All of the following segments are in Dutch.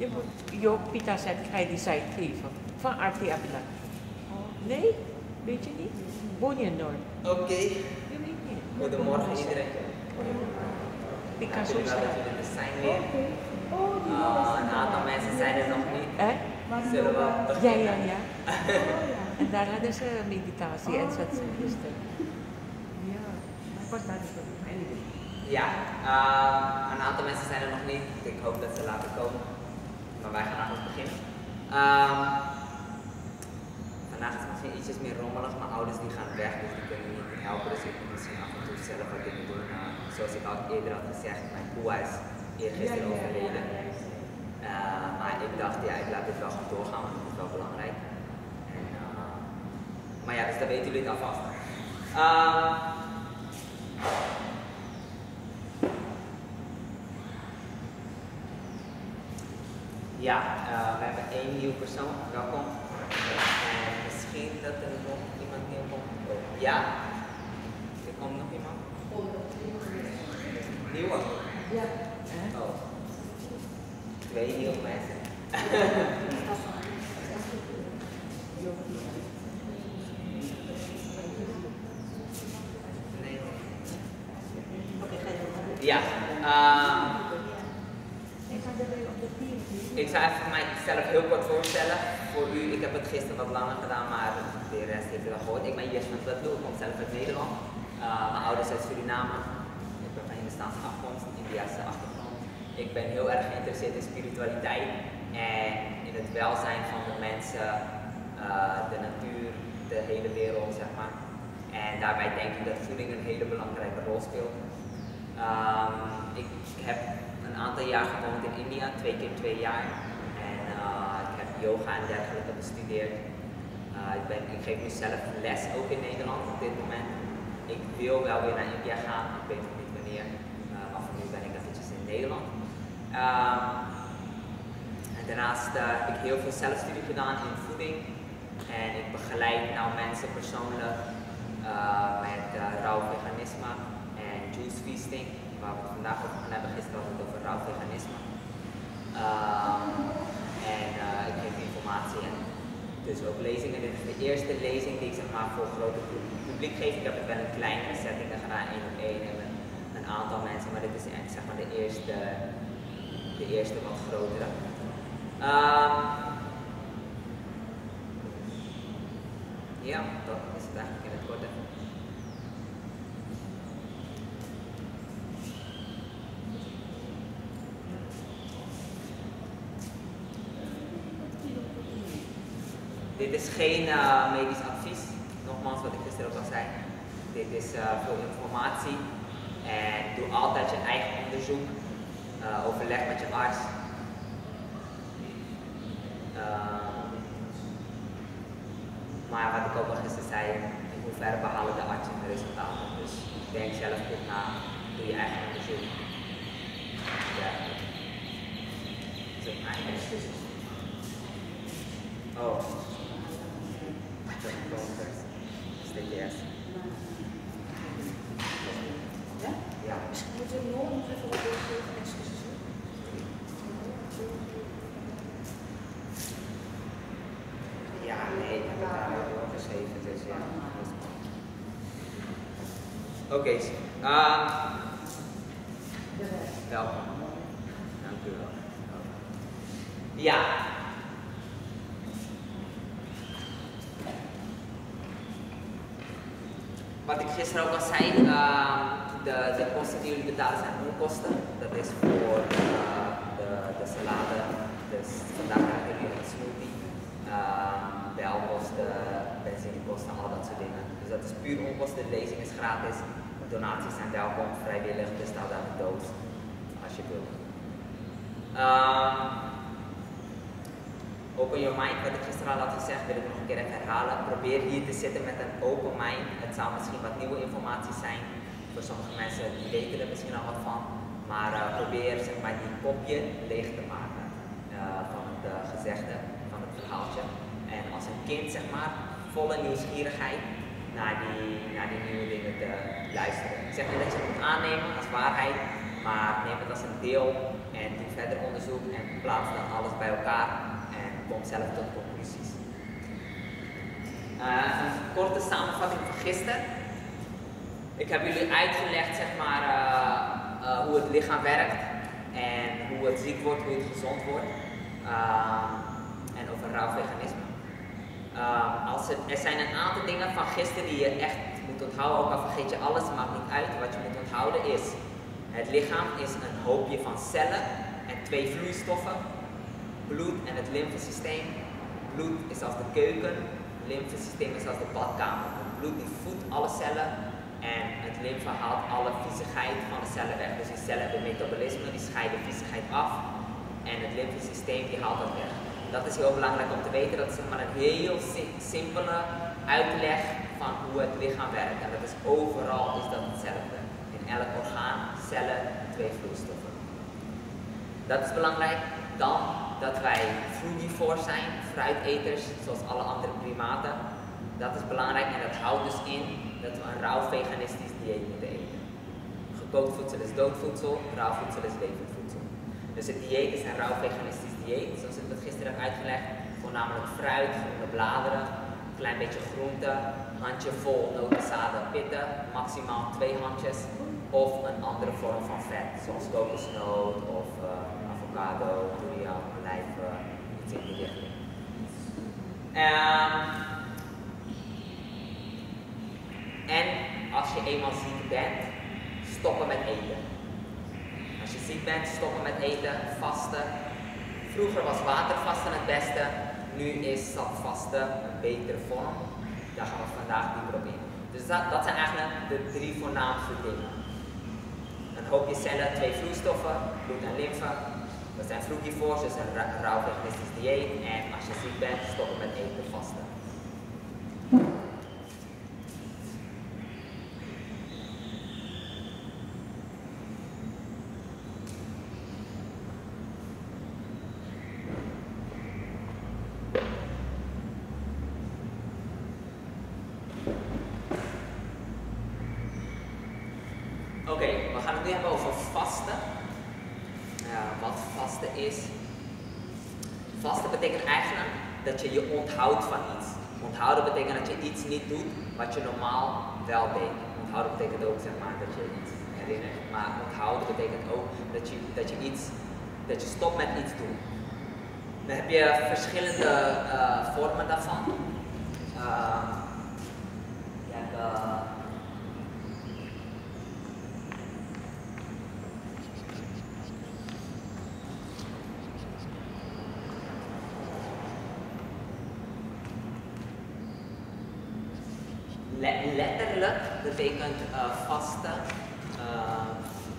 Je moet je pita zetten, ga je die site geven. Van RT Abila. Nee? Weet je niet? Woon je in Noord? Oké. Je weet niet. Goedemorgen iedereen. Ik kan zo snel. Er zijn weer. Een aantal mensen zijn er nog niet. Zullen we beginnen? Ja. En daar hadden ze meditatie en zat ze gisteren. Ja, ik was daar niet. Ja, een aantal mensen zijn er nog niet. Ik hoop dat ze later komen. Maar wij gaan eigenlijk beginnen. Vandaag is het misschien ietsjes meer rommelig. Mijn ouders die gaan weg, dus die kunnen niet helpen. Dus ik moet misschien af en toe zelf wat dingen doen. Zoals ik al eerder had gezegd, mijn boer is eergisteren overleden. Maar ik dacht, ja, ik laat dit wel goed doorgaan, want dat is wel belangrijk. En, maar ja, dus dat weten jullie het alvast. Ja, we hebben 1 nieuwe persoon. Welkom. En misschien dat er nog iemand nieuw komt. Oh, ja? Er komt nog iemand? Nieuwe? Ja. Oh. 2 nieuwe mensen. Nee. Ja. Ik zou even mijzelf heel kort voorstellen. Voor u, ik heb het gisteren wat langer gedaan, maar de rest heeft het al gehoord. Ik ben Jes van Tutlo, ik kom zelf uit Nederland. Mijn ouders uit Suriname. Ik ben van Hindustaanse afkomst, Indiase achtergrond. Ik ben heel erg geïnteresseerd in spiritualiteit en in het welzijn van de mensen, de natuur, de hele wereld, zeg maar. En daarbij denk ik dat voeding een hele belangrijke rol speelt. Ik heb een aantal jaar gewoond in India, 2 keer 2 jaar. En ik heb yoga en dergelijke bestudeerd. Ik geef nu zelf les ook in Nederland op dit moment. Ik wil wel weer naar India gaan, ik weet nog niet wanneer. Maar voor nu ben ik eventjes in Nederland. En daarnaast heb ik heel veel zelfstudie gedaan in voeding. En ik begeleid nou mensen persoonlijk met rauw veganisme en juice feasting. Waar we het vandaag over gaan hebben, gisteren hadden we het over rauw veganisme. Ik geef informatie en dus ook lezingen. Dit is de eerste lezing die ik zeg maar voor grote publiek geef. Ik heb het wel in kleinere settingen gedaan, 1 op 1 en met een aantal mensen, maar dit is echt zeg maar de eerste wat grotere. Ja, dat is het eigenlijk in het kort. Dit is geen medisch advies, nogmaals wat ik gisteren ook al zei. Dit is veel informatie en doe altijd je eigen onderzoek, overleg met je arts. Maar wat ik ook al gisteren zei, in hoeverre behalen de artsen de resultaten. Dus denk zelf goed na, doe je eigen onderzoek. Ja. Oh. Yes. Ja? Ja. Misschien moeten we nog even wat doorgeven. Excuses. Ja, nee, ik heb het daar ook doorgeschreven, dus ja. Oké. Welkom. Dank u wel. Ja. Wat ik gisteren ook al zei, de kosten die jullie betalen zijn onkosten. Dat is voor de salade, dus vandaag hebben jullie een smoothie, belkosten, benzinekosten, al dat soort dingen. Dus dat is puur onkosten, de lezing is gratis, donaties zijn welkom, vrijwillig, dus stel daar een doos als je wilt. Open your mind, wat ik gisteren al had gezegd, wil ik nog een keer even herhalen. Probeer hier te zitten met een open mind. Het zou misschien wat nieuwe informatie zijn. Voor sommige mensen die weten er misschien al wat van. Maar probeer zeg maar, die kopje leeg te maken van het gezegde, van het verhaaltje. En als een kind zeg maar, volle nieuwsgierigheid naar die nieuwe dingen te luisteren. Ik zeg niet dat je het moet aannemen als waarheid, maar neem het als een deel en doe verder onderzoek en plaatst dan alles bij elkaar en komt zelf tot conclusies. Een korte samenvatting van gisteren. Ik heb jullie uitgelegd zeg maar, hoe het lichaam werkt en hoe het ziek wordt, hoe het gezond wordt. En over rauw veganisme. Er zijn een aantal dingen van gisteren die je echt moet onthouden, ook al vergeet je alles, maakt niet uit. Wat je moet onthouden is, het lichaam is een hoopje van cellen en 2 vloeistoffen. Bloed en het lymfesysteem. Bloed is als de keuken, het lymfesysteem is als de badkamer. Het bloed die voedt alle cellen en het lymfe haalt alle viezigheid van de cellen weg. Dus die cellen hebben metabolisme, die scheiden viezigheid af en het lymfesysteem die haalt dat weg. Dat is heel belangrijk om te weten. Dat is maar een heel simpele uitleg van hoe het lichaam werkt. En dat is overal is dat hetzelfde. In elk orgaan, cellen, 2 vloeistoffen. Dat is belangrijk. Dan dat wij frugivore zijn, fruiteters, zoals alle andere primaten. Dat is belangrijk en dat houdt dus in dat we een rauw veganistisch dieet moeten eten. Gekookt voedsel is doodvoedsel, rauw voedsel is levend voedsel. Dus het dieet is een rauw veganistisch dieet, zoals ik dat gisteren heb uitgelegd. Voornamelijk fruit, groene bladeren, een klein beetje groente, handjevol notenzaden, pitten, maximaal 2 handjes. Of een andere vorm van vet, zoals kokosnoot of avocado, durian, olijven, iets in die richting. En als je eenmaal ziek bent, stoppen met eten. Als je ziek bent, stoppen met eten, vasten. Vroeger was watervasten het beste, nu is sapvasten een betere vorm. Daar gaan we vandaag dieper op in. Dus dat zijn eigenlijk de 3 voornaamste dingen. Een hoopje cellen, 2 vloeistoffen, bloed en lymfe. Dat zijn frugivores, dus een rauw veganistisch dieet. En als je ziek bent, stoppen met eten, vasten. Oké, we gaan het nu hebben over vasten. Wat vasten is. Vasten betekent eigenlijk dat je je onthoudt van iets. Onthouden betekent dat je iets niet doet wat je normaal wel deed. Onthouden betekent ook zeg maar, dat je iets herinnert. Maar onthouden betekent ook dat je stopt met iets doen. Dan heb je verschillende vormen daarvan. Letterlijk betekent vasten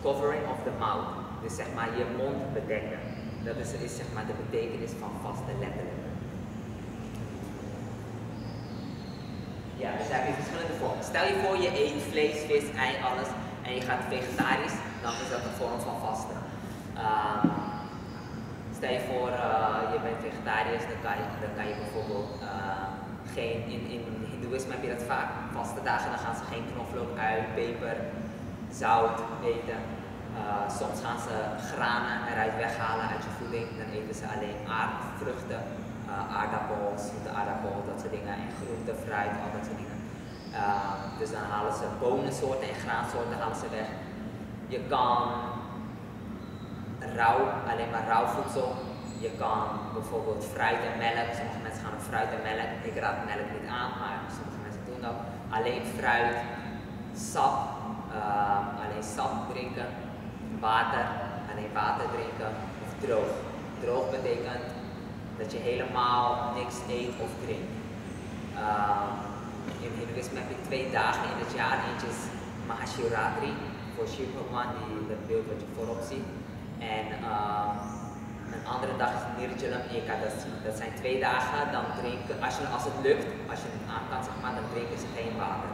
covering of the mouth. Dus zeg maar je mond bedekken. Dat is zeg maar de betekenis van vasten letterlijk. Ja, dus daar heb je verschillende vormen. Stel je voor je eet vlees, vis, ei, alles en je gaat vegetarisch, dan is dat een vorm van vasten. Stel je voor je bent vegetarisch, dan kan je bijvoorbeeld in Hindoeïsme heb je dat vaak, vaste dagen, dan gaan ze geen knoflook, ui, peper, zout eten. Soms gaan ze granen eruit weghalen uit je voeding, dan eten ze alleen aardvruchten, aardappels, zoete aardappels, dat soort dingen, en groenten, fruit, al dat soort dingen. Dus dan halen ze bonensoorten en graansoorten halen ze weg. Je kan alleen maar rauw voedsel. Je kan bijvoorbeeld fruit en melk, sommige mensen gaan op fruit en melk, ik raad melk niet aan, maar sommige mensen doen dat. Alleen fruit, sap, alleen sap drinken, water, alleen water drinken of droog. Droog betekent dat je helemaal niks eet of drinkt. In Hindoeïsme heb je 2 dagen in het jaar, eentje is Mahashivratri, voor Shiv Bhagwan, dat beeld wat je voorop ziet. En een andere dag is Nirogi Kaya. Dat zijn 2 dagen, dan drinken, als het lukt, als je het aan kan, zeg maar, dan drinken ze geen water.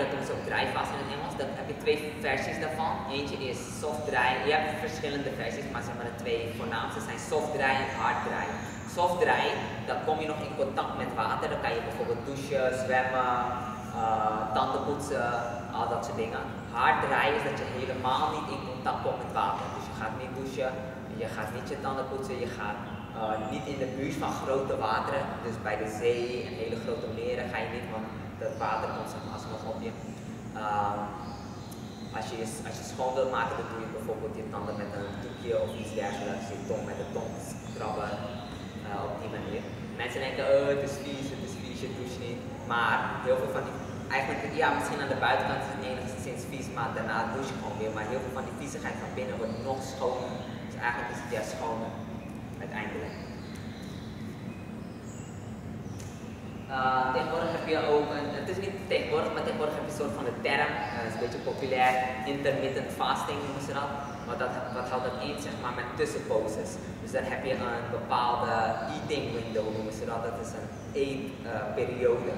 Dat doen ze ook dry fast in het Engels. Dan heb je 2 versies daarvan. Eentje is soft dry. Je hebt verschillende versies, maar zeg maar de 2 voornaamste zijn soft dry en hard dry. Soft dry, dan kom je nog in contact met water. Dan kan je bijvoorbeeld douchen, zwemmen, tanden poetsen, al dat soort dingen. Hard dry is dat je helemaal niet in contact komt met water. Dus je gaat niet douchen, je gaat niet je tanden poetsen, je gaat niet in de buurt van grote wateren, dus bij de zee en hele grote meren ga je niet, want dat water komt zeg maar alsnog op je. Als je schoon wilt maken, dan doe je bijvoorbeeld je tanden met een doekje of iets dergelijks, je tong met de tong krabben op die manier. Mensen denken, het is vies, je doucht niet. Maar heel veel van die, eigenlijk, ja, misschien aan de buitenkant is het enigszins vies, maar daarna douche je gewoon weer. Maar heel veel van die viezigheid van binnen wordt nog schoner. Dus eigenlijk is het juist schoner, uiteindelijk. Tegenwoordig heb je ook het is niet tegenwoordig, maar tegenwoordig heb je een soort van de term, dat is een beetje populair, intermittent fasting noemen ze dat. Wat houdt dat in, zeg maar, met tussenposes. Dus dan heb je een bepaalde eating window noemen ze dat, dat is een eetperiode.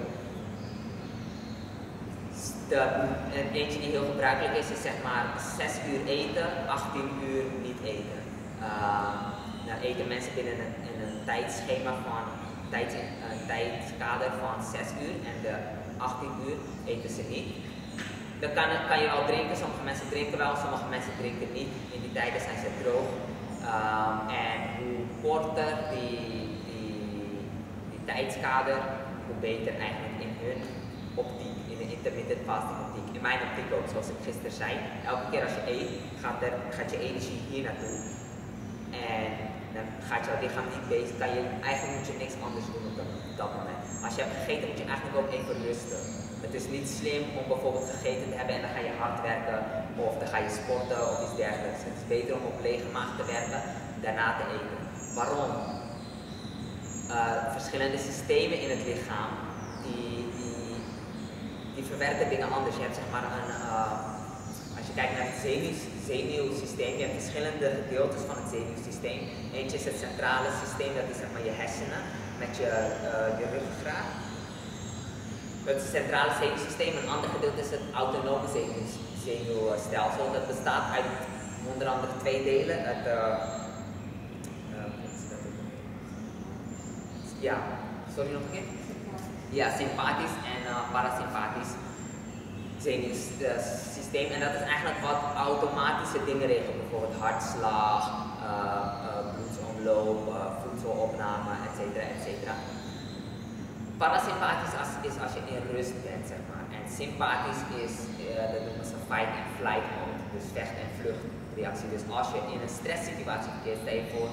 Eentje die heel gebruikelijk is zeg maar 6 uur eten, 18 uur niet eten. Nou eten mensen binnen een tijdschema van een tijdskader van 6 uur en de 18 uur eten ze niet. Dan kan je wel drinken, sommige mensen drinken wel, sommige mensen drinken niet. In die tijden zijn ze droog. En hoe korter die tijdskader, hoe beter eigenlijk in hun optiek, in de intermittent fasting optiek. In mijn optiek ook, zoals ik gisteren zei. Elke keer als je eet, gaat je energie hier naartoe. En dan gaat jouw lichaam niet bezig, eigenlijk moet je niks anders doen op dat moment. Als je hebt gegeten moet je eigenlijk ook even rusten. Het is niet slim om bijvoorbeeld gegeten te hebben en dan ga je hard werken of dan ga je sporten of iets dergelijks. Het is beter om op lege maag te werken, daarna te eten. Waarom? Verschillende systemen in het lichaam die verwerken dingen anders. Je hebt zeg maar als je kijkt naar het zenuwsysteem, je hebt verschillende gedeeltes van het zenuwsysteem. Eentje is het centrale systeem, dat is zeg maar je hersenen met je ruggengraat. Het centrale zenuwsysteem, een ander gedeelte is het autonome zenuwstelsel. Dat bestaat uit onder andere 2 delen. Nog een keer? Ja, sympathisch en parasympathisch zenuwsysteem. En dat is eigenlijk wat automatische dingen regelt, bijvoorbeeld hartslag, bloedsomloop, voedselopname, etc. Parasympathisch is als je in rust bent, zeg maar. En sympathisch is, dat noemen ze fight and flight mode, dus vecht- en vluchtreactie. Dus als je in een stresssituatie verkeert, stel je voor,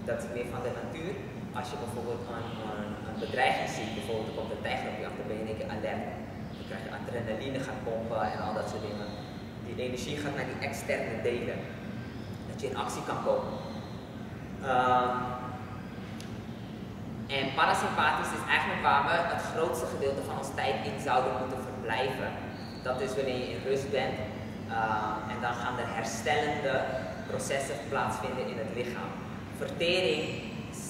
dat is meer van de natuur. Als je bijvoorbeeld een bedreiging ziet, bijvoorbeeld er komt een tijger op je af, dan ben je in één keer alert. Dan krijg je adrenaline gaat pompen en al dat soort dingen. Die energie gaat naar die externe delen, dat je in actie kan komen. En parasympathisch is eigenlijk waar we het grootste gedeelte van ons tijd in zouden moeten verblijven. Dat is wanneer je in rust bent. En dan gaan er herstellende processen plaatsvinden in het lichaam. Vertering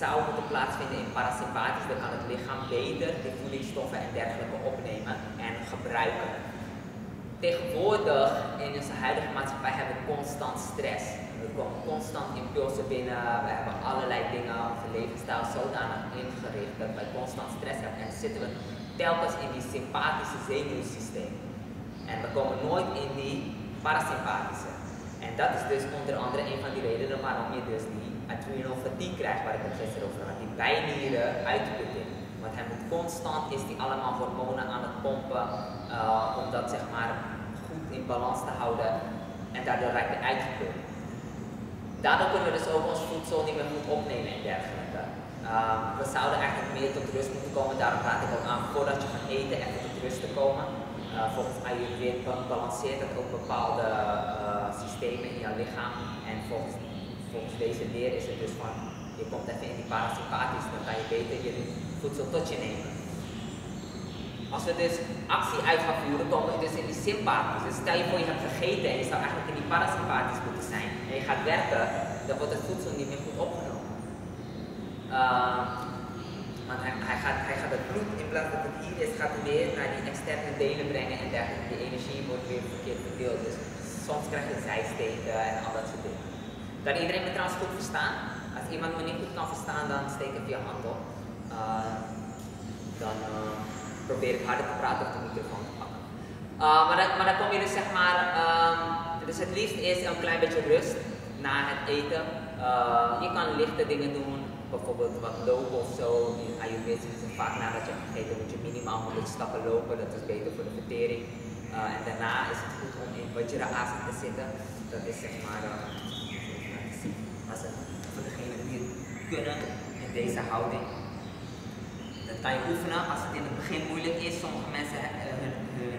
zou moeten plaatsvinden in parasympathisch. Dan kan het lichaam beter de voedingsstoffen en dergelijke opnemen en gebruiken. Tegenwoordig in onze huidige maatschappij hebben we constant stress. Er komen constant impulsen binnen, we hebben allerlei dingen, onze levensstijl zodanig ingericht dat wij constant stress hebben en zitten we telkens in die sympathische zenuwsysteem. En we komen nooit in die parasympathische. En dat is dus onder andere een van die redenen waarom je dus die adrenal fatigue krijgt, waar ik het gisteren over had, die bijnieren uitputting. Want hij moet constant, is die allemaal hormonen aan het pompen, om dat zeg maar goed in balans te houden en daardoor raakt hij uitgeput. Daardoor kunnen we dus ook ons voedsel niet meer goed opnemen en dergelijke. We zouden eigenlijk meer tot rust moeten komen, daarom raad ik ook aan voordat je gaat eten even tot rust te komen. Volgens Ayurveda balanceert het ook bepaalde systemen in jouw lichaam en volgens deze leer is het dus van, je komt even in die parasympathisch, dan kan je beter je voedsel tot je nemen. Als we dus actie uit gaan voeren, komen we dus in die sympathisch. Dus stel je voor je hebt gegeten en je zou eigenlijk in die parasympathisch moeten zijn en je gaat werken, dan wordt het voedsel niet meer goed opgenomen. Want hij gaat het bloed, in plaats dat het hier is, gaat hij weer naar die externe delen brengen en dergelijke. Die energie wordt weer verkeerd verdeeld. Dus soms krijg je zijsteken en al dat soort dingen. Kan iedereen me trouwens goed verstaan? Als iemand me niet goed kan verstaan, dan steek ik je hand op. Dan probeer ik harder te praten op de microfoon te pakken. Maar dan kom je dus zeg maar, dus het liefst is een klein beetje rust. na het eten. Je kan lichte dingen doen, bijvoorbeeld wat lopen of zo. In Ayurveda is het vaak nadat je hebt gegeten moet je minimaal 100 stappen lopen, dat is beter voor de vertering. En daarna is het goed om in Vajra asana te zitten. Dat is zeg maar, voor degenen die het kunnen, in deze houding. Dat kan je oefenen als het in het begin moeilijk is. Sommige mensen hun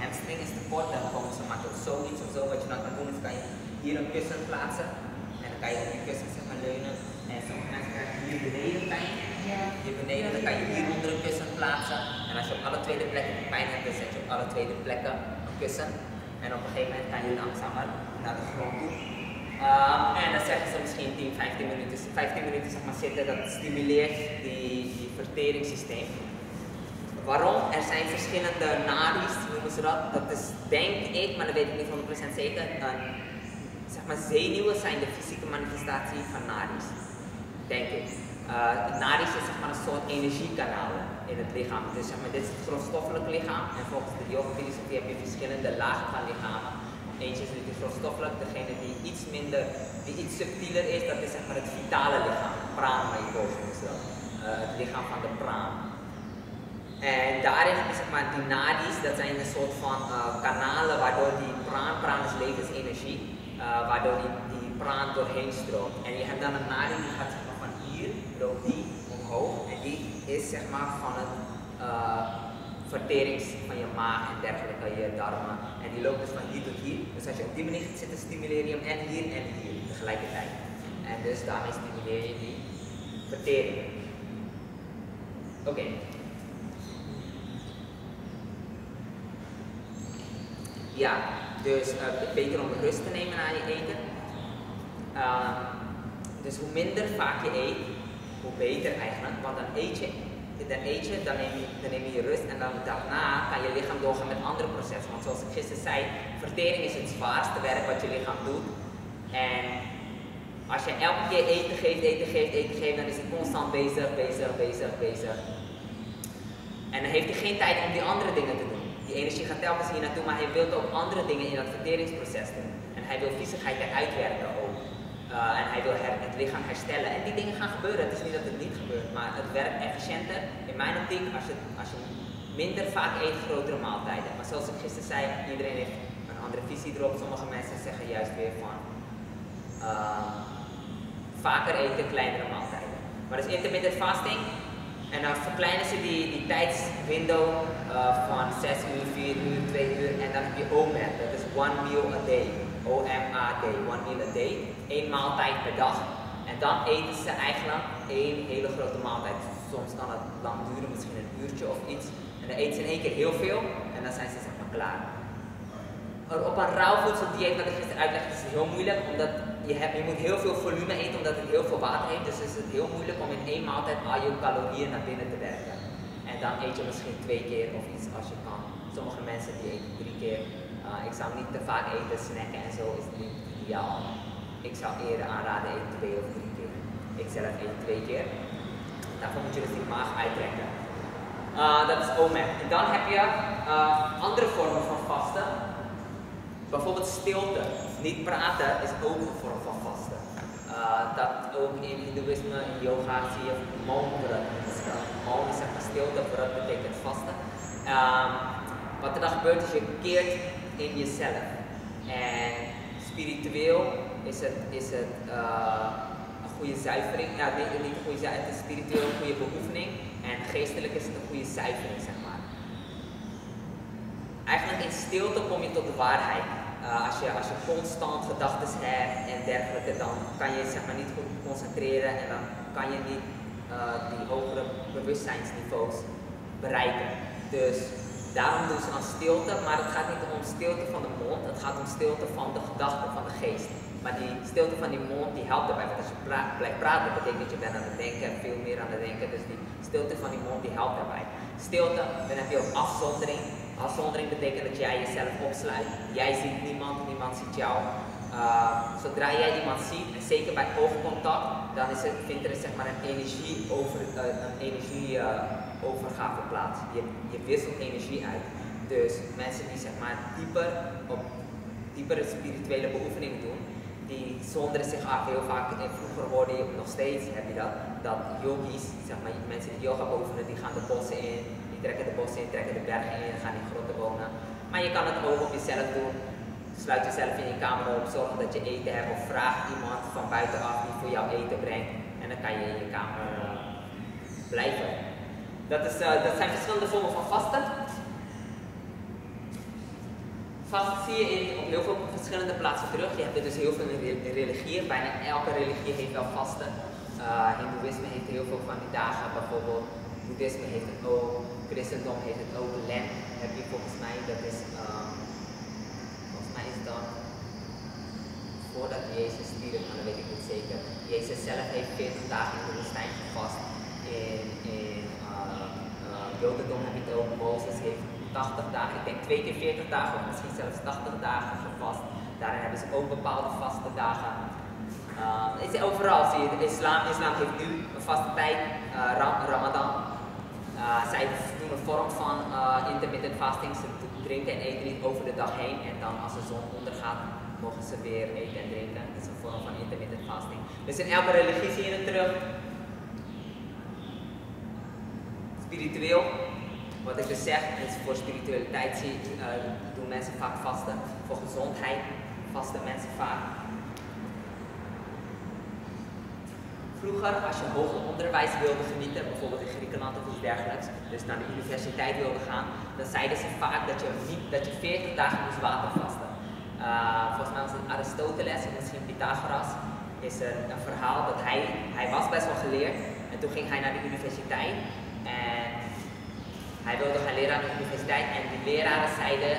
hamstring is te kort, dan komen ze maar tot zoiets of zo. Wat je dan kan doen is kan je hier een kussen plaatsen en dan kan je op die kussen zeg maar leunen. En sommige mensen krijgen hier beneden pijn. Hier beneden, dan kan je hier onder een kussen plaatsen. En als je op alle twee de plekken pijn hebt, dan zet je op alle twee de plekken een kussen. En op een gegeven moment kan je langzamer naar de grond toe. En dan zeggen ze misschien 10, 15 minuten zeg maar, zitten, dat stimuleert die verteringssysteem. Waarom? Er zijn verschillende nadis, noemen ze dat. Dat is, denk ik, maar dat weet ik niet 100% zeker. Zeg maar, zenuwen zijn de fysieke manifestatie van nadis. Denk ik. Nadis is zeg maar, een soort energiekanaal in het lichaam. Dus zeg maar, dit is het grondstoffelijk lichaam. En volgens de yoga-filosofie heb je verschillende lagen van lichamen. Eentje is natuurlijk grondstoffelijk, degene die iets subtieler is, dat is zeg maar het vitale lichaam. Paramaribo noemen ze dat. Het lichaam van de praan. En daarin heb je zeg maar die nadis, dat zijn een soort van kanalen waardoor die praan is levensenergie, waardoor die praan doorheen stroomt. En je hebt dan een nadi die gaat zeg maar van hier, loopt die omhoog en die is zeg maar van het verterings van je maag en dergelijke, je darmen. En die loopt dus van hier tot hier. Dus als je op die manier gaat zitten, stimuleer je hem en hier tegelijkertijd. En dus daarmee stimuleer je die vertering. Oké. Ja, dus beter om rust te nemen na je eten. Dus hoe minder vaak je eet, hoe beter eigenlijk. Want dan eet je, dan neem je rust en dan daarna kan je lichaam doorgaan met andere processen. Want zoals ik gisteren zei, vertering is het zwaarste werk wat je lichaam doet. En als je elke keer eten geeft, dan is het constant bezig. En dan heeft hij geen tijd om die andere dingen te doen. Die energie gaat telkens hier naartoe, maar hij wil ook andere dingen in dat verteringsproces doen. En hij wil viezigheid eruit werken ook. En hij wil het lichaam herstellen. En die dingen gaan gebeuren. Het is niet dat het niet gebeurt, maar het werkt efficiënter. In mijn optiek, als je minder vaak eet, grotere maaltijden. Maar zoals ik gisteren zei, iedereen heeft een andere visie erop. Sommige mensen zeggen juist weer van vaker eten, kleinere maaltijden. Maar dus intermittent fasting. En dan verkleinen ze die tijdswindow van 6 uur, 4 uur, 2 uur. En dan heb je OMAD, dat is one meal a day. O-M-A-D, one meal a day. 1 maaltijd per dag. En dan eten ze eigenlijk 1 hele grote maaltijd. Soms kan het lang duren, misschien een uurtje of iets. En dan eten ze in 1 keer heel veel en dan zijn ze zeg maar klaar. Op een rauw voedseldieet, wat ik gisteren uitleg, is het heel moeilijk, omdat je moet heel veel volume eten, omdat het heel veel water heeft. Dus is het heel moeilijk om in 1 maaltijd al je calorieën naar binnen te werken. En dan eet je misschien 2 keer of iets als je kan. Sommige mensen die eten 3 keer. Ik zou niet te vaak eten, snacken en zo is niet ideaal. Ik zou eerder aanraden eten 2 of 3 keer. Ik zelf eet 2 keer. Daarvoor moet je dus die maag uittrekken. Dat is OMAD. En dan heb je andere vormen van vasten. Bijvoorbeeld stilte. Niet praten is ook een vorm van vasten. Dat ook in Hindoeïsme, in yoga zie je maun vrat. Maun is zeg maar stilte, vrat betekent vasten. Wat er dan gebeurt is je keert in jezelf. En spiritueel is het een goede zuivering. Ja, niet een goede zuivering, het is spiritueel een goede beoefening. En geestelijk is het een goede zuivering, zeg maar. Eigenlijk in stilte kom je tot de waarheid. Als je constant gedachten hebt en dergelijke, dan kan je zeg maar niet goed concentreren en dan kan je niet die hogere bewustzijnsniveaus bereiken. Dus daarom doen ze dan stilte, maar het gaat niet om stilte van de mond, het gaat om stilte van de gedachten, van de geest. Maar die stilte van die mond die helpt erbij, want als je blijft praten, betekent dat je bent aan het denken, veel meer aan het denken, dus die stilte van die mond die helpt erbij. Stilte, dan heb je ook afzondering. Afzondering betekent dat jij jezelf opsluit. Jij ziet niemand, niemand ziet jou. Zodra jij iemand ziet, en zeker bij oogcontact, dan vindt er zeg maar een energieovergave plaats. Je wisselt energie uit. Dus mensen die zeg maar diepere spirituele beoefeningen doen, die zonderen zich af. Heel vaak, vroeger hoorde je nog steeds, heb je dat yogis, zeg maar, mensen die yoga oefenen, die gaan de bossen in, die trekken de bossen in, trekken de bergen in, gaan in grotten wonen. Maar je kan het ook op jezelf doen. Sluit jezelf in je kamer op, zorg dat je eten hebt of vraag iemand van buitenaf die voor jou eten brengt. En dan kan je in je kamer blijven. Dat zijn verschillende vormen van vasten. Vasten zie je op heel veel verschillende plaatsen terug. Je hebt er dus heel veel in religieën. Bijna elke religie heeft wel vasten. Hindoeïsme heeft heel veel van die dagen. Bijvoorbeeld boeddhisme heeft het ook. Christendom heeft het ook. Lent heb je volgens mij. Dat is, volgens mij is dat voordat Jezus stierf, maar dat weet ik niet zeker. Jezus zelf heeft 40 dagen in de woestijn gevast. In Jodendom heb je het ook. Mozes heeft 80 dagen, ik denk 2 keer 40 dagen of misschien zelfs 80 dagen gevast. Daarin hebben ze ook bepaalde vaste dagen. Overal zie je, islam heeft nu een vaste tijd, Ramadan. Zij doen een vorm van intermittent fasting, ze drinken en eten niet over de dag heen en dan als de zon ondergaat mogen ze weer eten en drinken. Dat is een vorm van intermittent fasting. Dus in elke religie zie je het terug. Spiritueel. Wat ik dus zeg, is voor spiritualiteit doen mensen vaak vasten. Voor gezondheid vasten mensen vaak. Vroeger, als je hoger onderwijs wilde genieten, bijvoorbeeld in Griekenland of iets dergelijks, dus naar de universiteit wilde gaan, dan zeiden ze vaak dat je 40 dagen moest watervasten. Volgens mij was het Aristoteles of misschien Pythagoras, is er een verhaal dat hij was best wel geleerd en toen ging hij naar de universiteit en hij wilde gaan leren aan de universiteit en die leraren zeiden,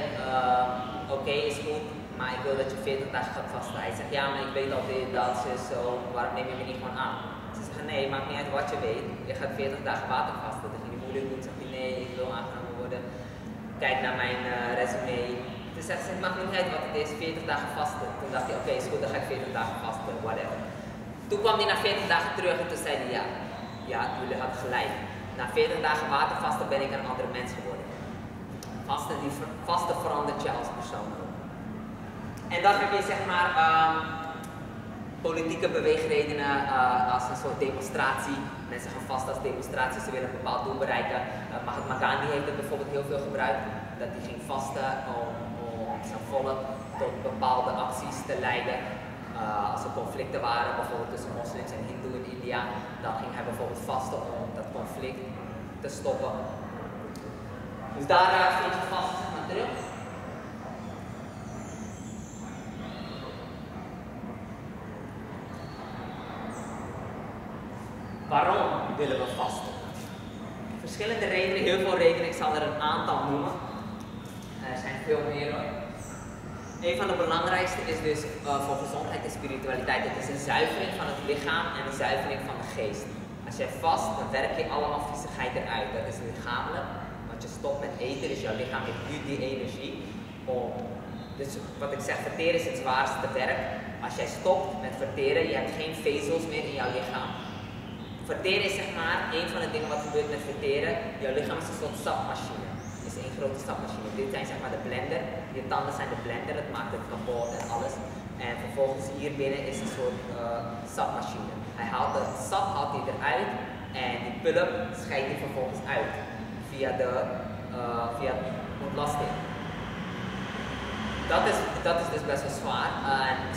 oké, is goed, maar ik wil dat je 40 dagen gaat vasten. Hij zegt, ja, maar ik weet al dit, dat, zo, waarom neem je me niet gewoon aan? Ze zeggen, nee, maakt niet uit wat je weet, je gaat 40 dagen water vasten. Dan ging die moeder doen, zegt hij, nee, ik wil aangenomen worden. Kijk naar mijn resume. Toen zegt ze, het maakt niet uit wat het is, 40 dagen vasten. Toen dacht hij, oké, is goed, dan ga ik 40 dagen vasten, whatever. Toen kwam hij na 40 dagen terug en toen zei hij, ja, jullie hadden gelijk. Na 40 dagen watervasten ben ik een andere mens geworden. Vasten verandert je als persoon. En dan heb je zeg maar politieke beweegredenen als een soort demonstratie. Mensen gaan vast als demonstratie, ze willen een bepaald doel bereiken. Mahatma Gandhi heeft het bijvoorbeeld heel veel gebruikt. Dat hij ging vasten om zijn volk tot bepaalde acties te leiden. Als er conflicten waren, bijvoorbeeld tussen moslims en hindoe in India, dan ging hij bijvoorbeeld vasten om dat conflict te stoppen. Dus daar vind je vast maar terug. Waarom willen we vasten? Verschillende redenen, heel veel redenen, ik zal er een aantal noemen. Er zijn veel meer hoor. Een van de belangrijkste is dus voor gezondheid en spiritualiteit. Het is een zuivering van het lichaam en een zuivering van de geest. Als jij vast, dan werk je allemaal viezigheid eruit. Dat is lichamelijk, want je stopt met eten, dus jouw lichaam heeft nu die energie om. Dus wat ik zeg, verteren is het zwaarste werk. Als jij stopt met verteren, je hebt geen vezels meer in jouw lichaam. Verteren is zeg maar een van de dingen wat gebeurt met verteren. Jouw lichaam is een soort sapmachine. Het is één grote sapmachine. Dit zijn zeg maar de blender. Je tanden zijn de blender, het maakt het kapot en alles. En vervolgens hier binnen is een soort sapmachine. Hij haalt het sap eruit en die pulp scheidt hij vervolgens uit via ontlasting. Dat is dus best wel zwaar.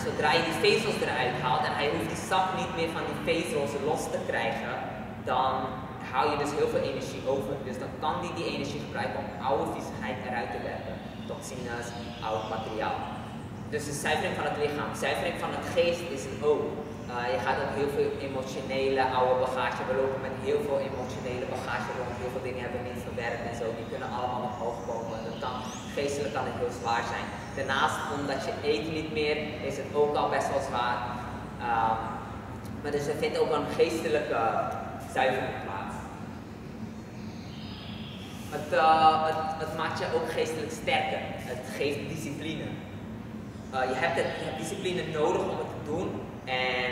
Zodra je die vezels eruit haalt en hij hoeft die sap niet meer van die vezels los te krijgen, dan hou je dus heel veel energie over. Dus dan kan die energie gebruiken om oude viezigheid eruit te werken. Toxines, oud materiaal. Dus de zuivering van het lichaam. Zuivering van het geest is het ook. Je gaat ook heel veel emotionele oude bagage. We lopen met heel veel emotionele bagage rond. Heel veel dingen hebben we niet verwerkt en zo. Die kunnen allemaal omhoog komen. Geestelijk kan het heel zwaar zijn. Daarnaast, omdat je eet niet meer, is het ook al best wel zwaar. Maar dus er vindt ook een geestelijke zuivering plaats. Het maakt je ook geestelijk sterker. Het geeft discipline. Je hebt discipline nodig om het te doen en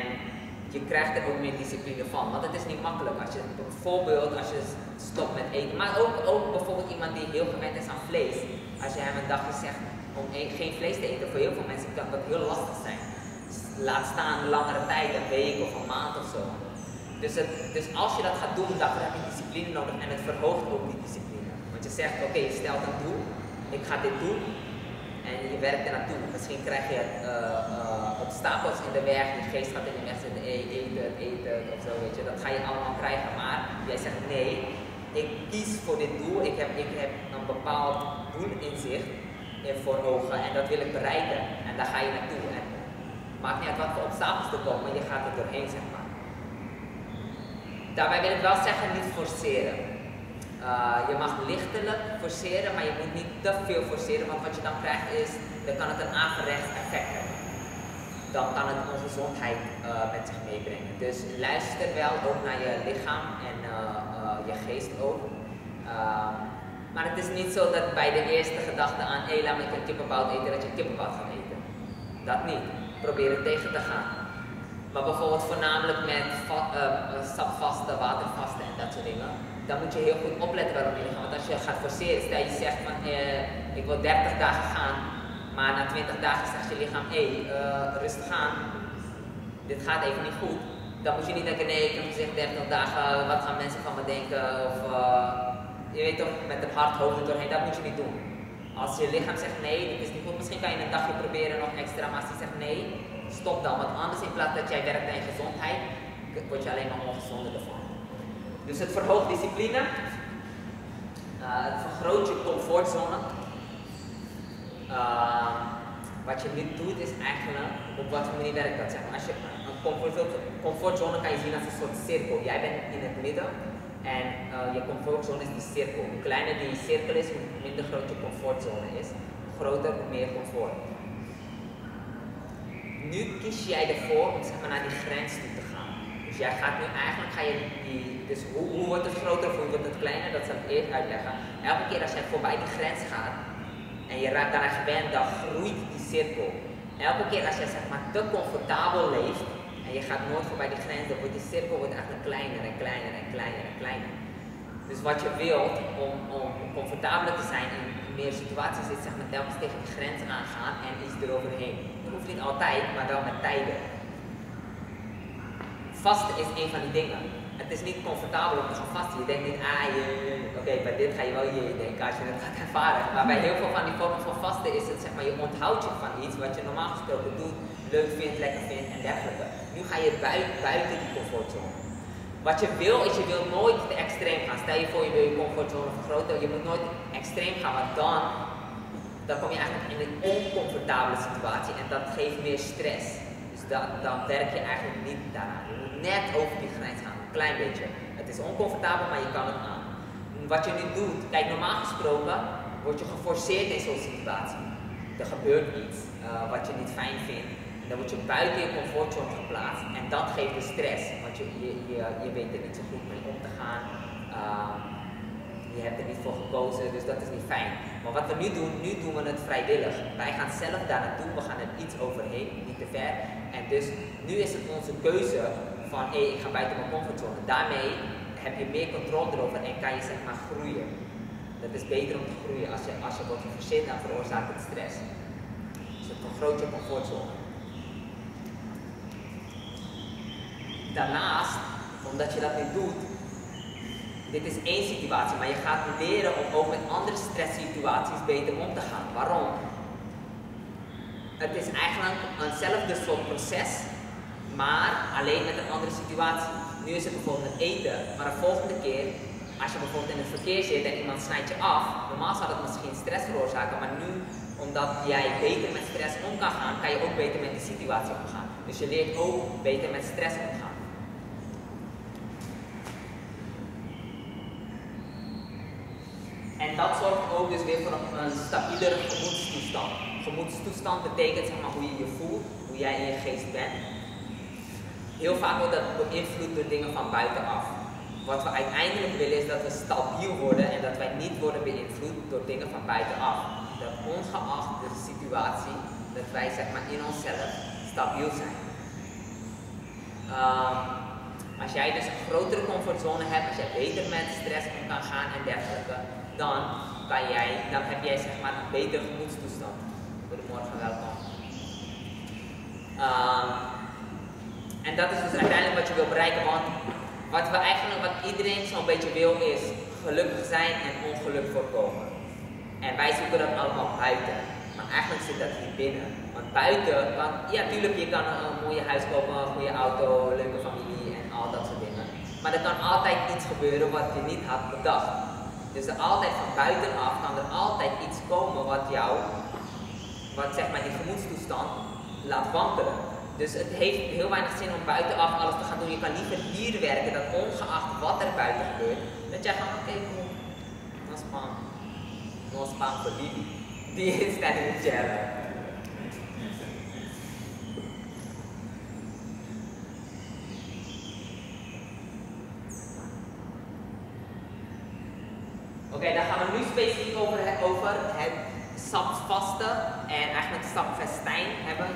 je krijgt er ook meer discipline van. Want het is niet makkelijk. Als je bijvoorbeeld als je stopt met eten, maar ook bijvoorbeeld iemand die heel gewend is aan vlees. Als je hem een dagje zegt om geen vlees te eten, voor heel veel mensen kan dat heel lastig zijn. laat staan langere tijd, een week of een maand of zo. Dus als je dat gaat doen, daarvoor heb je discipline nodig en het verhoogt ook die discipline. Want je zegt, oké, je stelt een doel, ik ga dit doen en je werkt er naartoe. Misschien krijg je obstakels in de weg, je geest gaat in de weg zitten, eten of zo, weet je. Dat ga je allemaal krijgen, maar jij zegt nee, ik kies voor dit doel, ik heb een bepaald doel in zicht, voor ogen en dat wil ik bereiken en daar ga je naartoe. En maakt niet uit wat voor obstakels er komen, je gaat er doorheen, zeg maar. Daarbij wil ik wel zeggen, niet forceren. Je mag lichtelijk forceren, maar je moet niet te veel forceren, want wat je dan krijgt is, dan kan het een averechts effect hebben. Dan kan het ongezondheid met zich meebrengen. Dus luister wel ook naar je lichaam en je geest ook. Maar het is niet zo dat bij de eerste gedachte aan, hé, laat me een kippenbout eten, dat je kippenbout gaat eten. Dat niet. Probeer het tegen te gaan. Maar bijvoorbeeld voornamelijk met sapvasten, watervasten en dat soort dingen. Dan moet je heel goed opletten waarom je lichaam. Want als je gaat forceren, stel je zegt van ik wil 30 dagen gaan, maar na 20 dagen zegt je lichaam, rustig aan, dit gaat even niet goed. Dan moet je niet denken, nee, ik heb gezegd 30 dagen, wat gaan mensen van me denken? Of je weet toch, met een hard hoofd doorheen, dat moet je niet doen. Als je lichaam zegt nee, dit is niet goed, misschien kan je een dagje proberen nog extra, maar als hij zegt nee, stop dan. Want anders in plaats dat jij werkt aan je gezondheid, word je alleen maar ongezonder ervan. Dus het verhoogt discipline, het vergroot je comfortzone. Wat je nu doet is eigenlijk, op wat voor manier werkt dat? Zeg maar. Als je een comfortzone kan je zien als een soort cirkel. Jij bent in het midden en je comfortzone is die cirkel. Hoe kleiner die cirkel is, hoe minder groot je comfortzone is. Hoe groter, hoe meer comfort. Nu kies jij ervoor om zeg maar, naar die grens toe te gaan. Dus jij gaat nu eigenlijk, dus hoe wordt het groter of hoe wordt het kleiner, dat zal ik eerst uitleggen. Elke keer als jij voorbij die grens gaat en je raakt daaraan gewend, dan groeit die cirkel. Elke keer als jij zeg maar te comfortabel leeft en je gaat nooit voorbij die grens, dan wordt die cirkel eigenlijk kleiner en kleiner en kleiner en kleiner. Dus wat je wilt om comfortabeler te zijn in meer situaties is zeg maar telkens tegen die grens aangaan en iets eroverheen. Dat hoeft niet altijd, maar wel met tijden. Vasten is een van die dingen. Het is niet comfortabel om te gaan vasten. Je denkt niet, oké, bij dit ga je wel je denken als je het gaat ervaren. Maar bij heel veel van die vormen van vasten is het zeg maar, je onthoudt je van iets wat je normaal gesproken doet, leuk vindt, lekker vindt en dergelijke. Nu ga je buiten die comfortzone. Wat je wil is, je wil nooit te extreem gaan. Stel je voor je wil je comfortzone vergroten, je moet nooit extreem gaan, want dan kom je eigenlijk in een oncomfortabele situatie en dat geeft meer stress. Dus dan werk je eigenlijk niet daaraan. Je moet net over die grens gaan, een klein beetje. Het is oncomfortabel, maar je kan het aan. Wat je nu doet, kijk, normaal gesproken word je geforceerd in zo'n situatie. Er gebeurt iets wat je niet fijn vindt. Dan word je buiten je comfortzone geplaatst en dat geeft de stress, want je weet er niet zo goed mee om te gaan. Je hebt er niet voor gekozen, dus dat is niet fijn. Maar wat we nu doen we het vrijwillig. Wij gaan zelf daar naartoe, we gaan er iets overheen, niet te ver. En dus nu is het onze keuze van, ik ga buiten mijn comfortzone. Daarmee heb je meer controle erover en kan je zeg maar groeien. Dat is beter om te groeien. Als je wordt geforceerd, dan veroorzaakt het stress. Dus het vergroot je comfortzone. Daarnaast, omdat je dat nu doet, dit is één situatie, maar je gaat leren om ook met andere stresssituaties beter om te gaan. Waarom? Het is eigenlijk eenzelfde soort proces, maar alleen met een andere situatie. Nu is het bijvoorbeeld het eten, maar de volgende keer, als je bijvoorbeeld in het verkeer zit en iemand snijdt je af, normaal zou dat misschien stress veroorzaken, maar nu, omdat jij beter met stress om kan gaan, kan je ook beter met die situatie omgaan. Dus je leert ook beter met stress omgaan. En dat zorgt ook dus weer voor een stabielere gemoedstoestand. Gemoedstoestand betekent zeg maar, hoe je je voelt, hoe jij in je geest bent. Heel vaak wordt dat beïnvloed door dingen van buitenaf. Wat we uiteindelijk willen is dat we stabiel worden en dat wij niet worden beïnvloed door dingen van buitenaf. Dat ongeacht de situatie, dat wij zeg maar, in onszelf stabiel zijn. Als jij dus een grotere comfortzone hebt, als jij beter met stress om kan gaan en dergelijke, dan heb jij zeg maar een betere gemoedstoestand. Goedemorgen, welkom. En dat is dus uiteindelijk wat je wil bereiken, want wat iedereen zo'n beetje wil is gelukkig zijn en ongeluk voorkomen. En wij zoeken dat allemaal buiten, maar eigenlijk zit dat hier binnen. Want buiten kan, ja tuurlijk, je kan een mooie huis kopen, een goede auto, leuke familie en al dat soort dingen. Maar er kan altijd iets gebeuren wat je niet had bedacht. Dus altijd van buitenaf kan er altijd iets komen wat jou, wat zeg maar die gemoedstoestand laat wankelen. Dus het heeft heel weinig zin om buitenaf alles te gaan doen. Je kan liever hier werken, dat ongeacht wat er buiten gebeurt, dat jij gewoon, oké, no spam voor die instelling moet je hebben. Oké, dan gaan we nu specifiek over het sapvasten en eigenlijk sapfestijn hebben,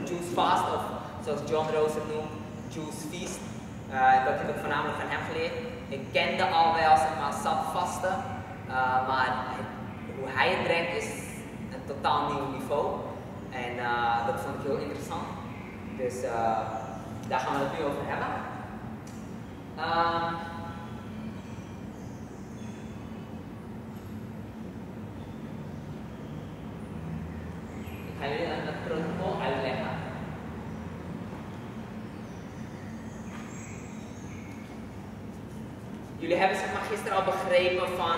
juice fast of zoals John Rose het noemt, juice feast. Dat heb ik voornamelijk van hem geleerd. Ik kende al wel zeg maar sapvasten, maar hoe hij het brengt is een totaal nieuw niveau en dat vond ik heel interessant. Dus daar gaan we het nu over hebben. Ik ga jullie het protocol uitleggen. Jullie hebben zeg maar gisteren al begrepen van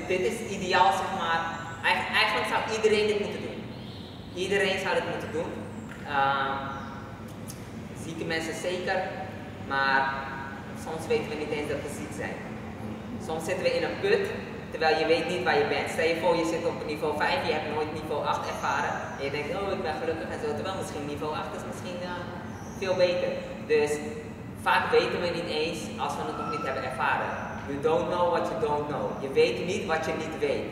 dit is ideaal zeg maar. Eigenlijk zou iedereen dit moeten doen. Iedereen zou dit moeten doen. Zieke mensen zeker, maar soms weten we niet eens dat we ziek zijn. Soms zitten we in een put. Terwijl je weet niet waar je bent. Stel je voor, je zit op niveau 5, je hebt nooit niveau 8 ervaren. En je denkt, oh ik ben gelukkig en zo. Terwijl misschien niveau 8 is misschien veel beter. Dus vaak weten we niet eens als we het nog niet hebben ervaren. You don't know what you don't know. Je weet niet wat je niet weet.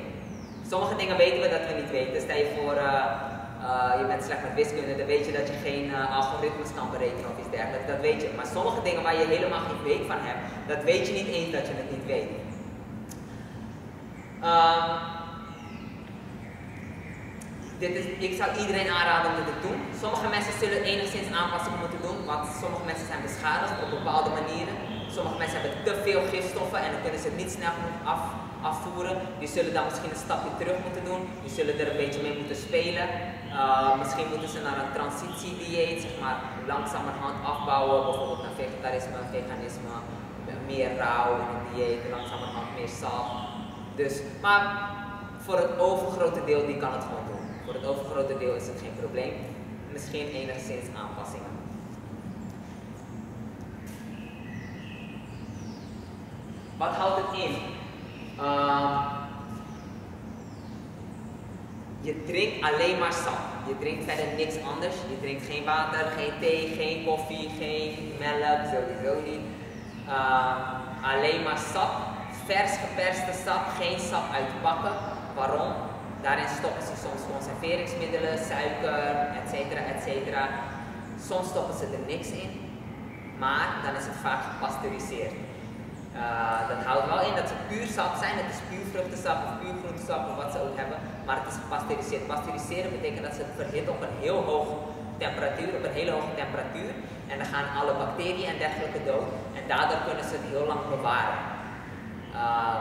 Sommige dingen weten we dat we niet weten. Stel je voor, je bent slecht met wiskunde, dan weet je dat je geen algoritmes kan berekenen of iets dergelijks. Dat weet je. Maar sommige dingen waar je helemaal geen weet van hebt, dat weet je niet eens dat je het niet weet. Ik zou iedereen aanraden om dit te doen. Sommige mensen zullen enigszins aanpassingen moeten doen, want sommige mensen zijn beschadigd op bepaalde manieren. Sommige mensen hebben te veel gifstoffen en dan kunnen ze het niet snel genoeg afvoeren. Die zullen dan misschien een stapje terug moeten doen. Die zullen er een beetje mee moeten spelen. Misschien moeten ze naar een transitiedieet, zeg maar, langzamerhand afbouwen. Bijvoorbeeld naar vegetarisme, veganisme, meer rauw in een dieet, langzamerhand meer zout. Dus, maar voor het overgrote deel die kan het gewoon doen. Voor het overgrote deel is het geen probleem. Misschien enigszins aanpassingen. Wat houdt het in? Je drinkt alleen maar sap. Je drinkt verder niks anders. Je drinkt geen water, geen thee, geen koffie, geen melk, sowieso niet. Alleen maar sap. Vers geperste sap, geen sap uit pakken. Waarom? Daarin stoppen ze soms conserveringsmiddelen, suiker, etc. Soms stoppen ze er niks in, maar dan is het vaak gepasteuriseerd. Dat houdt wel in dat ze puur sap zijn, het is puur vruchtensap of puur groentesap of wat ze ook hebben, maar het is gepasteuriseerd. Pasteuriseren betekent dat ze het verhitten op een heel hoge temperatuur, en dan gaan alle bacteriën en dergelijke dood en daardoor kunnen ze het heel lang bewaren.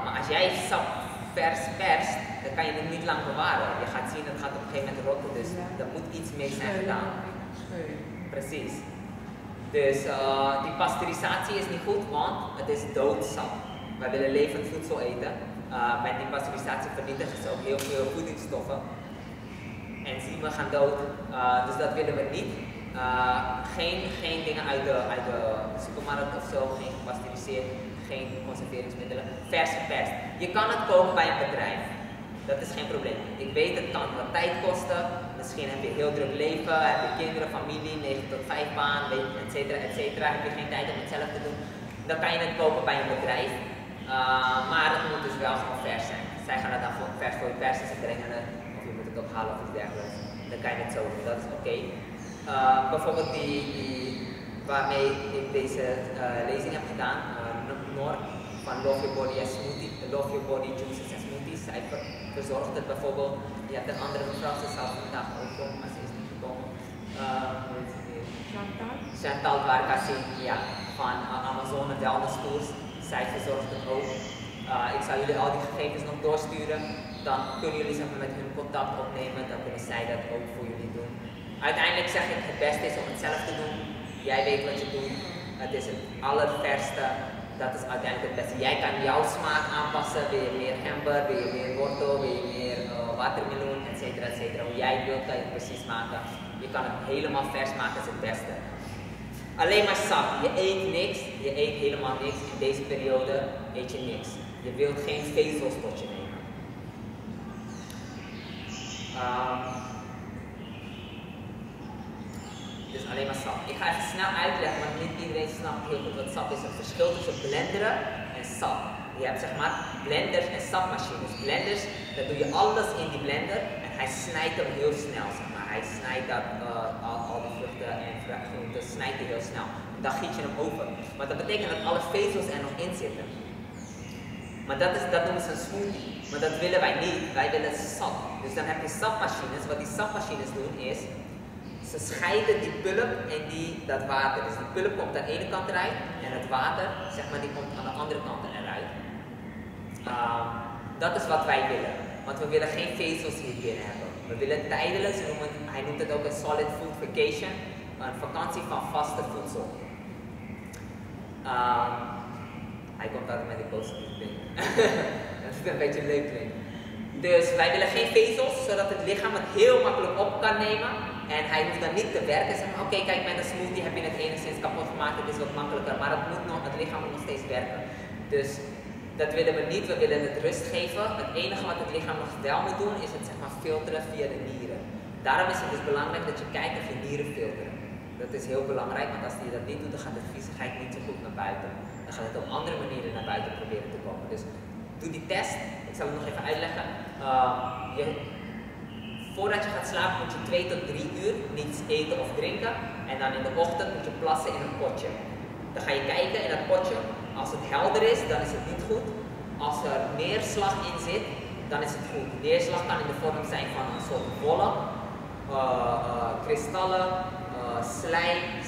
Maar als jij sap vers perst, dan kan je het niet lang bewaren. Je gaat zien, het gaat op een gegeven moment rotten, dus er moet iets mee zijn gedaan. Precies. Dus die pasteurisatie is niet goed, want het is doodsap. Wij willen levend voedsel eten. Met die pasteurisatie vernietigen ze ook heel veel voedingsstoffen. Enzymen gaan dood, dus dat willen we niet. Geen dingen uit de supermarkt of zo, geen gepasteuriseerd, geen conserveringsmiddelen, vers geperst. Je kan het kopen bij een bedrijf, dat is geen probleem. Ik weet, het kan wat tijd kosten, misschien heb je een heel druk leven, heb je kinderen, familie, 9 tot 5 baan, etc. Heb je geen tijd om het zelf te doen, dan kan je het kopen bij een bedrijf. Maar het moet dus wel gewoon vers zijn. Zij gaan het dan vers voor je persen, ze brengen het, of je moet het ophalen of iets dergelijks. Dan kan je het zo doen, dat is oké. Bijvoorbeeld waarmee ik deze lezing heb gedaan, Noor van Love Your Body and Smoothie, Love Your Body Juices en Smoothies. Zij verzorgt het bijvoorbeeld. Je hebt een andere mevrouw, ze zal vandaag ook komen, maar ze is niet gekomen. Chantal Barkassin, ja, van Amazone Wellness Tours. Zij verzorgt het ook. Ik zal jullie al die gegevens nog doorsturen. Dan kunnen jullie zeg maar, met hun contact opnemen. Dan kunnen zij dat ook voor jullie doen. Uiteindelijk zeg ik het beste is om het zelf te doen. Jij weet wat je doet. Het is het allerverste. Dat is uiteindelijk het beste. Jij kan jouw smaak aanpassen. Wil je meer gember, wil je meer wortel, wil je meer watermeloen, et cetera. Hoe jij het wilt kan je het precies maken. Je kan het helemaal vers maken, is het beste. Alleen maar sap. Je eet niks. Je eet helemaal niks. In deze periode eet je niks. Je wilt geen vezels tot je nemen. Dus alleen maar sap. Ik ga even snel uitleggen, want niet iedereen snapt heel goed wat sap is. Het verschil tussen blenderen en sap. Je hebt zeg maar blenders en sapmachines. Blenders, daar doe je alles in die blender en hij snijdt hem heel snel. Zeg maar. Hij snijdt dat, al die vruchten en groenten snijdt hij heel snel. En dan giet je hem open. Maar dat betekent dat alle vezels er nog in zitten. Maar dat noemen ze een smoothie. Maar dat willen wij niet. Wij willen sap. Dus dan heb je sapmachines. Wat die sapmachines doen is, ze scheiden die pulp en dat water. Dus die pulp komt aan de ene kant eruit en het water, zeg maar, die komt aan de andere kant eruit. Dat is wat wij willen. Want we willen geen vezels hier binnen hebben. We willen tijdelijk, hij noemt het ook een solid food vacation, een vakantie van vaste voedsel. Hij komt altijd met die positieve dingen. Dat is een beetje leuk klinkt. Dus wij willen geen vezels, zodat het lichaam het heel makkelijk op kan nemen. En hij hoeft dan niet te werken. Zeg maar, oké, kijk, met een smoothie heb je het enigszins kapot gemaakt, het is wat makkelijker. Maar het lichaam moet nog steeds werken. Dus dat willen we niet, we willen het rust geven. Het enige wat het lichaam nog wel moet doen, is het zeg maar filteren via de nieren. Daarom is het dus belangrijk dat je kijkt of je nieren filteren. Dat is heel belangrijk, want als je dat niet doet, dan gaat de viezigheid niet zo goed naar buiten. Dan gaat het op andere manieren naar buiten proberen te komen. Dus doe die test. Ik zal het nog even uitleggen. Voordat je gaat slapen moet je 2 tot 3 uur niets eten of drinken. En dan in de ochtend moet je plassen in een potje. Dan ga je kijken in dat potje. Als het helder is, dan is het niet goed. Als er neerslag in zit, dan is het goed. Neerslag kan in de vorm zijn van een soort wollen, kristallen,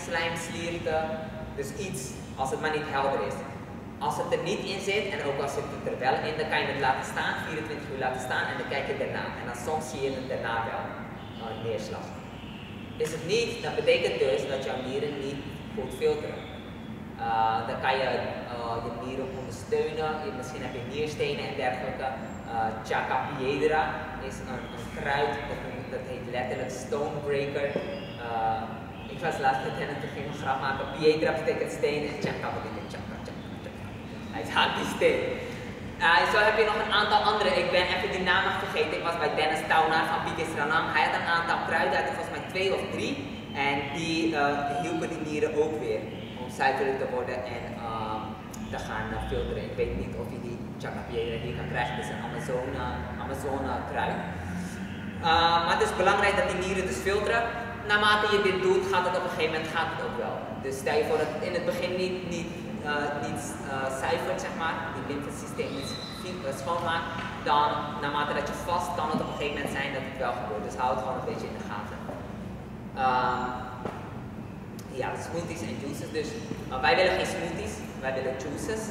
slijmslierten. Dus iets, als het maar niet helder is. Als het er niet in zit, en ook als het er wel in, dan kan je het laten staan, 24 uur laten staan en dan kijk je daarna. En dan soms zie je het daarna wel, neerslag. Is het niet, dat betekent dus dat jouw nieren niet goed filteren. Dan kan je je nieren ondersteunen, misschien heb je nierstenen en dergelijke. Chaka piedra is een kruid, dat heet letterlijk stonebreaker. Ik was laatst met hen en toen ging ik een grap maken. Piedra betekent steen en chaka betekent chaka. Hij haalt die steen. Zo heb je nog een aantal andere. Ik ben even die naam nog vergeten. Ik was bij Dennis Taunaar van Suriname. Hij had een aantal kruiden, uit volgens mij 2 of 3. En die hielpen die nieren ook weer om zuiverder te worden en te gaan filteren. Ik weet niet of je die chaka piedra hier kan krijgen. Het is een Amazone kruid. Maar het is belangrijk dat die nieren dus filteren. Naarmate je dit doet, gaat het op een gegeven moment ook wel. Dus stel je voor dat het in het begin niet zuivert, zeg maar, die lymfesysteem niet schoonmaakt, dan naarmate dat je vast, kan het op een gegeven moment zijn dat het wel gebeurt. Dus hou het gewoon een beetje in de gaten. Ja, smoothies en juices dus. Wij willen geen smoothies, wij willen juices.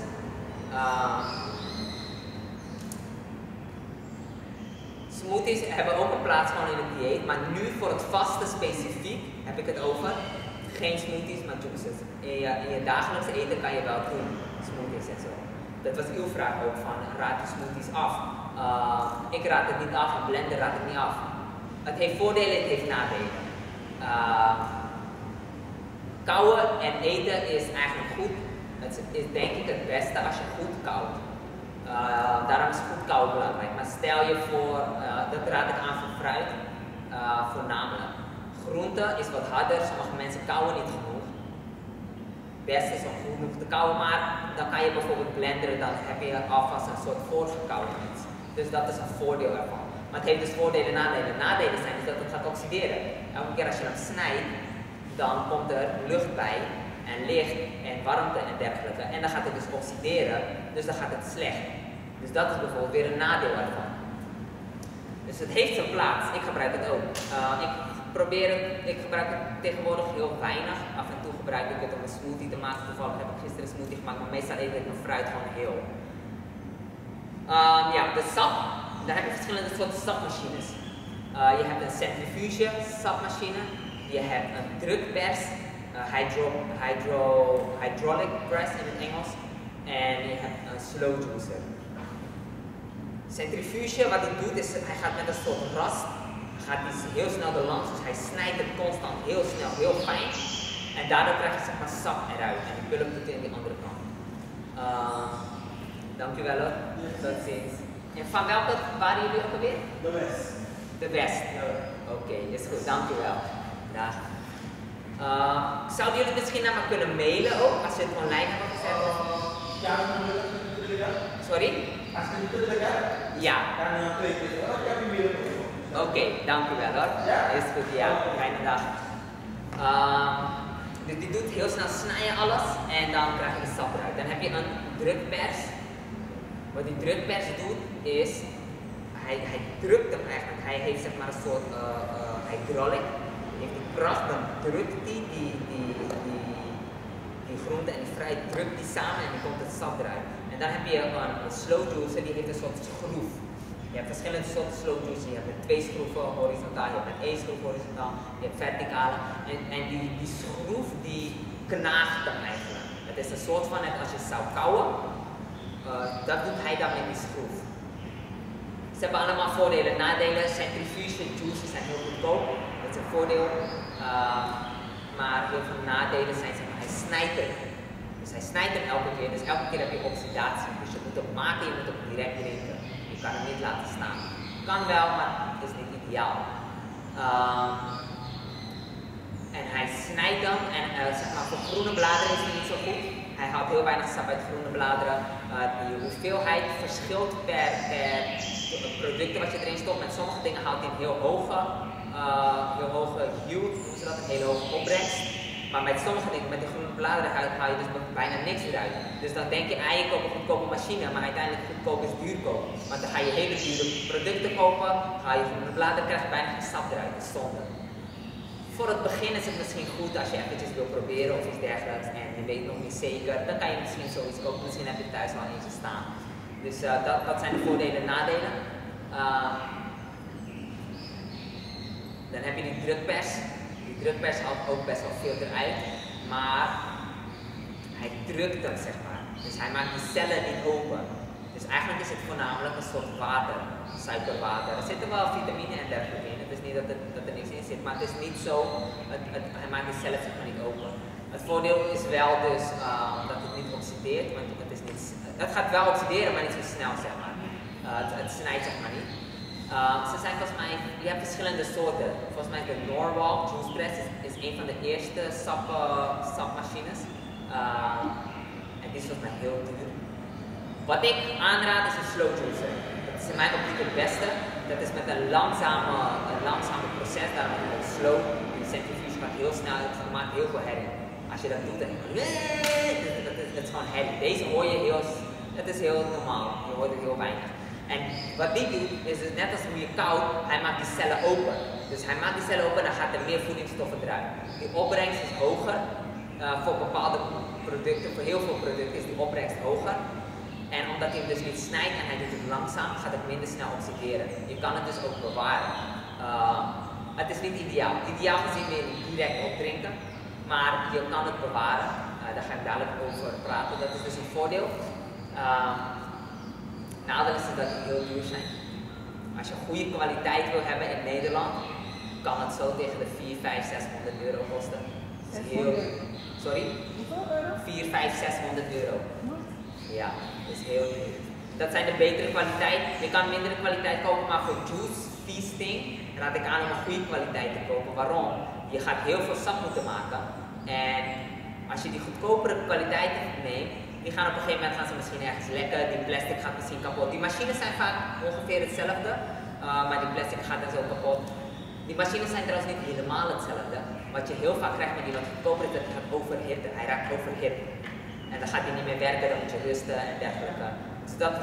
Smoothies hebben ook een plaats gewoon in het dieet, maar nu voor het vasten specifiek heb ik het over. Geen smoothies, maar juices. In je dagelijks eten kan je wel doen, smoothies en zo. Dat was uw vraag ook van, raad je smoothies af? Ik raad het niet af, een blender raad het niet af. Het heeft voordelen, het heeft nadelen. Kauwen en eten is eigenlijk goed. Het is denk ik het beste als je goed koudt. Daarom is goed kauwen belangrijk. Maar stel je voor, dat raad ik aan voor fruit, voornamelijk. Groente is wat harder, sommige mensen kauwen niet genoeg. Best is om genoeg te kauwen, maar dan kan je bijvoorbeeld blenderen, dan heb je alvast een soort voorgekauwd iets. Dus dat is een voordeel ervan. Maar het heeft dus voordelen en nadelen. Nadelen zijn dus dat het gaat oxideren. Elke keer als je hem snijdt, dan komt er lucht bij en licht en warmte en dergelijke. En dan gaat het dus oxideren, dus dan gaat het slecht. Dus dat is bijvoorbeeld weer een nadeel ervan. Dus het heeft zijn plaats. Ik gebruik het ook. Ik ik gebruik het tegenwoordig heel weinig. Af en toe gebruik ik het om een smoothie te maken. Toevallig heb ik gisteren een smoothie gemaakt, maar meestal eet ik mijn fruit gewoon heel. Ja, de sap, daar heb je verschillende soorten sapmachines. Je hebt een centrifuge sapmachine, je hebt een drukpers, hydraulic press in het Engels, en je hebt een slow juicer. Centrifuge, wat hij doet is, hij gaat met een soort ras, gaat hij heel snel er langs, dus hij snijdt het constant heel snel, heel fijn, en daardoor krijg je zeg maar sap eruit, en die pulp doet hij aan de andere kant. Dankjewel hoor, tot ziens. En van welke waren jullie ook alweer? De West. De West. Oké, is goed, dankjewel. Dag. Zouden jullie misschien naar me kunnen mailen ook, als je het online hebt gezet? Ja, sorry? Als je het kunt leggen? Ja. Dan twee keer. Ik heb je mail. Oké, dankjewel hoor. Is goed, ja. Fijne dag. Dus die doet heel snel snijden alles en dan krijg je de sap eruit. Dan heb je een drukpers. Wat die drukpers doet is, hij drukt hem eigenlijk. Hij heeft zeg maar een soort hydraulic. Heeft die kracht, dan drukt die groente en die fruit drukt die samen en dan komt het sap eruit. En dan heb je een slow juicer, die heeft een soort schroef. Je hebt verschillende soorten slow juicer. Je hebt met 2 schroeven horizontaal, je hebt met 1 schroef horizontaal, je hebt verticale. En die schroef die knaagt hem eigenlijk. Het is een soort van net als je zou kauwen. Dat doet hij dan met die schroef. Ze hebben allemaal voordelen en nadelen. Centrifuge juices zijn heel goedkoop. Dat is een voordeel. Maar heel veel nadelen zijn, zeg maar, hij snijdt het. Dus hij snijdt hem elke keer. Dus elke keer heb je oxidatie. Dus je moet hem maken, je moet hem direct drinken. Je kan hem niet laten staan. Kan wel, maar het is niet ideaal. En hij snijdt dan en zeg maar, voor groene bladeren is het niet zo goed. Hij haalt heel weinig sap uit groene bladeren. Die hoeveelheid verschilt per product wat je erin stopt. Met sommige dingen haalt hij een heel hoge yield, dus dat een hele hoge opbrengst. Maar met sommige dingen, met die groene bladeren haal je dus bijna niks eruit. Dus dan denk je eigenlijk op een goedkope machine, maar uiteindelijk goedkoop is duurkoop. Want dan ga je hele dure producten kopen, ga je groene bladeren, krijg je bijna geen sap eruit. Dat is zonde. Voor het begin is het misschien goed als je eventjes wil proberen of iets dergelijks en je weet nog niet zeker, dan kan je misschien zoiets kopen. Misschien heb je thuis al eentje staan. Dus dat zijn de voordelen en nadelen. Dan heb je die drukpers. Die drukpers haalt ook best wel veel eruit, maar hij drukt hem, zeg maar. Dus hij maakt die cellen niet open. Dus eigenlijk is het voornamelijk een soort water, suikerwater. Er zitten wel vitamine en dergelijke in. Het is niet dat er niks in zit, maar het is niet zo, hij maakt die cellen zeg maar niet open. Het voordeel is wel dus dat het niet oxideert, want het gaat wel oxideren, maar niet zo snel, zeg maar. Het snijdt zeg maar niet. Ze zijn volgens mij, je hebt verschillende soorten. Volgens mij de Rauw juice press is een van de eerste sapmachines. En die is volgens mij heel duur. Wat ik aanraad is een slow juicer. Dat is in mijn optiek het beste. Dat is met een langzame proces, daarom is het slow. De centrifuge gaat heel snel, het maakt heel veel herrie. Als je dat doet, dan dat is gewoon herrie. Deze hoor je heel, het is heel normaal, je hoort het heel weinig. En wat die doet, is dus net als hoe je koudt, hij maakt die cellen open. Dus hij maakt die cellen open en dan gaat er meer voedingsstoffen eruit. Die opbrengst is hoger. Voor bepaalde producten, voor heel veel producten is die opbrengst hoger. En omdat hij hem dus niet snijdt en hij doet het langzaam, gaat het minder snel oxideren. Je kan het dus ook bewaren. Het is niet ideaal. Ideaal gezien wil je niet direct opdrinken, maar je kan het bewaren. Daar ga ik dadelijk over praten. Dat is dus een voordeel. Nadeel is dat die heel duur zijn. Als je goede kwaliteit wil hebben in Nederland, kan het zo tegen de 400, 500, 600 euro kosten. Dat is heel duur. Sorry? Hoeveel euro? 400, 500, 600 euro. Ja, dat is heel duur. Dat zijn de betere kwaliteit. Je kan mindere kwaliteit kopen, maar voor juice, feasting, raad ik aan om een goede kwaliteit te kopen. Waarom? Je gaat heel veel sap moeten maken. En als je die goedkopere kwaliteit neemt, die gaan op een gegeven moment gaan ze misschien ergens lekken, die plastic gaat misschien kapot. Die machines zijn vaak ongeveer hetzelfde, maar die plastic gaat dan zo kapot. Die machines zijn trouwens niet helemaal hetzelfde. Wat je heel vaak krijgt met die wat goedkoper is, dat hij gaat overhitten. Hij raakt overhit. En dan gaat hij niet meer werken, dan moet je rusten en dergelijke. Dus dat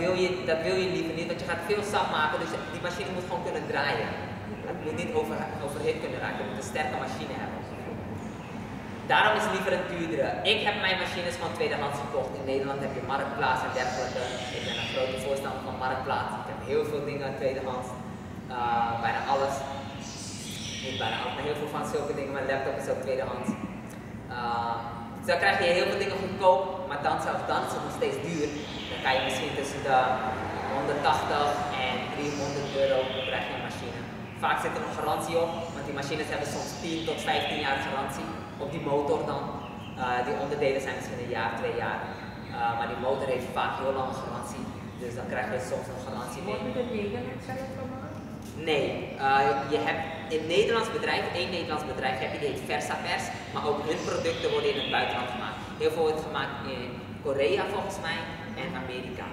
wil je liever niet, want je gaat veel sap maken, dus die machine moet gewoon kunnen draaien. Het moet niet overhit kunnen raken, je moet een sterke machine hebben. Daarom is het liever een duurdere. Ik heb mijn machines van tweedehands gekocht. In Nederland heb je Marktplaats en dergelijke. Ik ben een grote voorstander van Marktplaats. Ik heb heel veel dingen tweedehands. Bijna alles. Niet bijna alles, maar heel veel van zulke dingen. Mijn laptop is ook tweedehands. Dus dan krijg je heel veel dingen goedkoop, maar dan zelfs dan is het nog steeds duur. Dan kan je misschien tussen de 180 en 300 euro krijg je een machine. Vaak zit er nog garantie op, want die machines hebben soms 10 tot 15 jaar garantie. Op die motor dan. Die onderdelen zijn misschien een jaar, 2 jaar. Maar die motor heeft vaak heel lang garantie. Dus dan krijg je soms een garantie mee. Wordt het in Nederland zelf gemaakt? Nee, je hebt in Nederlands bedrijf, één Nederlands bedrijf heb je die heet Versapers, maar ook hun producten worden in het buitenland gemaakt. Heel veel wordt gemaakt in Korea volgens mij en Amerika.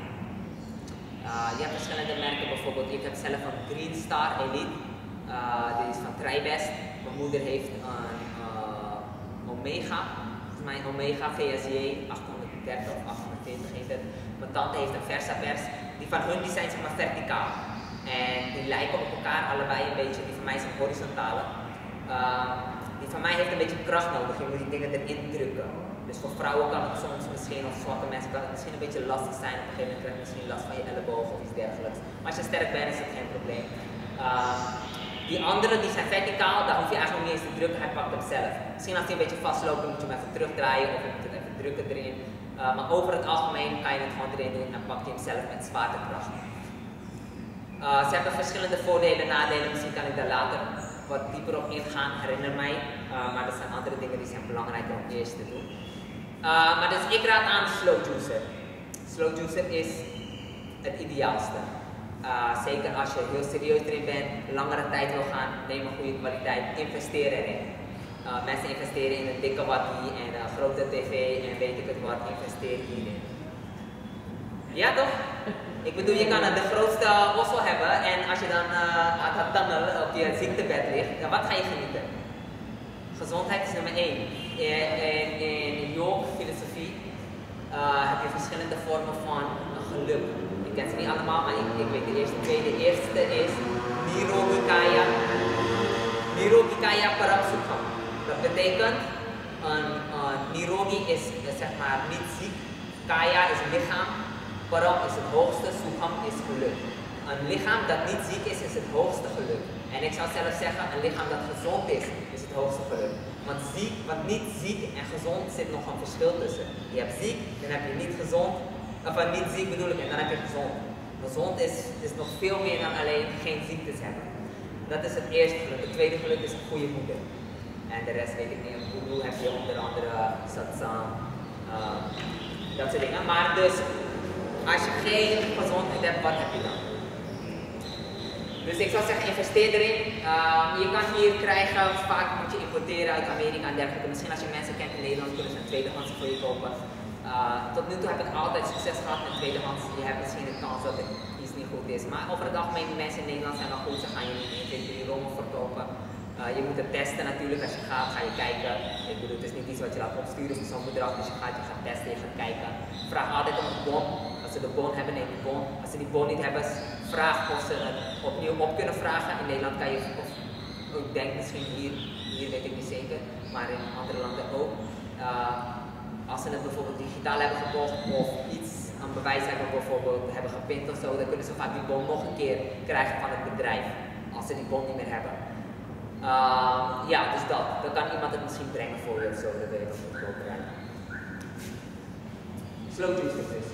Je hebt verschillende merken, bijvoorbeeld ik heb zelf een Green Star Elite, die is van Tribest. Mijn moeder heeft een Omega, volgens mij een Omega VSJ 830 of 820 heet het. Mijn tante heeft een Versapers, die van hun die zijn zeg maar verticaal. En die lijken op elkaar allebei een beetje. Die van mij is een horizontale. Die van mij heeft een beetje kracht nodig. Je moet die dingen erin drukken. Dus voor vrouwen kan het soms misschien, of zwakke mensen kan het misschien een beetje lastig zijn. Op een gegeven moment krijg je misschien last van je elleboog of iets dergelijks. Maar als je sterk bent is dat geen probleem. Die andere die zijn verticaal, daar hoef je eigenlijk niet eens te drukken. Hij pakt hem zelf. Misschien als hij een beetje vastloopt, dan moet je hem even terugdraaien of je moet het even drukken erin. Maar over het algemeen kan je het gewoon erin doen en pakt hij hem zelf met zwaartekracht. Ze hebben verschillende voordelen en nadelen, misschien kan ik daar later wat dieper op ingaan, herinner mij. Maar er zijn andere dingen die zijn belangrijker om eerst te doen. Maar dus ik raad aan slow juicer. Slow juicer is het ideaalste. Zeker als je heel serieus erin bent, langere tijd wil gaan, neem een goede kwaliteit, investeer erin. Mensen investeren in een dikke wattie en een grote tv en weet ik het wat, investeer hierin. Ja toch? Ik bedoel, je kan de grootste ossel hebben en als je dan aan het tunnel op je ziektebed ligt, dan wat ga je genieten? Gezondheid is nummer 1. In yoga filosofie heb je verschillende vormen van geluk. Ik ken ze niet allemaal, maar ik weet de eerste twee. De eerste is Nirogi Kaya. Nirogi Kaya Paramaribo. Dat betekent, Nirogi is zeg maar niet ziek, Kaya is lichaam. Param is het hoogste, Sukham is geluk. Een lichaam dat niet ziek is, is het hoogste geluk. En ik zou zelf zeggen, een lichaam dat gezond is het hoogste geluk. Want niet ziek en gezond zit nog een verschil tussen. Je hebt ziek, dan heb je niet gezond. Of niet ziek bedoel ik, en dan heb je gezond. Gezond is nog veel meer dan alleen geen ziektes hebben. Dat is het eerste geluk. Het tweede geluk is een goede moeder. En de rest weet ik niet. Een guru heb je onder andere satsang, dat soort dingen. Maar dus, als je geen gezondheid hebt, wat heb je dan? Dus ik zou zeggen, investeer erin. Je kan hier krijgen, vaak moet je importeren uit Amerika en dergelijke. Misschien als je mensen kent in Nederland, kunnen ze een tweedehands voor je kopen. Tot nu toe heb ik altijd succes gehad met tweedehands. Je hebt misschien de kans dat het iets niet goed is. Maar over het algemeen, de mensen in Nederland zijn wel goed. Ze gaan je niet in die rommel verkopen. Je moet het testen natuurlijk. Als je gaat, ga je kijken. Ik bedoel, het is niet iets wat je laat opsturen voor zo'n bedrag. Dus je gaat testen, je gaat kijken. Vraag altijd om een bon. Als ze de bon hebben, neem de bon. Als ze die bon niet hebben, vraag of ze het opnieuw op kunnen vragen. In Nederland kan je, of ik denk misschien hier weet ik niet zeker, maar in andere landen ook. Als ze het bijvoorbeeld digitaal hebben gekocht of iets, een bewijs hebben gepint of zo, dan kunnen ze vaak die bon nog een keer krijgen van het bedrijf. Als ze die bon niet meer hebben. Ja, dus dat. Dan kan iemand het misschien brengen voor je of zo, dat weet ik of het rijden. Slow juice dus.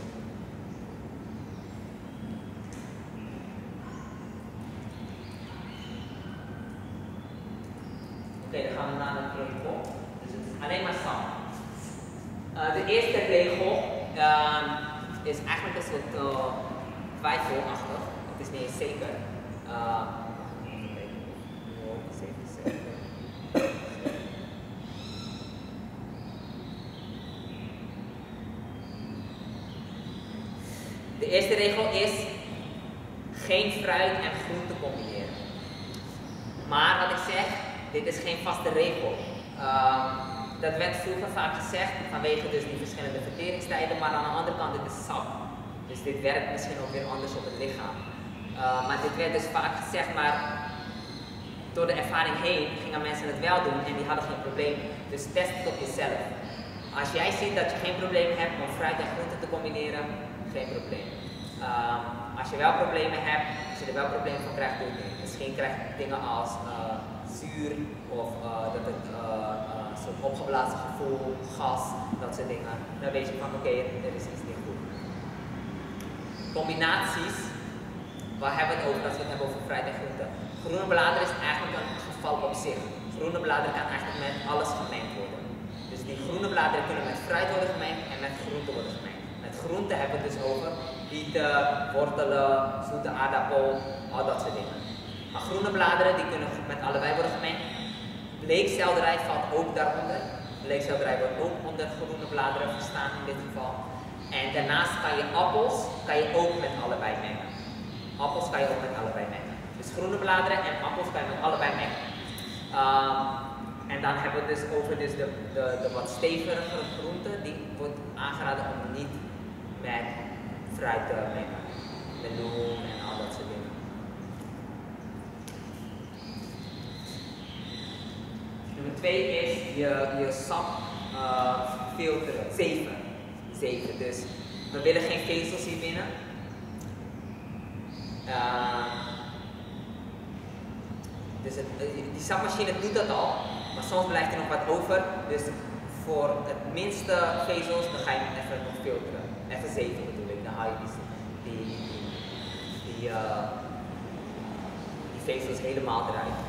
Oké, dan gaan we naar de regel. Dus het is alleen maar sap. De eerste regel is eigenlijk een soort twijfelachtig. Het is niet eens zeker. De eerste regel is geen fruit en groente combineren. Maar wat ik zeg, dit is geen vaste regel. Dat werd vroeger vaak gezegd vanwege dus die verschillende verteringstijden, maar aan de andere kant dit is sap. Dus dit werkt misschien ook weer anders op het lichaam. Maar dit werd dus vaak gezegd, maar door de ervaring heen gingen mensen het wel doen en die hadden geen probleem. Dus test het op jezelf. Als jij ziet dat je geen probleem hebt om fruit en groenten te combineren, geen probleem. Als je wel problemen hebt, als je er wel problemen van krijgt, doe het niet. Misschien krijg je dingen als zuur of dat het zo'n opgeblazen gevoel, gas, dat soort dingen. Dan weet je van oké, er is iets niet goed. Combinaties, waar hebben we het over als we het hebben over fruit en groenten? Groene bladeren is eigenlijk een geval op zich. Groene bladeren kan eigenlijk met alles gemengd worden. Dus die groene bladeren kunnen met fruit worden gemengd en met groenten worden gemengd. Met groenten hebben we het dus over bieten, wortelen, zoete aardappel, al dat soort dingen. Maar groene bladeren die kunnen met allebei worden gemengd. Bleekselderij valt ook daaronder. Bleekselderij wordt ook onder groene bladeren verstaan in dit geval. En daarnaast kan je appels ook met allebei mengen. Appels kan je ook met allebei mengen. Dus groene bladeren en appels kan je met allebei mengen. En dan hebben we het dus over de wat stevigere groenten. Die wordt aangeraden om niet met fruit te mengen. Meloen en al dat soort dingen. Nummer 2 is je sap filteren. 7. Dus we willen geen vezels hier binnen. Dus die sapmachine doet dat al, maar soms blijft er nog wat over. Dus voor het minste vezels, dan ga je hem even nog filteren. Even 7 bedoel ik, dan haal je die vezels helemaal eruit.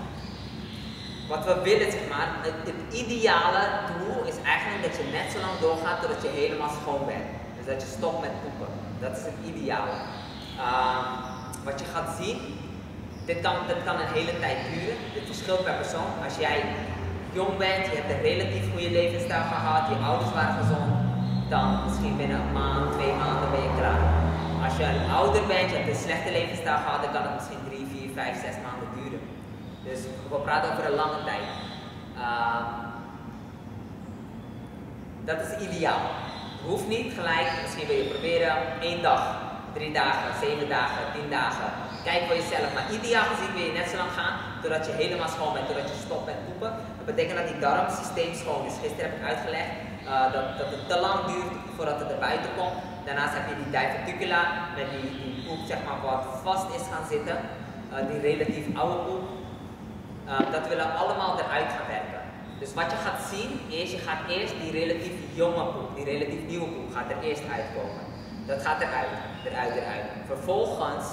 Wat we willen, zeg maar, het ideale doel is eigenlijk dat je net zo lang doorgaat totdat je helemaal schoon bent. Dus dat je stopt met poepen. Dat is het ideale. Wat je gaat zien, dit kan een hele tijd duren. Dit verschilt per persoon. Als jij jong bent, je hebt een relatief goede levensstijl gehad, je ouders waren gezond, dan misschien binnen een maand, 2 maanden ben je klaar. Als je een ouder bent, je hebt een slechte levensstijl gehad, dan kan het misschien 3, 4, 5, 6 maanden duren. Dus we praten over een lange tijd. Dat is ideaal. Het hoeft niet gelijk, misschien wil je proberen 1 dag, 3 dagen, 7 dagen, 10 dagen. Kijk voor jezelf, maar ideaal gezien wil je net zo lang gaan totdat je helemaal schoon bent, totdat je stopt met poepen. Dat betekent dat die darmsysteem schoon is. Gisteren heb ik uitgelegd dat het te lang duurt voordat het er buiten komt. Daarnaast heb je die diverticula met die poep zeg maar, wat vast is gaan zitten, die relatief oude poep. Dat willen we allemaal eruit gaan werken. Dus wat je gaat zien is, je gaat eerst die relatief jonge poep, die relatief nieuwe poep gaat er eerst uitkomen. Dat gaat eruit. Vervolgens,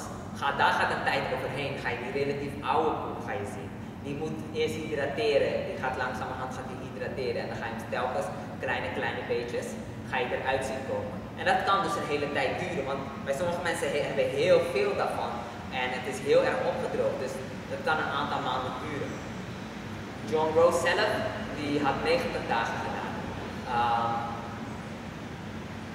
daar gaat een tijd overheen, ga je die relatief oude poep ga je zien. Die moet eerst hydrateren, die gaat langzamerhand hydrateren en dan ga je hem telkens kleine beetjes, ga je eruit zien komen. En dat kan dus een hele tijd duren, want bij sommige mensen hebben heel veel daarvan en het is heel erg opgedroogd, dus dat kan een aantal maanden duren. John Rauw zelf, die had 90 dagen gedaan.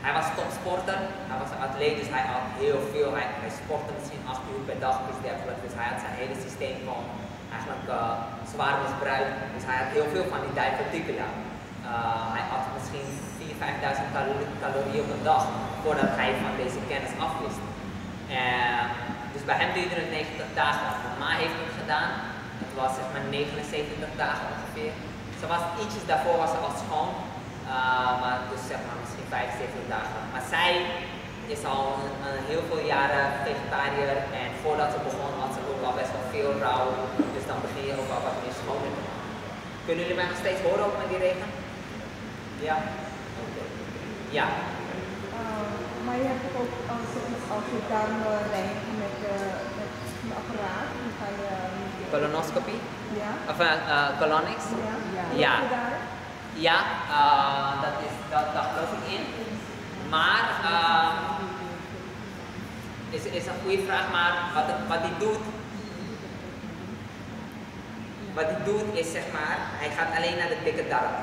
Hij was topsporter, hij was een atleet, dus hij had heel veel. Hij sportte misschien 8 uur per dag, dus dergelijke. Dus hij had zijn hele systeem gewoon eigenlijk zwaar misbruikt. Dus hij had heel veel van die diverticula. Hij had misschien 4.000, 5.000 calorieën op een dag voordat hij van deze kennis afwist. Dus bij hem duurde het 90 dagen. Mijn ma heeft het gedaan. Het was zeg maar 79 dagen ongeveer. Ze was ietsjes daarvoor was ze al schoon. Maar dus zeg maar misschien 75 dagen. Maar zij is al heel veel jaren vegetariër en voordat ze begon had ze ook al best wel veel rauw. Dus dan begin je ook al wat meer schoon te maken. Kunnen jullie mij nog steeds horen ook met die regen? Ja? Okay. Ja. Maar je hebt ook als je darmen reinigt met een apparaat, dan ga je... Colonoscopie? Ja. Of colonics? Ja. Ja, dat geloof ik in. Maar, is een goede vraag, maar wat hij doet is zeg maar, hij gaat alleen naar de dikke darm.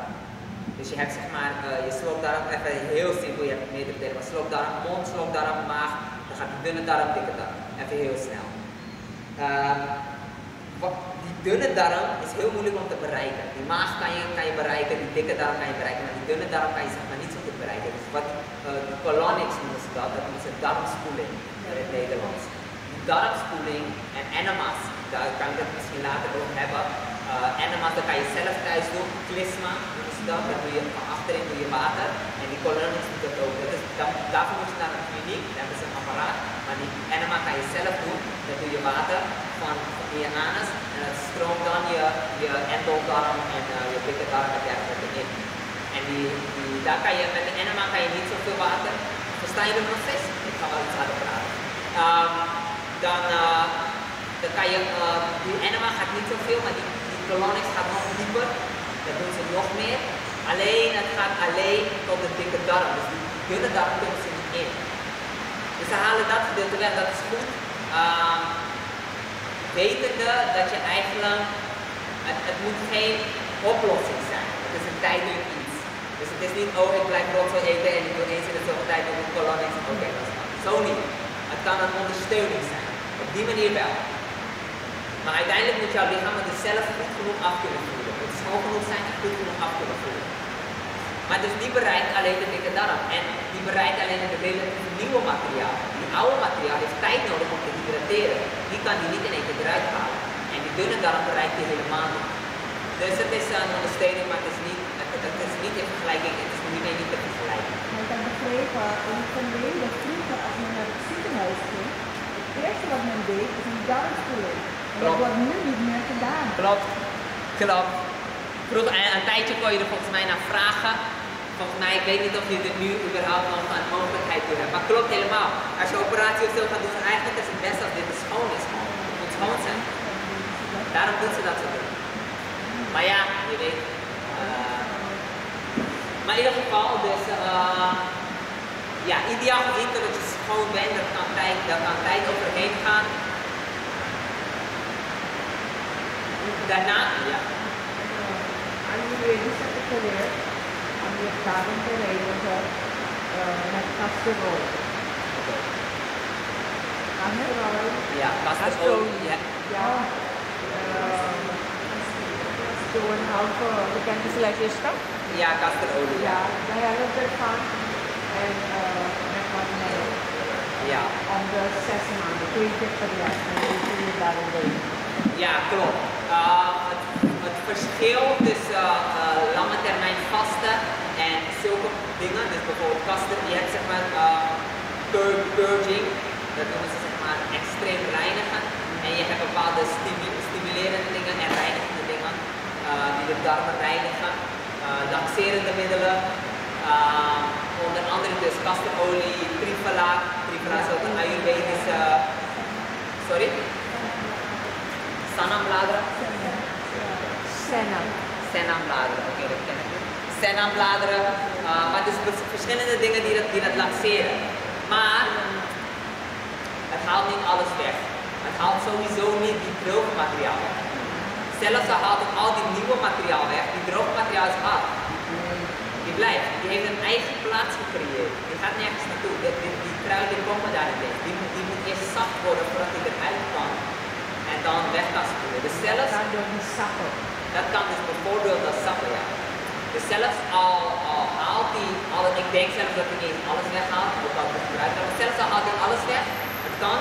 Dus je hebt zeg maar, je slokdarm, even heel simpel, je hebt meerdere delen, maar slokdarm, mond, slokdarm, maag, dan gaat die dunne darm, dikke darm. Even heel snel. Die dunne darm is heel moeilijk om te bereiken. Die maag kan je bereiken, die dikke darm kan je bereiken, maar die dunne darm kan je zeg maar niet zo goed bereiken. Dus wat colonics noemen ze dat is een darmspoeling in het Nederlands. Die darmspoeling en enemas daar kan ik het misschien later over hebben. Enemas, dat kan je zelf thuis doen. Klisma, dat doe je van achterin doe je water. En die colonies doet dat ook. Dus daarvoor moet je naar een kliniek, daar hebben ze een apparaat. Maar die enema kan je zelf doen. Dan doe je water van in je anus. En dat stroomt dan je endeldarm en je dikke darm en dergelijke in. En daar kan je, met de enema kan je niet zoveel water. Versta je de proces? Ik ga wel iets harder praten. Dan kan je, die enema gaat niet zoveel, maar die colonics gaat nog dieper. Dat doen ze nog meer. Alleen, het gaat alleen tot de dikke darm. Dus die dunne darm kunnen ze niet in. Dus ze halen dat gedeelte weg, dat is goed. Wetende dat je eigenlijk, het moet geen oplossing zijn. Het is een tijdelijk iets. Dus het is niet, oh ik blijf rotzooi eten en ik doe eens in de zoveel tijd op een colonics. Oké, dat is goed. Zo niet. Het kan een ondersteuning zijn. Op die manier wel. Maar uiteindelijk moet jouw lichaam het dus zelf goed genoeg af kunnen voeren. Het moet schoon genoeg zijn en goed genoeg af kunnen voeren. Maar dus die bereikt alleen de dikke darm. En die bereikt alleen het relatief nieuwe materiaal. Die oude materiaal heeft tijd nodig om te hydrateren. Die kan die niet in één keer eruit halen. En die dunne darm bereikt die helemaal niet. Dus het is een ondersteuning, maar het is niet in vergelijking. Het is niet te vergelijken. Maar ik heb begrepen, in het verleden, vroeger als men naar het ziekenhuis ging, het eerste wat men deed is een darmspoeling. En dat wordt nu niet meer gedaan. Klopt. Vroeger, een tijdje kon je er volgens mij naar vragen. Volgens mij, ik weet niet of je dit nu überhaupt nog een mogelijkheid toe hebt. Maar klopt helemaal. Als je operatie of zo gaat doen, eigenlijk is het best als dit schoon is. Het moet schoon zijn. Daarom doen ze dat zo doen. Maar ja, je weet. Maar in ieder geval, dus ja, ideaal gezien dat je schoon bent, daar kan tijd overheen gaan. Daarna, ja. Ayurvedisch heb ik geleerd om je darm te reinigen met kasterool. Kasterool? Ja, kasterool. Ja. Zo'n halve bekende flesjes toch? Ja, kasterolie. Ja, daar hebben we ervan. En met wat melk. Ja. Om de 6 maanden, 2 keer per jaar. En dan doe je daarin doen. Ja, klopt. Het verschil tussen lange termijn vasten en zulke dingen, dus bijvoorbeeld vasten, je hebt zeg maar purging, dat noemen ze zeg maar extreem reinigen. En je hebt bepaalde stimulerende dingen en reinigende dingen die de darmen reinigen. Laxerende middelen, onder andere dus kasterolie, trifala. Trifala is ook een ayurvedische, Sanambladeren? Senambladeren, oké, dat ken ik niet. Senambladeren, maar dus verschillende dingen die dat laxeren. Maar het haalt niet alles weg. Het haalt sowieso niet die droge materiaal weg. Zelfs al haalt het al die nieuwe materiaal weg, die droge materiaal is hard. Die blijft, die heeft een eigen plaats gecreëerd. Die gaat nergens naartoe. Die trui die komen daar niet in. Die moet eerst zacht worden voordat hij eruit kan. En dan weg kan spoelen. Dus zelfs, dat kan dus bijvoorbeeld als sappen, ja. Dus zelfs al haalt hij, ik denk zelfs dat hij niet alles weghaalt, ook al het eruit kan, maar zelfs al haalt hij alles weg, het kan,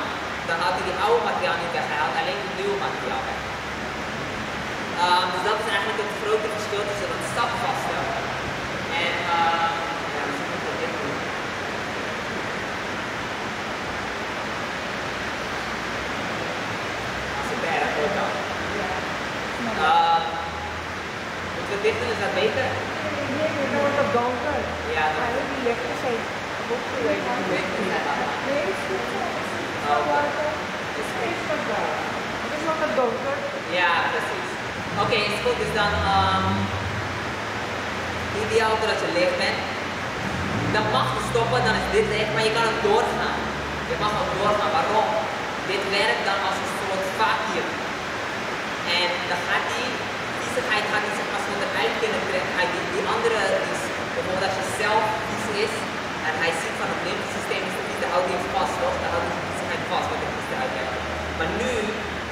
dan haalt hij die oude materiaal niet weg, hij haalt alleen het nieuwe materiaal weg. Dus dat is eigenlijk het grote verschil tussen het sapvasten en ja, we zullen het dit doen. Als het erg ook kan. Moeten we dit doen, is dat beter? Nee, dan wordt het donker. Ja, dat is die lichtjes heeft opgewezen. Nee, is goed zo. Is wat daar. Het is nog wat donker. Ja, precies. Oké, is goed. Dus dan ideaal dat je leeg bent. Dan mag je stoppen, dan is dit leeg, maar je kan ook doorgaan. Je mag ook doorgaan. Waarom? Dit werkt dan als een soort vacuüm. En dan gaat die viezigheid zeg maar zo eruit kunnen trekken. Die andere, bijvoorbeeld als je zelf vies is en hij ziet van het lymfesysteem is vies, dan houdt hij het vast, toch? Dan houdt hij die viezigheid vast, wat ik moest uitleggen. Maar nu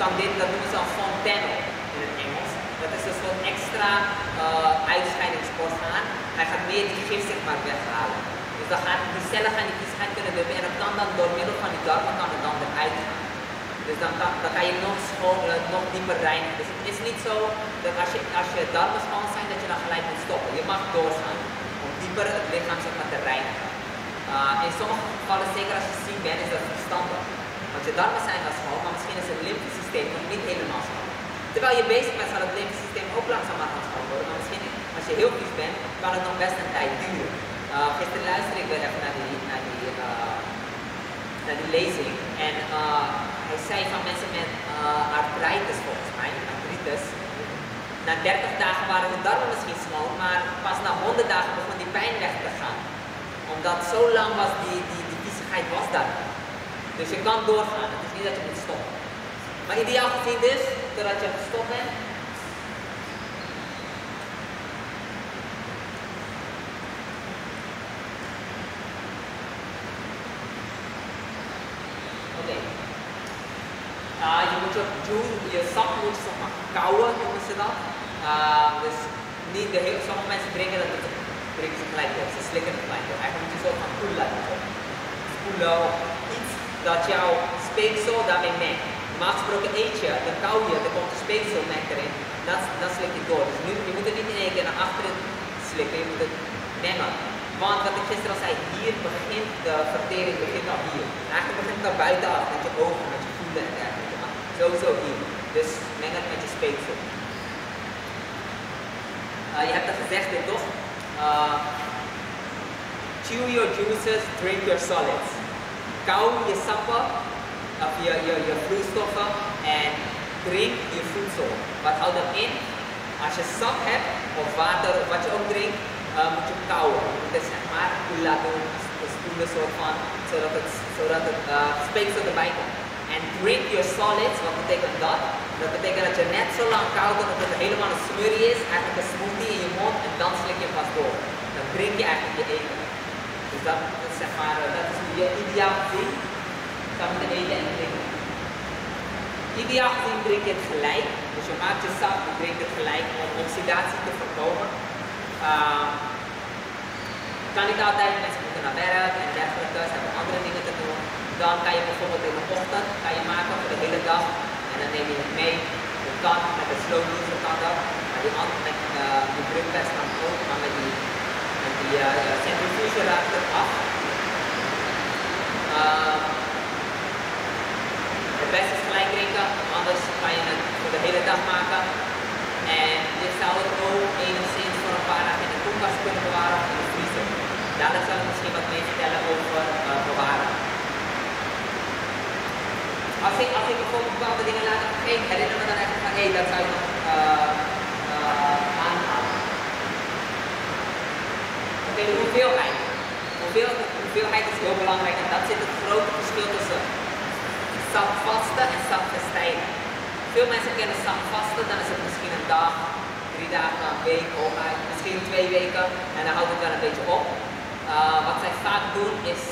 kan dit, dat noemen ze al fontaine in het Engels. Dat is een soort extra uitscheidingsorgaan. Hij gaat meer die gif zeg maar weghalen. Dus dan gaat die cellen gaan die viezigheid kunnen wippen en dat kan dan door middel van die darmen kan het dan eruit gaan. Dus dan kan je nog dieper reinigen. Dus het is niet zo dat als je darmen schoon zijn, dat je dan gelijk moet stoppen. Je mag doorgaan om dieper het lichaam zeg maar, te reinigen. In sommige gevallen, zeker als je ziek bent, is dat verstandig. Want je darmen zijn wel schoon, maar misschien is het lymfesysteem nog niet helemaal schoon. Terwijl je bezig bent, zal het lymfesysteem ook langzamerhand schoon worden. Maar misschien als je heel vies bent, kan het nog best een tijd duren. Gisteren luisterde ik weer even naar die lezing. En hij zei van mensen met artritis volgens mij, artritis. Na 30 dagen waren de darmen misschien schoon, maar pas na 100 dagen begon die pijn weg te gaan. Omdat zo lang was die viezigheid was daar. Dus je kan doorgaan, het is niet dat je moet stoppen. Maar ideaal gezien dus, totdat je gestopt bent. Oké. Je moet je sap moet je zeg maar kauwen, noemen ze dat. Dus niet sommige mensen drinken dat, drinken ze gelijk op, ze slikken het gelijk op. Eigenlijk moet je zo gaan koelen. Spoelen of iets dat jouw speeksel daarmee mengt. Normaal gesproken eet je, dan kauw je, dan komt de speekselmeng erin, dan slik je door. Dus nu, je moet het niet in één keer naar achteren slikken, je moet het mengen. Want wat ik gisteren al zei, hier begint de vertering al hier. Eigenlijk begint het al buitenaf, met je ogen, met je voeten en dergelijke. Maar sowieso hier. Dus meng het met je speeksel. Je hebt het gezegd dit toch? Chew your juices, drink your solids. Kauw je sappen, of je vloeistoffen en drink je voedsel. Wat houdt dat in? Als je sap hebt, of water, of wat je ook drinkt, moet je kauwen. Je moet het zeg maar laten doen, spoelen soort van, zodat het speeksel erbij komt. En drink your solids, wat betekent dat? Dat betekent dat je net zo lang koudt tot het helemaal een smurrie is, eigenlijk een smoothie in je mond en dan slik je pas door. Dan drink je eigenlijk je eten. Dus dat is zeg maar, dat is hoe je ideaal gezien zou moeten eten en drinken. Ideaal gezien drink je het gelijk. Dus je maakt je sap, je drinkt het gelijk om oxidatie te voorkomen. Kan niet altijd, mensen moeten naar werk en dergelijke, ze hebben andere dingen te doen. Dan kan je bijvoorbeeld in de ochtend maken voor de hele dag en dan neem je het mee. Je kan met de slow juicer kan dat, maar met die drukpers kan het ook, maar met die centrifuge raakt het af. Het beste is gelijk drinken, anders kan je het voor de hele dag maken. En dit zou het ook enigszins voor een paar dagen in de koelkast kunnen bewaren of in de vriezer. Dadelijk zal ik misschien wat meer vertellen over bewaren. Als ik bijvoorbeeld bepaalde dingen laat vergeten, herinner me dan echt van hé, dat zou je nog aanhalen. Oké, de hoeveelheid. Hoeveelheid is heel belangrijk en dat zit het grote verschil tussen sapvasten en sapfestijnen. Veel mensen kennen sapvasten, dan is het misschien een dag, 3 dagen, een week, hooguit, misschien 2 weken en dan houdt het wel een beetje op. Wat zij vaak doen is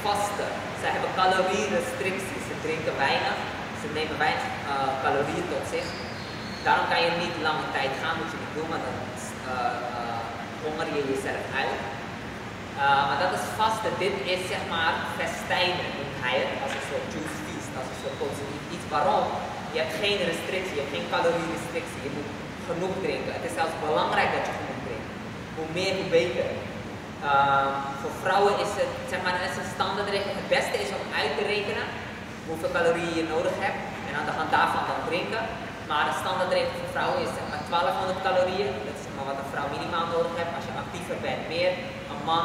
vasten. Zij hebben calorierestricties, ze drinken weinig, ze nemen weinig calorieën tot zich. Daarom kan je niet lange tijd gaan, moet je niet doen, want dan honger je jezelf uit. Maar dat is vasten, dit is zeg maar festijnen, noemt hij het, als een soort juice feast, als een soort iets. Waarom? Je hebt geen restrictie, je hebt geen calorierestrictie, je moet genoeg drinken. Het is zelfs belangrijk dat je genoeg drinkt. Hoe meer, hoe beter. Voor vrouwen is het, zeg maar, is een standaardregel. Het beste is om uit te rekenen hoeveel calorieën je nodig hebt en aan de hand daarvan dan drinken. Maar de standaardregel voor vrouwen is zeg maar 1200 calorieën. Dat is zeg maar wat een vrouw minimaal nodig heeft. Als je actiever bent, meer. Een man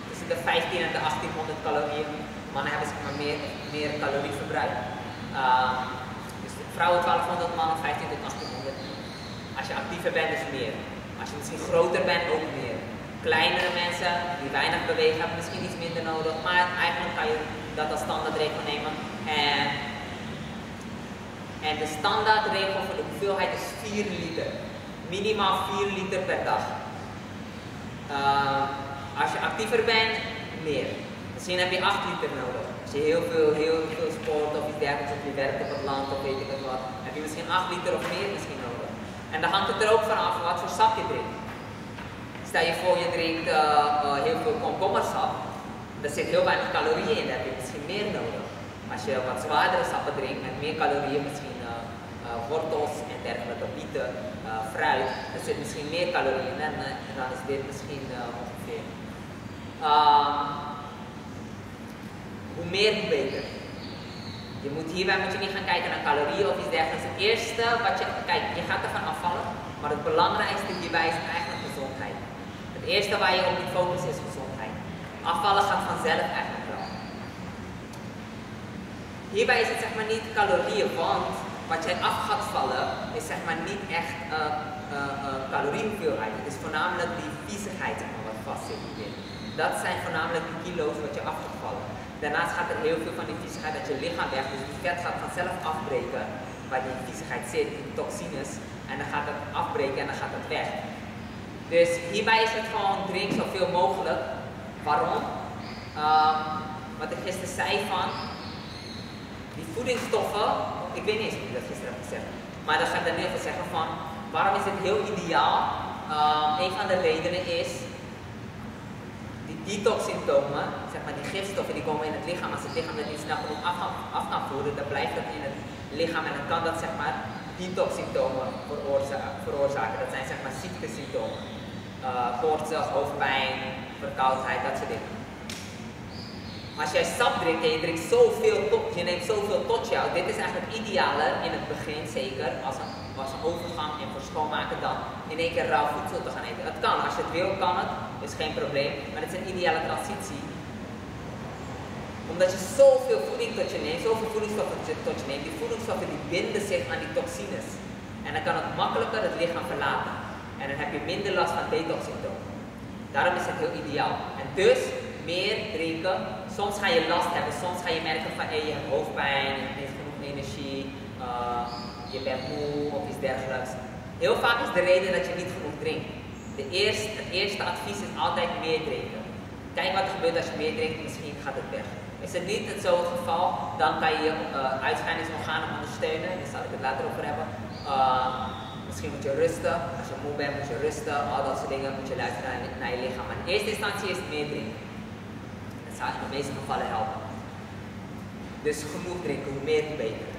tussen de 15 en de 1800 calorieën. Mannen hebben zeg maar meer calorieverbruik. Dus vrouwen 1200, mannen 15 tot 1800. Als je actiever bent, is meer. Als je misschien groter bent, ook meer. Kleinere mensen die weinig bewegen hebben misschien iets minder nodig, maar eigenlijk kan je dat als standaardregel nemen. En de standaardregel voor de hoeveelheid is 4 liter. Minimaal 4 liter per dag. Als je actiever bent, meer. Misschien heb je 8 liter nodig. Als je heel veel sport of iets dergelijks of je werkt op het land of weet ik het wat, heb je misschien 8 liter of meer misschien nodig. En dan hangt het er ook vanaf wat voor sap je drinkt. Stel je voor je drinkt heel veel komkommersap, er zit heel weinig calorieën in, daar heb je misschien meer nodig. Als je wat zwaardere sappen drinkt met meer calorieën, misschien wortels en dergelijke, bieten, fruit, er zit misschien meer calorieën in en dan is dit misschien ongeveer. Hoe meer, hoe beter. Hierbij moet je niet gaan kijken naar calorieën of iets dergelijks. Het eerste wat kijk, je gaat ervan afvallen, maar het belangrijkste hierbij is eigenlijk gezondheid. Het eerste waar je op moet focussen is gezondheid. Afvallen gaat vanzelf eigenlijk wel. Hierbij is het zeg maar niet calorieën, want wat jij af gaat vallen is zeg maar niet echt caloriehoeveelheid. Het is voornamelijk die viezigheid zeg maar, wat vast zit hierin. Dat zijn voornamelijk de kilo's wat je af gaat vallen. Daarnaast gaat er heel veel van die viezigheid uit je lichaam weg, dus die vet gaat vanzelf afbreken waar die viezigheid zit, die toxines, en dan gaat het afbreken en dan gaat het weg. Dus hierbij is het gewoon drink zoveel mogelijk. Waarom? Wat ik gisteren zei van die voedingsstoffen, ik weet niet eens of ik dat gisteren heb gezegd, maar dan ga ik daar heel veel zeggen van waarom is het heel ideaal? Een van de redenen is die detox-symptomen, zeg maar die gifstoffen die komen in het lichaam. Als het lichaam dat niet snel genoeg af kan voeren, dan blijft dat in het lichaam en dan kan dat zeg maar detox-symptomen veroorzaken. Dat zijn zeg maar ziektesymptomen. Koortsig, hoofdpijn, verkoudheid, dat soort dingen. Als jij sap drinkt en je drinkt zoveel je neemt zoveel tot jou, dit is eigenlijk idealer in het begin zeker, als een overgang en voor schoonmaken dan in één keer rauw voedsel te gaan eten. Het kan, als je het wil kan het, is geen probleem, maar het is een ideale transitie. Omdat je zoveel voeding tot je neemt, zoveel voedingsstoffen tot je neemt, die voedingsstoffen die binden zich aan die toxines. En dan kan het makkelijker het lichaam verlaten. En dan heb je minder last van detox-symptomen. Daarom is het heel ideaal. En dus meer drinken. Soms ga je last hebben, soms ga je merken van je hebt hoofdpijn, je hebt niet genoeg energie, je bent moe of iets dergelijks. Heel vaak is de reden dat je niet genoeg drinkt. Het eerste advies is altijd meer drinken. Kijk wat er gebeurt als je meer drinkt, misschien gaat het weg. Is het niet zo het geval, dan kan je uitscheidingsorganen ondersteunen, daar zal ik het later over hebben. Misschien moet je rusten, als je moe bent moet je rusten, al dat soort dingen moet je luisteren naar je lichaam. Maar in eerste instantie is het meer drinken. Dat zou in de meeste gevallen helpen. Dus genoeg drinken, hoe meer hoe beter.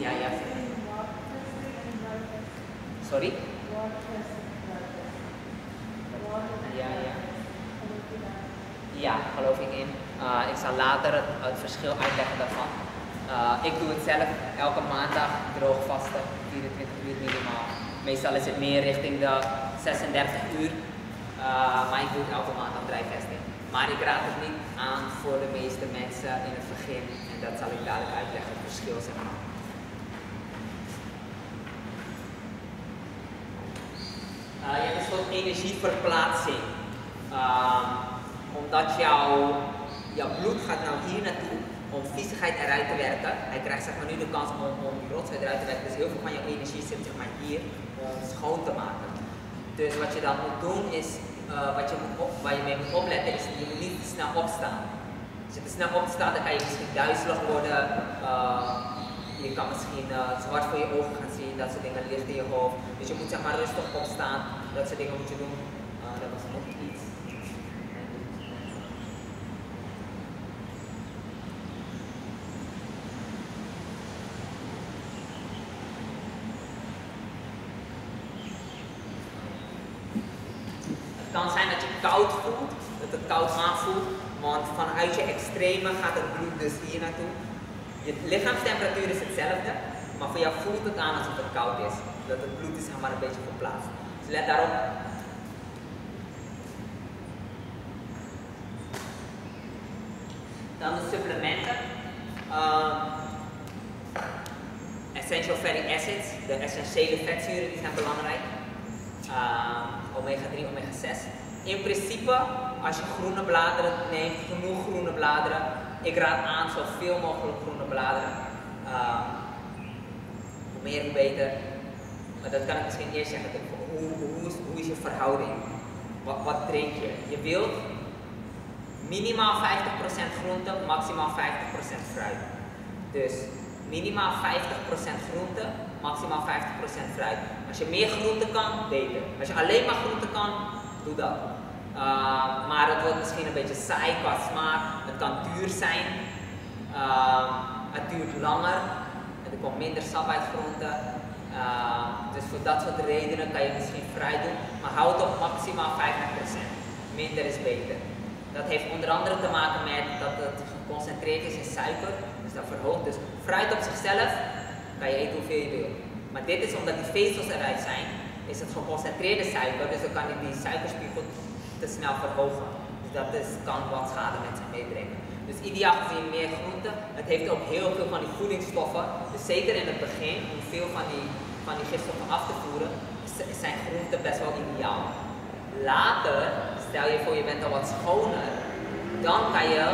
Ja, ja. Sorry? Ja, ja. Ja, geloof ik in. Ik zal later het verschil uitleggen daarvan. Ik doe het zelf elke maandag droog vasten, 24 uur minimaal. Meestal is het meer richting de 36 uur, maar ik doe het elke maandag drijfvesting. Maar ik raad het niet aan voor de meeste mensen in het begin en dat zal ik dadelijk uitleggen, het verschil zeg maar. Je hebt een soort energieverplaatsing. Omdat jouw bloed gaat nou hier naartoe om viezigheid eruit te werken. Hij krijgt zeg maar nu de kans om die rotzooi eruit te werken. Dus heel veel van jouw energie zit zeg maar hier om schoon te maken. Dus wat je dan moet doen is, waar je mee moet opletten is, je moet niet te snel opstaan. Als je te snel opstaat, dan kan je misschien duizelig worden. Je kan misschien zwart voor je ogen gaan zien, dat soort dingen, licht in je hoofd. Dus je moet zeg maar rustig opstaan, dat soort dingen moet je doen. Dat was nog iets. Het kan zijn dat je koud voelt, dat het koud aanvoelt, want vanuit je extreme gaat het bloed dus hier naartoe. Je lichaamstemperatuur is hetzelfde, maar voor jou voelt het aan alsof het koud is. Dat het bloed is maar een beetje verplaatst. Dus let daarop. Dan de supplementen. Essential fatty acids, de essentiële vetzuren, die zijn belangrijk. Omega 3, omega 6. In principe, als je groene bladeren neemt, genoeg groene bladeren. Ik raad aan zoveel mogelijk groene bladeren. Hoe meer hoe beter. Maar dat kan ik misschien eerst zeggen. Hoe is je verhouding? Wat drink je? Je wilt minimaal 50% groente, maximaal 50% fruit. Dus minimaal 50% groente, maximaal 50% fruit. Als je meer groente kan, beter. Als je alleen maar groente kan, doe dat. Maar het wordt misschien een beetje saai qua smaak. Het kan duur zijn. Het duurt langer. Er komt minder sap uit groenten. Dus voor dat soort redenen kan je misschien fruit doen. Maar houd het op maximaal 50%. Minder is beter. Dat heeft onder andere te maken met dat het geconcentreerd is in suiker. Dus dat verhoogt. Dus fruit op zichzelf kan je eten hoeveel je wil. Maar dit is omdat die vezels eruit zijn, is het geconcentreerde suiker. Dus dan kan je die suikerspiegel te snel verhogen. Dus dat kan wat schade met zich meebrengen. Dus ideaal gezien meer groenten. Het heeft ook heel veel van die voedingsstoffen. Dus zeker in het begin, om veel van die gifstoffen af te voeren, zijn groenten best wel ideaal. Later, stel je voor je bent al wat schoner, dan kan je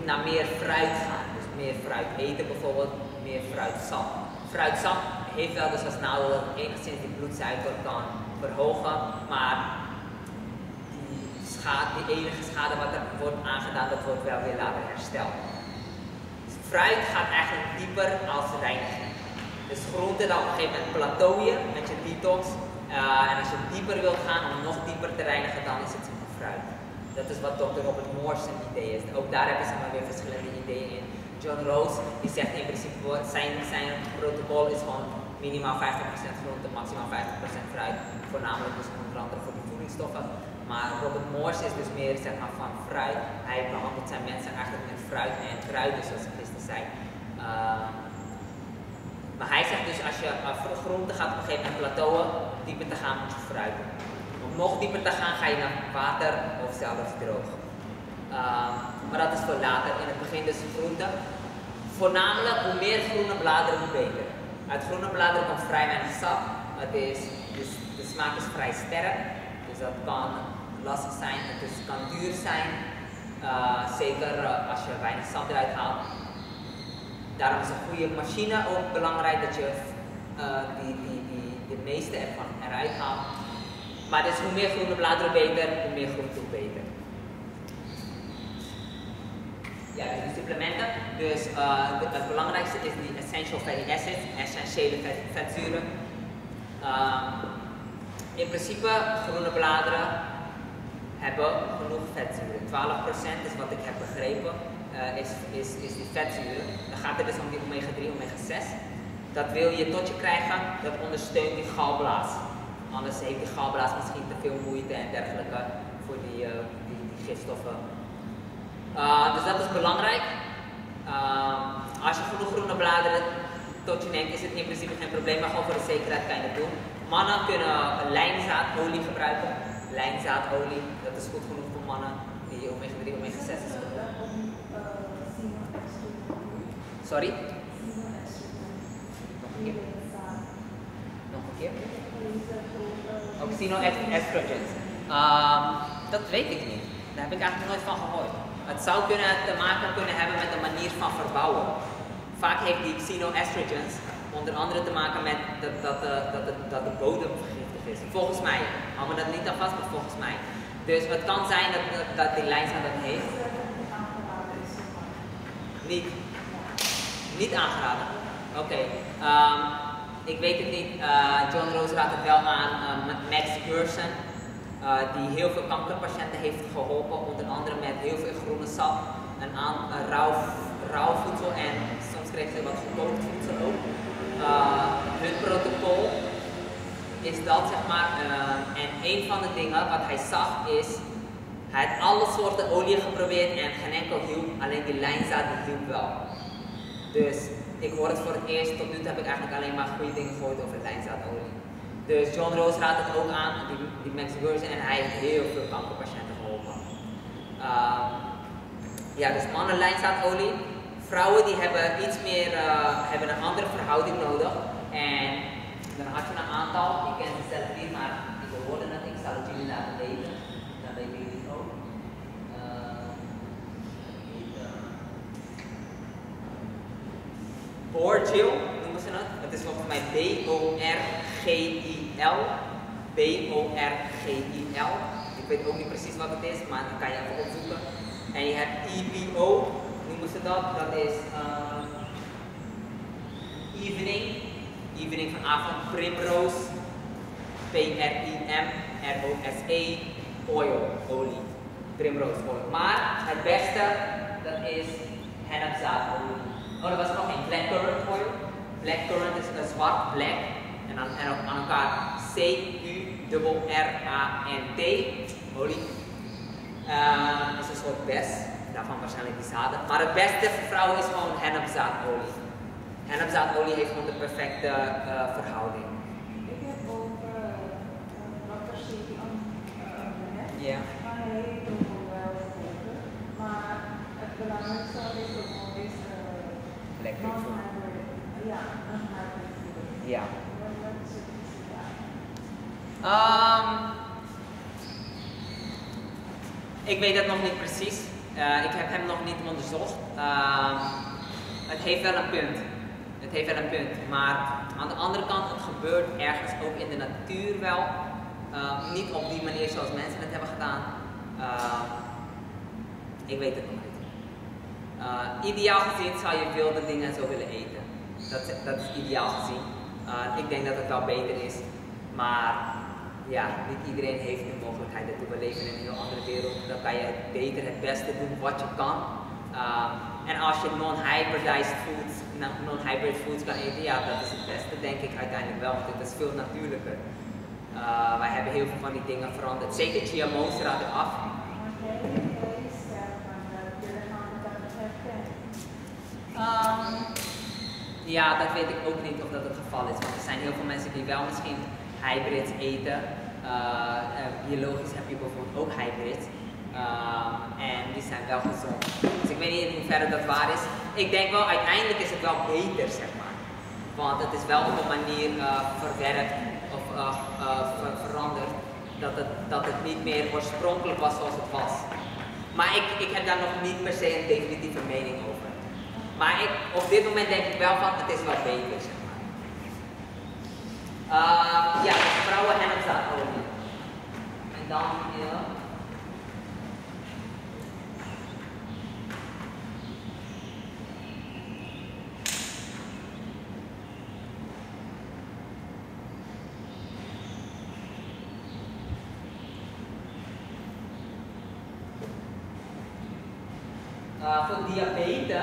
naar meer fruit gaan. Dus meer fruit eten bijvoorbeeld, meer fruitsap. Fruitsap heeft wel dus als nadeel dat het enigszins die bloedsuiker kan verhogen, maar die enige schade wat er wordt aangedaan, dat wordt wel weer later hersteld. Dus fruit gaat eigenlijk dieper als reiniging. Dus groenten dan op een gegeven moment plateauwen met je detox. En als je dieper wilt gaan om nog dieper te reinigen, dan is het fruit. Dat is wat Dr. Robert Morse een idee is. Ook daar hebben ze maar weer verschillende ideeën in. John Rose die zegt in principe, zijn protocol is gewoon minimaal 50% groente, maximaal 50% fruit. Voornamelijk dus onder andere voor die voedingsstoffen. Maar Robert Morse is dus meer zeg maar, van fruit. Hij behandelt zijn mensen eigenlijk met fruit en kruiden, zoals ik gisteren zei. Maar hij zegt dus als je groente gaat op een gegeven moment plateauwen, dieper te gaan moet je fruit doen. Om nog dieper te gaan ga je naar water of zelfs droog. Maar dat is voor later. In het begin dus groente. Voornamelijk hoe meer groene bladeren hoe beter. Uit groene bladeren komt vrij weinig sap. Dus de smaak is vrij sterk. Dus dat kan lastig zijn. Het kan duur zijn. Zeker als je weinig sap eruit haalt. Daarom is een goede machine ook belangrijk dat je de meeste ervan eruit haalt. Maar dus hoe meer groene bladeren beter, hoe meer groente hoe beter. Ja, dus de supplementen. Dus het belangrijkste is die essential fatty acids, essentiële vetzuren. In principe, groene bladeren hebben genoeg vetzuren. 12% is wat ik heb begrepen. Is die vetzuren. Dan gaat het dus om die omega 3, omega 6. Dat wil je tot je krijgen, dat ondersteunt die galblaas. Anders heeft die galblaas misschien te veel moeite en dergelijke voor die gifstoffen. Dus dat is belangrijk. Als je genoeg groene bladeren tot je neemt, is het in principe geen probleem, maar gewoon voor de zekerheid kan je het doen. Mannen kunnen lijnzaadolie gebruiken. Lijnzaadolie, dat is goed genoeg voor mannen die omega 3, omega 6 is. Sorry? Nog een keer? Ook xenoestrogens. Dat weet ik niet. Daar heb ik eigenlijk nooit van gehoord. Het zou te maken kunnen hebben met de manier van verbouwen. Vaak heeft die xenoestrogens onder andere te maken met dat de bodem vergiftigd is. Volgens mij. Hou me dat niet aan vast, maar volgens mij. Dus het kan zijn dat die lijnzaad dat heeft. Niet aangeraden. Oké. Ik weet het niet. John Rose raadt het wel aan. Max Gerson, die heel veel kankerpatiënten heeft geholpen, onder andere met heel veel groene sap, een rauw voedsel en soms kreeg ze wat gekookt voedsel ook. Hun protocol is dat, zeg maar. En een van de dingen wat hij zag is, hij had alle soorten olie geprobeerd en geen enkel hielp, alleen die lijnzaad hielp wel. Dus ik hoor het voor het eerst, tot nu toe heb ik eigenlijk alleen maar goede dingen gehoord over lijnzaadolie. Dus John Rose raadt het ook aan, die Max Gerson, en hij heeft heel veel kankerpatiënten geholpen. Ja, dus mannen lijnzaadolie. Vrouwen die hebben iets meer, hebben een andere verhouding nodig. En dan had je een aantal, ik ken ze zelf niet, maar die hoorden het, ik zal het jullie laten weten. Dan weten jullie het ook. Borgil noemen ze het. Het is volgens mij B-O-R-G-I-L. B-O-R-G-I-L. Ik weet ook niet precies wat het is, maar dan kan je even opzoeken. En je hebt EPO, noemen ze dat. Dat is evening van avond, primrose, P-R-I-M-R-O-S-E, oil, olie. primroosolie. Maar het beste, dat is hennepzaadolie. Oh, er was nog een blackcurrant oil. Blackcurrant is een zwart black. En dan aan elkaar CURRANT olie. Dat is een soort bes. Daarvan waarschijnlijk die zaden. Maar het beste voor vrouwen is gewoon hennepzaadolie. Hennepzaadolie heeft gewoon de perfecte verhouding. Ik heb ook dokter Sekian Ja. maar hij heeft ook wel gegeven. Maar het belangrijkste is ook nog eens non-hybrid. Ja, non-hybrid. Ja. Wat is het precies daar? Ik weet het nog niet precies. Ik heb hem nog niet onderzocht. Het heeft wel een punt. Het heeft wel een punt. Maar aan de andere kant, het gebeurt ergens ook in de natuur wel. Niet op die manier zoals mensen het hebben gedaan. Ik weet het nog niet. Ideaal gezien zou je wilde dingen zo willen eten. Dat is ideaal gezien. Ik denk dat het wel beter is. Maar ja, niet iedereen heeft de mogelijkheid. We leven in een heel andere wereld. Dan kan je beter het beste doen wat je kan. En als je non-hybrid foods kan eten, ja, dat is het beste, denk ik uiteindelijk wel. Want het is veel natuurlijker. Wij hebben heel veel van die dingen veranderd. Zeker GMO's raden af. Ja, dat weet ik ook niet of dat het geval is. Want er zijn heel veel mensen die wel misschien hybrids eten. Biologisch heb je bijvoorbeeld ook hybrids. En die zijn wel gezond. Dus ik weet niet in hoeverre dat waar is. Ik denk wel, uiteindelijk is het wel beter, zeg maar. Want het is wel op een manier verwerkt of veranderd dat het niet meer oorspronkelijk was zoals het was. Maar ik heb daar nog niet per se een definitieve mening over. Maar op dit moment denk ik wel van, het is wel beter, zeg maar. Ja, vrouwen hennepzaadolie. En dan, ja. Voor diabetes,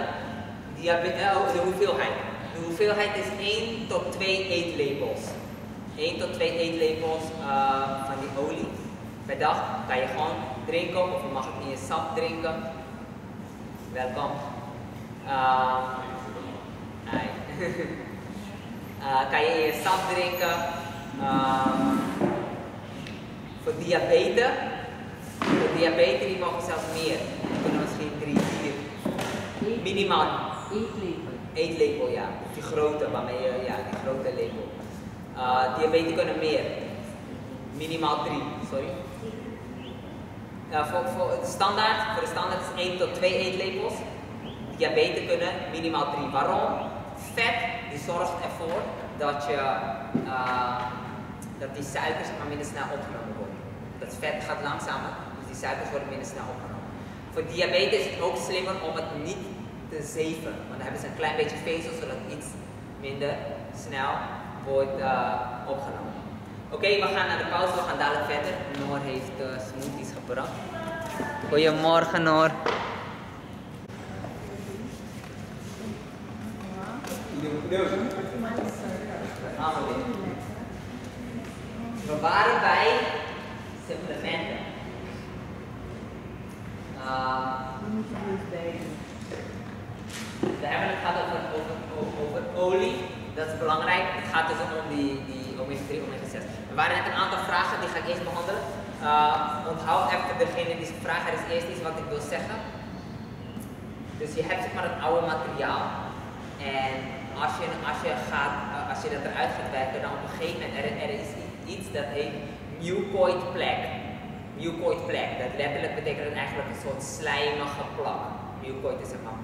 de hoeveelheid. De hoeveelheid is 1 tot 2 eetlepels. 1 tot 2 eetlepels van die olie per dag kan je gewoon drinken of je mag het in je sap drinken. Welkom. Kan je in je sap drinken. Voor diabetes die mogen zelfs meer. Die kunnen misschien 3, 4. Minimaal. Eetlepel, ja. Die grote, waarmee je, ja, die grote lepel. Diabetes kunnen meer. Minimaal 3, sorry. Voor de standaard is 1 tot 2 eetlepels. Diabetes kunnen minimaal 3. Waarom? Vet die zorgt ervoor dat die suikers maar minder snel opgenomen worden. Dat vet gaat langzamer, dus die suikers worden minder snel opgenomen. Voor diabetes is het ook slimmer om het niet te zeven, want dan hebben ze een klein beetje vezel zodat het iets minder snel wordt opgenomen. Oké, we gaan naar de pauze, we gaan dadelijk verder. Noor heeft smoothies gebracht. Goedemorgen Noor. We waren bij supplementen. We hebben het gehad over olie, dat is belangrijk. Het gaat dus om die omega-3, omega-6. Er waren net een aantal vragen, die ga ik eerst behandelen. Onthoud even degene die zich vragen, er is eerst iets wat ik wil zeggen. Dus je hebt zeg maar het oude materiaal. En als je dat eruit gaat werken, dan op een gegeven moment, er is iets dat heet mucoid plek. Mucoid plek, dat letterlijk betekent het eigenlijk een soort slijmige plak. Mucoid is zeg maar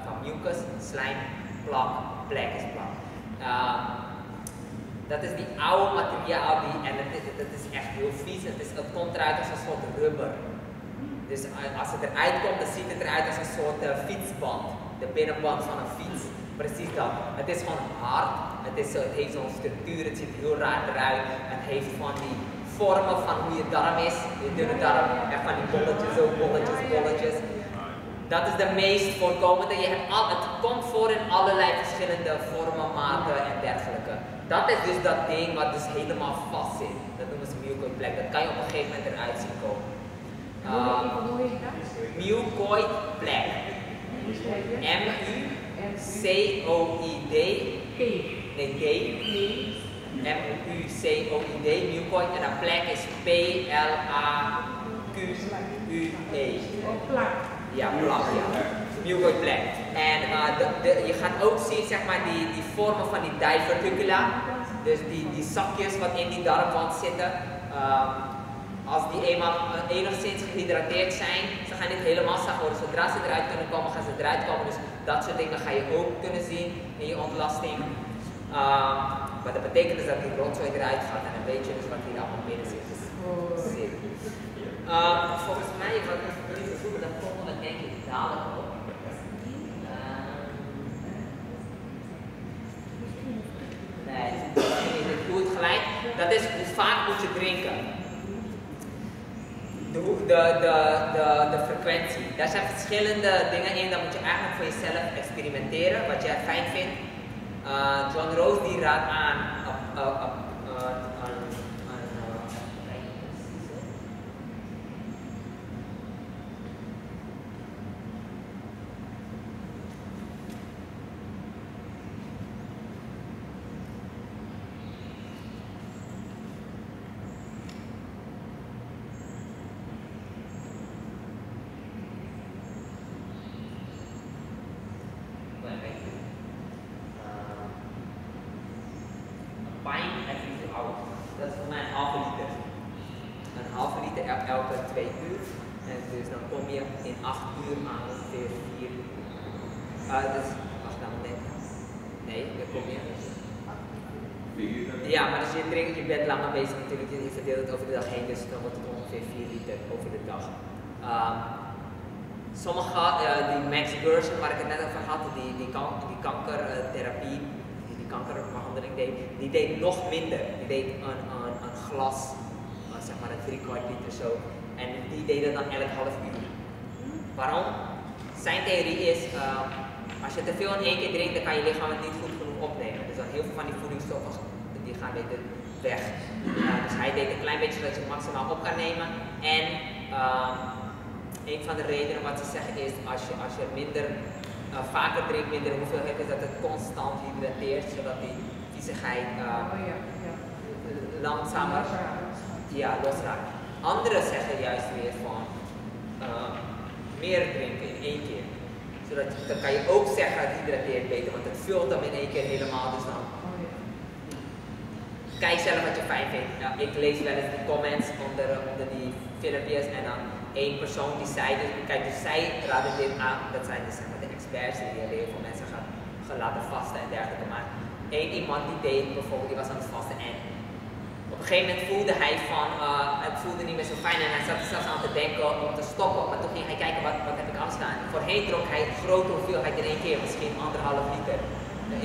van mucus, slijm, plak, plek is plak. Dat is die oude materiaal en dat is echt heel vies. Het komt eruit als een soort rubber. Dus als het eruit komt, dan ziet het eruit als een soort fietsband. De binnenband van een fiets. Precies dat. Het is gewoon hard. Het heeft zo'n structuur, het ziet heel raar eruit. Het heeft van die vormen van hoe je darm is. Je dunne darm, en van die bolletjes, zo Dat is de meest voorkomende. Het komt voor in allerlei verschillende vormen, maten en dergelijke. Dat is dus dat ding wat dus helemaal vast zit. Dat noemen ze mucoid plek. Dat kan je op een gegeven moment eruit zien komen. Mucoid plek. M-U-C-O-I-D. Nee, D. M-U-C-O-I-D. Mucoid en dan plek is P-L-A-Q-U-E. Plak. Ja, plak, ja. Mucoid plek. En je gaat ook zien, zeg maar, die vormen van die diverticula. Dus die zakjes wat in die darmwand zitten. Als die eenmaal enigszins gehydrateerd zijn, ze gaan niet helemaal zacht worden. Zodra ze eruit kunnen komen, gaan ze eruit komen. Dus dat soort dingen ga je ook kunnen zien in je ontlasting. Maar dat betekent dus dat die rotzooi eruit gaat en dan weet je dus wat hier allemaal binnen zit. Dus, volgens mij, wat ik even zoeken, dat komen we denk ik dadelijk op. Nee, ik doe het gelijk. Dat is hoe vaak moet je drinken. De frequentie. Daar zijn verschillende dingen in, daar moet je eigenlijk voor jezelf experimenteren, wat jij fijn vindt. John Rose die raadt aan dat is voor mij een halve liter. Een halve liter elke 2 uur. En dus dan kom je in 8 uur aan ongeveer 4 uur. Dus, wacht dan, denk ik. Nee, dan kom je. Ja, maar als je drinkt, je bent langer bezig natuurlijk, je verdeelt het over de dag heen, dus dan wordt het ongeveer 4 liter over de dag. Sommige, die max version waar ik het net over had, die kankertherapie, die kankerbehandeling deed, die deed nog minder. Die deed een glas, zeg maar een 3/4 liter zo. En die deden dan elk half uur. Waarom? Zijn theorie is, als je te veel in één keer drinkt, dan kan je lichaam het niet goed genoeg opnemen. Dus dan heel veel van die voedingsstoffen die gaan weer weg. Dus hij deed een klein beetje zodat je het maximaal op kan nemen. En een van de redenen wat ze zeggen is, als je minder vaker drinkt, minder hoeveelheid, is dat het constant hydrateert, zodat die viezigheid langzamer losraakt. Anderen zeggen juist weer van meer drinken in één keer. Zodat dan kan je ook zeggen het hydrateert beter, want het vult hem in één keer helemaal. Dus dan kijk zelf wat je fijn vindt. Ik lees wel eens de comments onder die filmpjes en dan één persoon die zei, dus zij raden dit aan, dat zijn dus zeg maar de experts die heel veel mensen gaan laten vasten en dergelijke. Maar één iemand die deed bijvoorbeeld, die was aan het vasten en op een gegeven moment voelde hij van, het voelde niet meer zo fijn en hij zat er zelfs aan te denken om te stoppen. Maar toen ging hij kijken, wat heb ik afstaan. Voorheen dronk hij een grote hoeveelheid in één keer, misschien 1,5 liter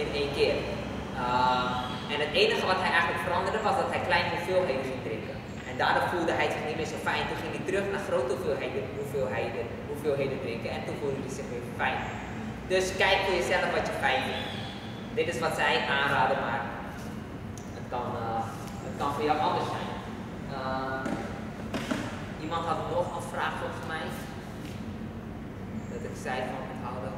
in één keer. En het enige wat hij eigenlijk veranderde was dat hij kleine hoeveelheden ging drinken. En daardoor voelde hij zich niet meer zo fijn. Toen ging hij terug naar grote hoeveelheden drinken en toen voelde hij zich weer fijn. Dus kijk voor jezelf wat je fijn vindt. Dit is wat zij aanraden, maar het kan voor jou anders zijn. Iemand had nog een vraag volgens mij. Dat ik zei van onthouden.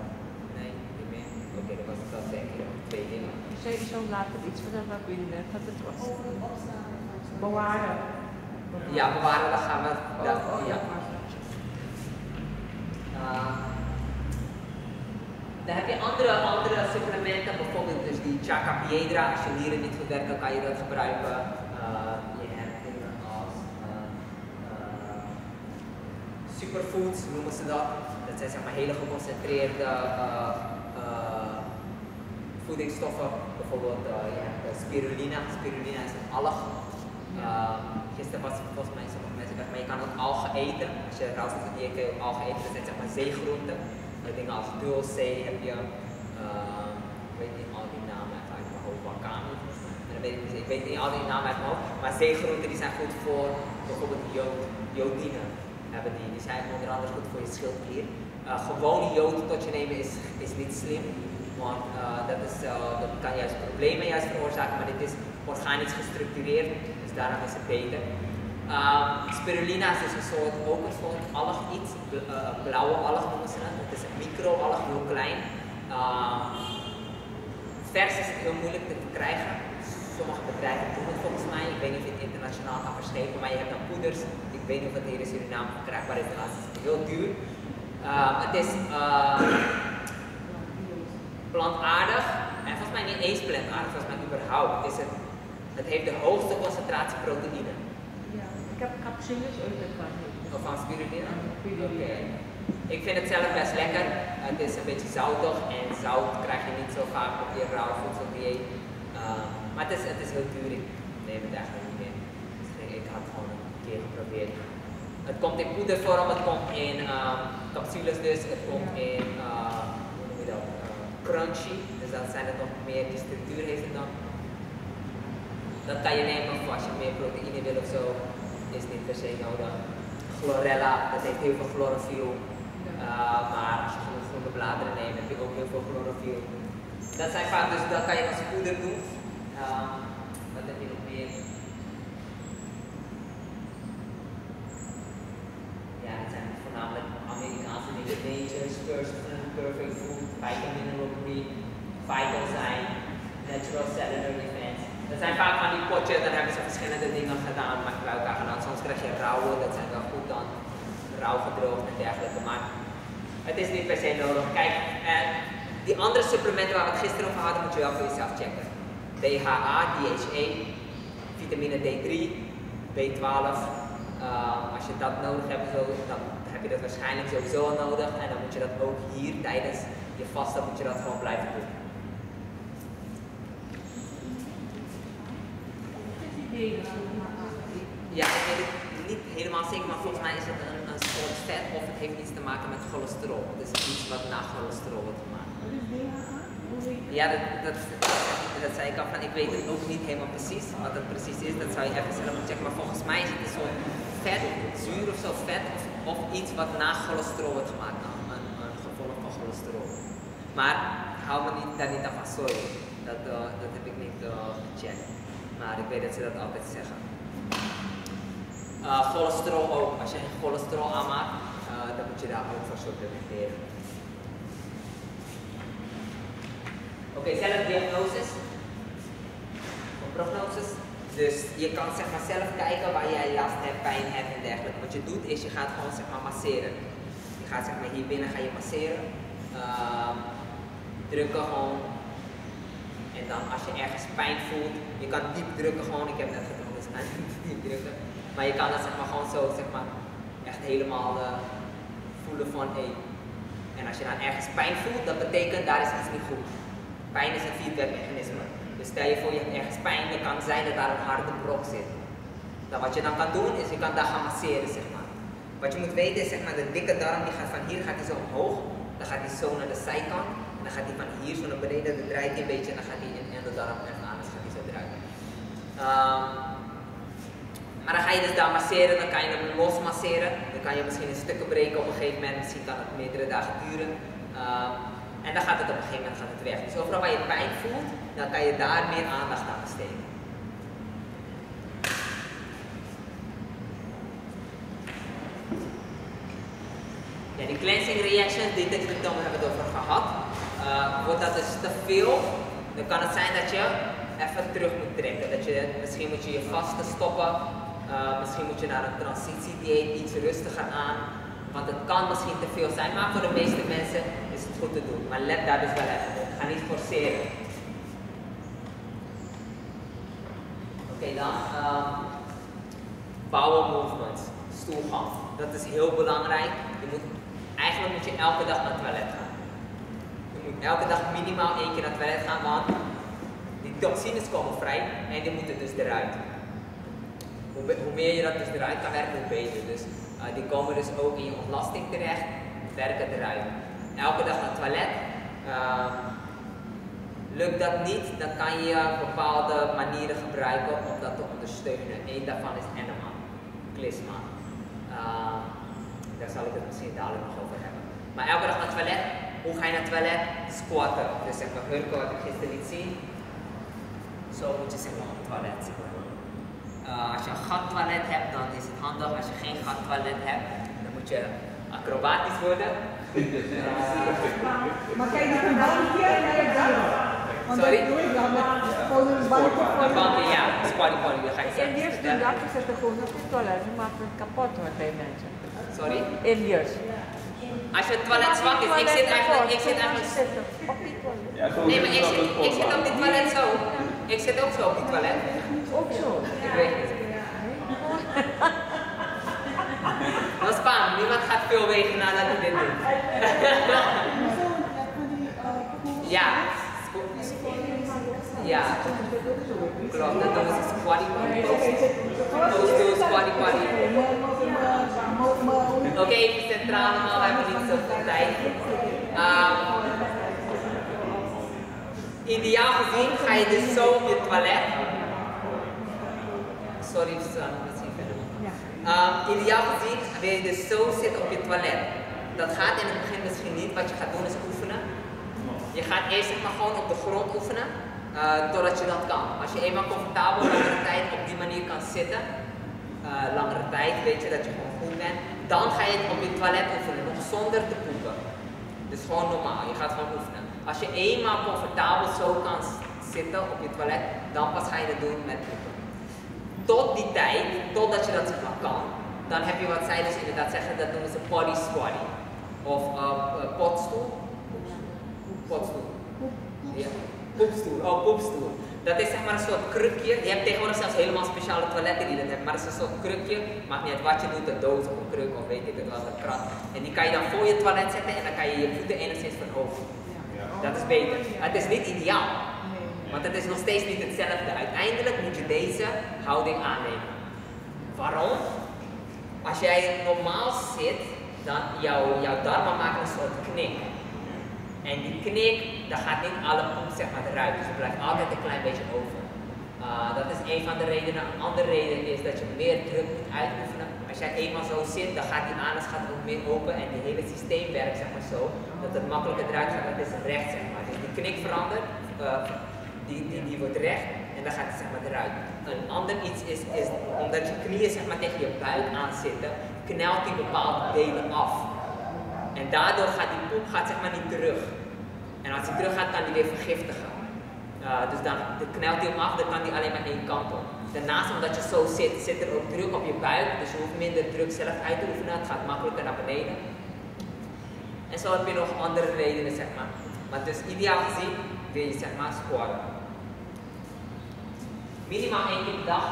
Nee, niet meer. Oké, dat was het wel denk ik. 2 dingen. Zou je zo later iets vertellen wat ik net wat het was? Over het opstaan. Bewaren. Ja, bewaren, dan gaan we. Ja. Dan heb je andere supplementen, bijvoorbeeld dus die Chaka Piedra. Als je nieren niet goed werken, kan je dat gebruiken. Je hebt dingen als superfoods, noemen ze dat. Dat zijn zeg maar hele geconcentreerde voedingsstoffen. Bijvoorbeeld je hebt spirulina. Spirulina is een alg. Gisteren was volgens mij sommige mensen weg, maar je kan ook algen eten. Als je rauw zit, kun je ook algen eten. Dat zijn zeg maar zeegroenten. Dingen als dulce heb je, ik weet niet al die namen uit mijn hoofd, wakame. Ik weet niet al die namen uit mijn hoofd, maar zeegroenten die zijn goed voor bijvoorbeeld jodine. Die zijn onder andere goed voor je schildklier. Gewoon jood tot je nemen is niet slim, want dat kan juist problemen veroorzaken, maar dit is organisch gestructureerd, dus daarom is het beter. Spirulina is dus ook een soort alg iets, blauwe alg noemen ze het. Het is een micro-alg, heel klein. Vers is het heel moeilijk te verkrijgen. Sommige bedrijven doen het volgens mij. Ik weet niet of je het internationaal kan verschepen, maar je hebt dan poeders. Ik weet niet of het hier in Suriname verkrijgbaar is, helaas is het heel duur. Het is plantaardig en volgens mij niet eens plantaardig, volgens mij überhaupt. Het heeft de hoogste concentratie proteïne. Ja, ik heb capsules ooit ervan. Of van spirulina? Spirulina. Okay. Ik vind het zelf best lekker. Het is een beetje zoutig en zout krijg je niet zo vaak op je rauw voedseldieet. Maar het is heel duur. Ik neem het eigenlijk niet in. Dus ik had het gewoon een keer geprobeerd. Het komt in poedervorm, het komt in capsules dus, het komt in hoe noem je dat? Crunchy. Dus dat zijn het nog meer, die structuur heeft het dan. Dat kan je nemen of als je meer proteïne wil of zo, is niet per se nodig. Chlorella, dat heeft heel veel chlorofiel. Maar als je genoeg groene bladeren neemt, heb je ook heel veel chlorofiel. Dat zijn vaak, dus dat kan je als poeder doen. Wat heb je nog meer? Ja, dat zijn voornamelijk Amerikaanse dingen. Nature's First Food, Perfect Food, Vitamin Vital zijn, Natural Cellular Defense. Dat zijn vaak van die potjes, daar hebben ze verschillende dingen gedaan, maar bij elkaar gedaan. Soms krijg je rauwe, dat zijn wel goed dan rauw gedroogd en dergelijke. Maar het is niet per se nodig. Kijk, die andere supplementen waar we het gisteren over hadden, moet je wel voor jezelf checken. DHA, DHA, vitamine D3, B12. Als je dat nodig hebt, dan heb je dat waarschijnlijk sowieso al nodig. En dan moet je dat ook hier tijdens je vasten moet je dat gewoon blijven doen. Ja, ik weet het niet helemaal zeker, maar volgens mij is het een soort vet of het heeft iets te maken met cholesterol. Het is iets wat na cholesterol wordt gemaakt. Ja, dat zei ik al van, ik weet het ook niet helemaal precies. Wat het precies is, dat zou je even zelf moeten checken. Maar volgens mij is het een soort vet, zuur of zo, vet of iets wat na cholesterol wordt gemaakt. Nou, een gevolg van cholesterol. Maar hou me daar niet aan van, sorry. Dat heb ik niet gecheckt. Maar ik weet dat ze dat altijd zeggen. Cholesterol ook. Als je cholesterol aanmaakt, dan moet je daar ook voor supplementeren. Oké, zelfdiagnosis. Prognoses. Dus je kan zeg maar zelf kijken waar jij last hebt, pijn hebt en dergelijke. Wat je doet is je gaat gewoon zeg maar masseren. Je gaat zeg maar hier binnen ga je masseren. Drukken gewoon. En dan als je ergens pijn voelt, je kan diep drukken gewoon. Ik heb net gedaan, dus diep drukken. Maar je kan dat zeg maar gewoon zo zeg maar echt helemaal voelen van hey. En als je dan ergens pijn voelt, dat betekent daar is iets niet goed. Pijn is een feedbackmechanisme. Dus stel je voor je hebt ergens pijn, dan kan het zijn dat daar een harde brok zit. Dan wat je dan kan doen is je kan daar gaan masseren zeg maar. Wat je moet weten is zeg maar de dikke darm die gaat van hier gaat hij zo omhoog, dan gaat hij zo naar de zijkant. En dan gaat hij van hier zo naar beneden, dan draait hij een beetje en dan gaat hij in de darm en anders gaat hij zo eruit. Maar dan ga je dus daar masseren, dan kan je hem los masseren. Dan kan je misschien in stukken breken op een gegeven moment, misschien kan het meerdere dagen duren. En dan gaat het op een gegeven moment gaat het weg. Dus overal waar je pijn voelt, dan kan je daar meer aandacht aan besteden. Ja, die cleansing reactions, die symptomen hebben we het over gehad. Wordt dat dus te veel, dan kan het zijn dat je even terug moet trekken. Misschien moet je je vasten stoppen, misschien moet je naar een transitiedieet iets rustiger aan. Want het kan misschien te veel zijn, maar voor de meeste mensen is het goed te doen. Maar let daar dus wel even op. Ga niet forceren. Oké, dan bowel movements, stoelgang. Dat is heel belangrijk. Eigenlijk moet je elke dag naar het toilet gaan. Je moet elke dag minimaal 1 keer naar het toilet gaan, want die toxines komen vrij en die moeten dus eruit. Hoe meer je dat dus eruit kan werken, hoe beter. Dus die komen dus ook in je ontlasting terecht, werken eruit. Elke dag naar het toilet. Lukt dat niet, dan kan je bepaalde manieren gebruiken om dat te ondersteunen. Eén daarvan is enema, klisma. Daar zal ik het misschien dadelijk nog over hebben. Maar elke dag naar het toilet. Hoe ga je naar het toilet? Squatten. Dus zeg maar hurken wat ik gisteren liet zien. Zo moet je zeg maar op het toilet zitten. Als je een gattoilet hebt, dan is het handig. Als je geen gattoilet hebt, dan moet je acrobatisch worden. Maar kijk naar een bankje naar je darm. Sorry? Dat doe ik dan met gewoon een bankje voor Een bankje, ja. Squatty potty, dat ga je zelf Indiërs doen dat, ze zetten gewoon op het toilet, ze maken het kapot hoor bij mensen. Sorry? Indiërs. Als je het toilet zwak is, ik zit eigenlijk... Op die toilet. Ja, zo Nee, maar is het ik zit op dit toilet zo. Ik zit ook zo op die toilet. Ook zo. Ik weet het. Dat is spannend. Niemand gaat veel wegen nadat hij dit doet. Ja. Ja. Klopt, dat doen ze squatty potty. Post doen squatty potty. Oké, even centraal allemaal, we hebben niet zoveel tijd. Ideaal gezien ga je dus zo op je toilet. Sorry, misschien verder. Ideaal gezien wil je dus zo zitten op je toilet. Dat gaat in het begin misschien niet. Wat je gaat doen is oefenen. Je gaat eerst zeg maar gewoon op de grond oefenen, totdat je dat kan. Als je eenmaal comfortabel langere tijd op die manier kan zitten, langere tijd, weet je dat je gewoon goed bent, dan ga je het op je toilet oefenen, nog zonder te poepen. Dus gewoon normaal, je gaat gewoon oefenen. Als je eenmaal comfortabel zo kan zitten op je toilet, dan pas ga je het doen met poepen. Tot die tijd, totdat je dat zeg maar kan, dan heb je wat zij dus inderdaad zeggen, dat noemen ze potty squatty. Of potstoel. Potstoel. Ja. Poepstoel. Oh, poepstoel. Dat is zeg maar een soort krukje. Je hebt tegenwoordig zelfs helemaal speciale toiletten die dat hebben, maar dat is een soort krukje. Maakt niet uit wat je doet, een doos of een kruk of weet ik het wat, een krat. En die kan je dan voor je toilet zetten en dan kan je je voeten enigszins verhogen. Dat is beter. Maar het is niet ideaal. Want het is nog steeds niet hetzelfde. Uiteindelijk moet je deze houding aannemen. Waarom? Als jij normaal zit, dan jouw darmen maken een soort knik. En die knik, daar gaat niet alle poep zeg maar eruit. Dus er blijft altijd een klein beetje over. Dat is een van de redenen. Een andere reden is dat je meer druk moet uitoefenen. Als jij eenmaal zo zit, dan gaat die anus ook meer open en die hele systeem werkt zeg maar zo. Dat het makkelijker eruit gaat. Dat is recht zeg maar. Dus die knik verandert. Die wordt recht en dan gaat het zeg maar eruit. Een ander iets is omdat je knieën zeg maar tegen je buik aan zitten, knelt die bepaalde delen af. En daardoor gaat die poep zeg maar niet terug. En als die terug gaat, kan die weer vergiftigen. Dus dan knelt die hem af, dan kan die alleen maar één kant op. Daarnaast, omdat je zo zit, zit er ook druk op je buik, dus je hoeft minder druk zelf uit te oefenen, het gaat makkelijker naar beneden. En zo heb je nog andere redenen zeg maar. Maar dus ideaal gezien wil je zeg maar squatten. Minimaal 1 keer per dag.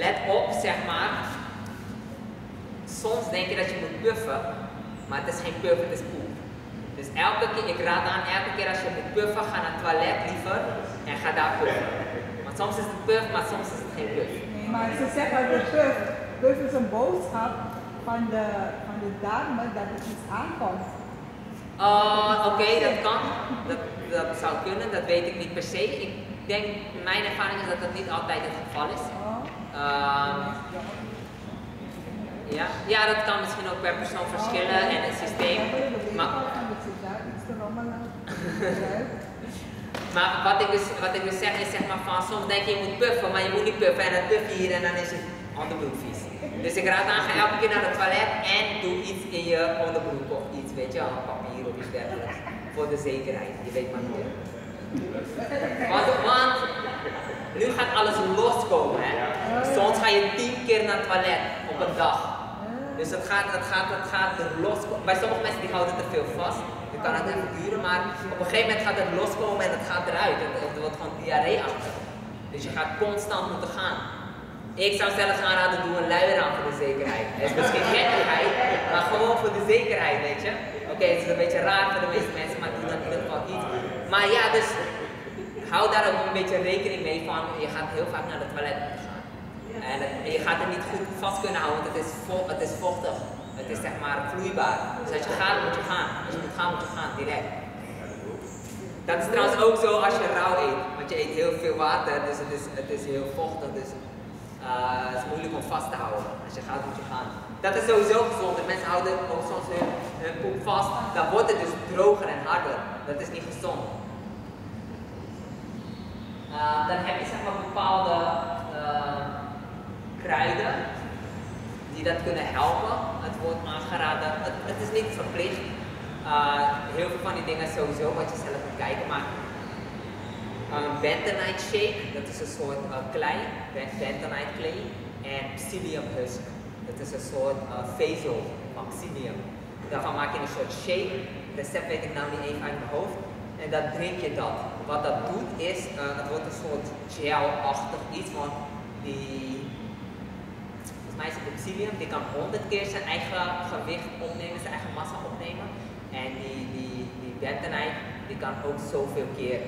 Let op zeg maar. Soms denk je dat je moet puffen, maar het is geen puff, het is poep. Dus elke keer, ik raad aan elke keer als je moet puffen, ga naar het toilet liever en ga daar puffen. Want soms is het puff, maar soms is het geen puff. Nee, maar ze zeggen dat puff is een boodschap van de darmen dat er iets aankomt. Oké, dat kan. Dat zou kunnen, dat weet ik niet per se. Ik denk, mijn ervaring is dat dat niet altijd het geval is. Ja, dat kan misschien ook per persoon verschillen en het systeem. Maar wat ik dus zeg is zeg maar van, soms denk je moet puffen, maar je moet niet puffen en dan puff je hier en dan is je onderbroek vies. Dus ik raad aan, ga elke keer naar het toilet en doe iets in je onderbroek of iets, weet je, een papier of iets dergelijks. Voor de zekerheid, je weet maar niet. Want nu gaat alles loskomen, hè. Soms ga je 10 keer naar het toilet op een dag. Dus het gaat er loskomen. Bij sommige mensen die houden te veel vast. Dan kan het even duren, maar op een gegeven moment gaat het loskomen en het gaat eruit. Het wordt gewoon diarree-achtig. Dus je gaat constant moeten gaan. Ik zou zelfs aanraden, doe een luier aan voor de zekerheid. Het is misschien gekkigheid, maar gewoon voor de zekerheid, weet je. Oké, het is een beetje raar voor de meeste mensen, maar doe dan in ieder geval iets. Maar ja, dus hou daar ook een beetje rekening mee van. Je gaat heel vaak naar het toilet gaan. En je gaat het niet goed vast kunnen houden, want het is vochtig. Het is zeg maar vloeibaar. Dus als je gaat, moet je gaan. Als je moet gaan, direct. Dat is trouwens ook zo als je rauw eet. Want je eet heel veel water, dus het is heel vochtig. Dus Het is moeilijk om vast te houden. Als je gaat, moet je gaan. Dat is sowieso gezond. Mensen houden ook soms hun poep vast. Dan wordt het dus droger en harder. Dat is niet gezond. Dan heb je zeg maar bepaalde kruiden die dat kunnen helpen. Het wordt aangeraden. Het is niet verplicht. Heel veel van die dingen sowieso wat je zelf moet kijken. Maar bentonite shake, dat is een soort klei, bentonite klei. En psyllium husk, dat is een soort vezel van psyllium. Daarvan maak je een soort shake. Het recept weet ik nou niet even uit mijn hoofd. En dan drink je dat. Wat dat doet is, het wordt een soort gel-achtig iets, want volgens mij is het psyllium, die kan 100 keer zijn eigen gewicht opnemen, zijn eigen massa opnemen. En die bentonite, die kan ook zoveel keer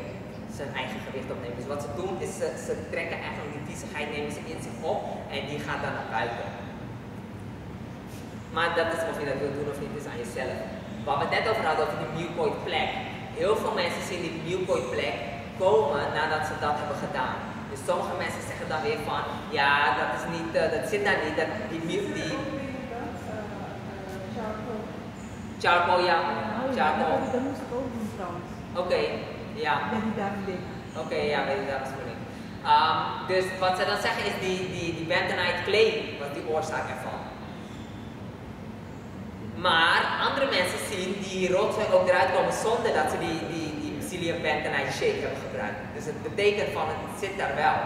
zijn eigen gewicht opnemen. Dus wat ze doen is, ze trekken eigenlijk die viezigheid, nemen ze in zich op en die gaat dan naar buiten. Maar dat is of je dat wil doen of niet, is aan jezelf. Waar we het net over hadden, over die mucoid plek. Heel veel mensen zien die mucoid plek komen nadat ze dat hebben gedaan. Dus sommige mensen zeggen dan weer van, ja, dat is niet, dat zit daar niet, charcoal, ja. Charcoal. Dat moest ik ook doen trouwens. Oké, ja. Bij die darmding. Oké, ja, bij die darmspoeling. Dus wat ze dan zeggen is die bentonite clay was die oorzaak ervan. Maar andere mensen zien die rotzooi ook eruit komen zonder dat ze die psyllium bentonite shake hebben gebruikt. Dus het betekent van het zit daar wel.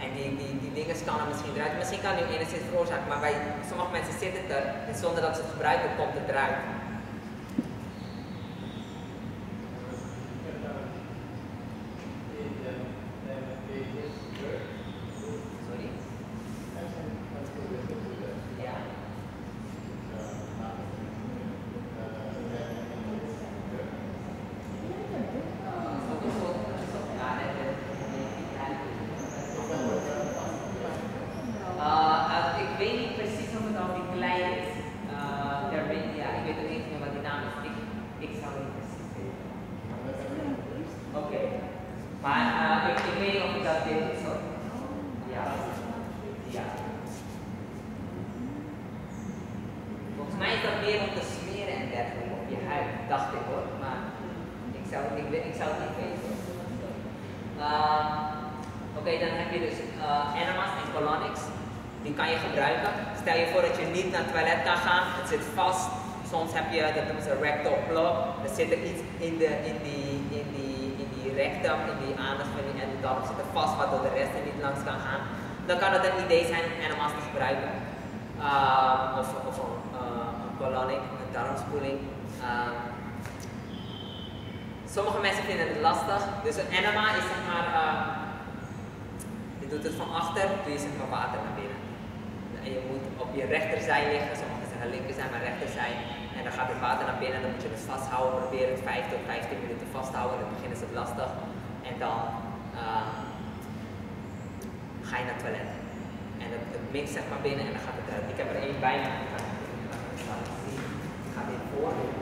En die dingen kan er misschien eruit. Misschien kan die enigszins veroorzaken, maar bij sommige mensen zit het er en zonder dat ze het gebruiken komt het eruit. Oké, dan heb je dus enemas en colonics. Die kan je gebruiken. Stel je voor dat je niet naar het toilet kan gaan. Het zit vast. Soms heb je, dat noemen ze rectal plug. Er zit er iets in die rectum, in die anus en de darm zit er vast, waardoor de rest er niet langs kan gaan. Dan kan het een idee zijn om enemas te gebruiken. Of een colonic, een darmspoeling. Sommige mensen vinden het lastig. Dus een enema is zeg maar, je doet het van achter, doe je zeg maar water naar binnen. En je moet op je rechterzij liggen, sommigen zeggen linkerzij, maar rechterzij. En dan gaat het water naar binnen, dan moet je het vasthouden, probeer het 5 tot 15 minuten vasthouden. In het begin is het lastig. En dan ga je naar het toilet. En het mixt zeg maar binnen en dan gaat het eruit. Ik heb er één bij me. Ik ga dit voordoen.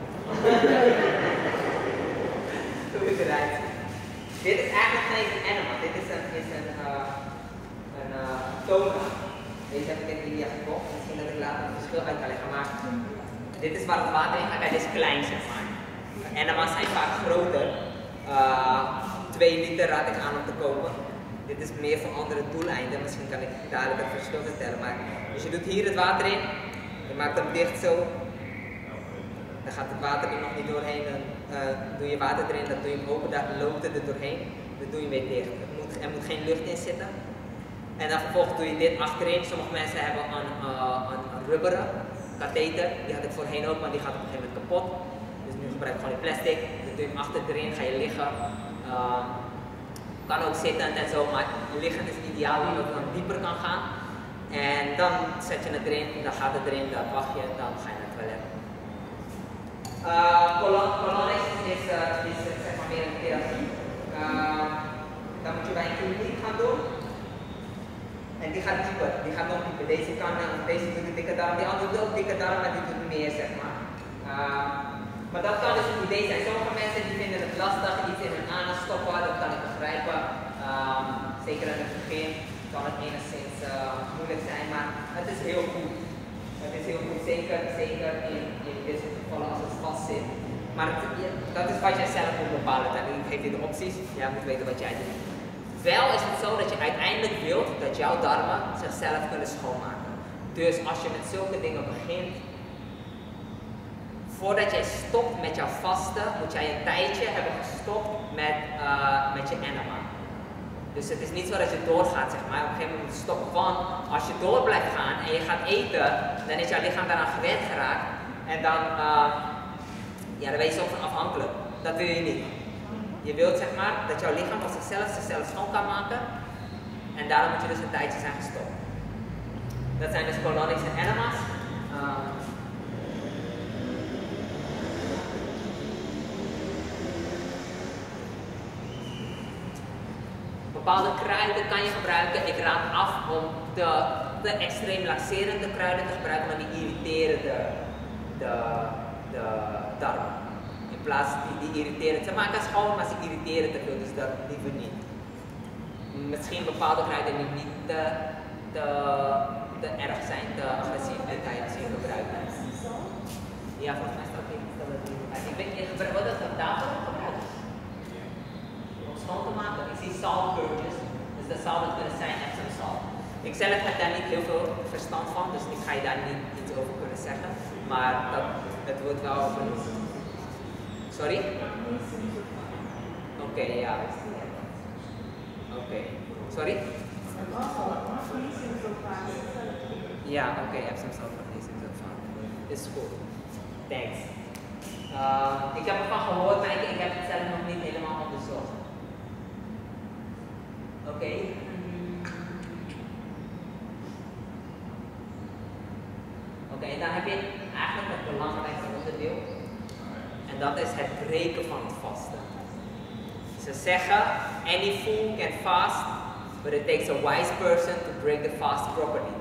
Hoe het eruit ziet. Dit is eigenlijk geen enema, dit is een toner. Deze heb ik in India gekocht, misschien dat ik later het verschil uit kan leggen, maar dit is waar het water in gaat, dit is klein zeg maar. Enema's zijn vaak groter, 2 liter raad ik aan om te kopen. Dit is meer voor andere doeleinden, misschien kan ik dadelijk het verschil vertellen. Maar, dus je doet hier het water in, je maakt hem dicht zo. Dan gaat het water er nog niet doorheen, dan doe je water erin, dan doe je hem open, dan loopt het er doorheen, dan doe je hem weer dicht. Er moet geen lucht in zitten. En dan vervolgens doe je dit achterin. Sommige mensen hebben een rubberen katheter, die had ik voorheen ook, maar die gaat op een gegeven moment kapot. Dus nu gebruik ik gewoon die plastic, dan doe je hem achter erin, ga je liggen. Kan ook zittend en zo, maar liggen is ideaal omdat het dan dieper kan gaan. En dan zet je het erin, dan gaat het erin, dan wacht je en dan ga je naar het toilet. Colonics is zeg maar meer een therapie. Dan moet je bij een kliniek gaan doen. En die gaat dieper, die gaat nog dieper. Deze doet de dikke darm, die andere doet ook dikke darm, maar die doet meer zeg maar. Maar dat kan dus een idee zijn. Sommige mensen die vinden het lastig, iets in hun anus stoppen, dat kan ik begrijpen. Zeker in het begin. kan het enigszins moeilijk zijn, maar het is heel goed. Het is heel goed, zeker in deze gevallen als het vast zit. Maar dat is wat jij zelf moet bepalen. Ik geef je de opties, jij moet weten wat jij doet. Wel is het zo dat je uiteindelijk wilt dat jouw darmen zichzelf kunnen schoonmaken. Dus als je met zulke dingen begint, voordat jij stopt met jouw vasten, moet jij een tijdje hebben gestopt met je enema. Dus het is niet zo dat je doorgaat, zeg maar. Op een gegeven moment moet je stoppen. Want als je door blijft gaan en je gaat eten, dan is jouw lichaam daaraan gewend geraakt. En dan ben je zo van afhankelijk. Dat wil je niet. Je wilt, zeg maar, dat jouw lichaam van zichzelf schoon kan maken. En daarom moet je dus een tijdje zijn gestopt. Dat zijn dus colonics en enemas. Bepaalde kruiden kan je gebruiken. Ik raad af om de extreem laxerende kruiden te gebruiken, maar die irriteren de darmen. In plaats die irriteren, ze maken schoon, maar ze irriteren te veel, dus dat liever niet. Misschien bepaalde kruiden die niet te erg zijn, te agressief, en kan je misschien gebruiken. Ja, volgens mij staat het niet. Ik weet niet, wat is dat daarvoor gebruikt? Om schoon te maken. Ik zie saltkeurtjes, dus dat zou het kunnen zijn, Epsom salt. Ik zelf heb daar niet heel veel verstand van, dus ik ga je daar niet iets over kunnen zeggen. Maar het wordt wel benoemd. Sorry? Oké, ja. Oké. Sorry? Ja, oké, Epsom salt magnesium sulfaat. Is goed. Thanks. Ik heb ervan gehoord, maar ik heb het zelf nog niet helemaal onderzocht. Oké. Oké, en dan heb je eigenlijk het belangrijkste onderdeel. En dat is het breken van het vasten. Ze zeggen, any fool can fast, but it takes a wise person to break the fast properly.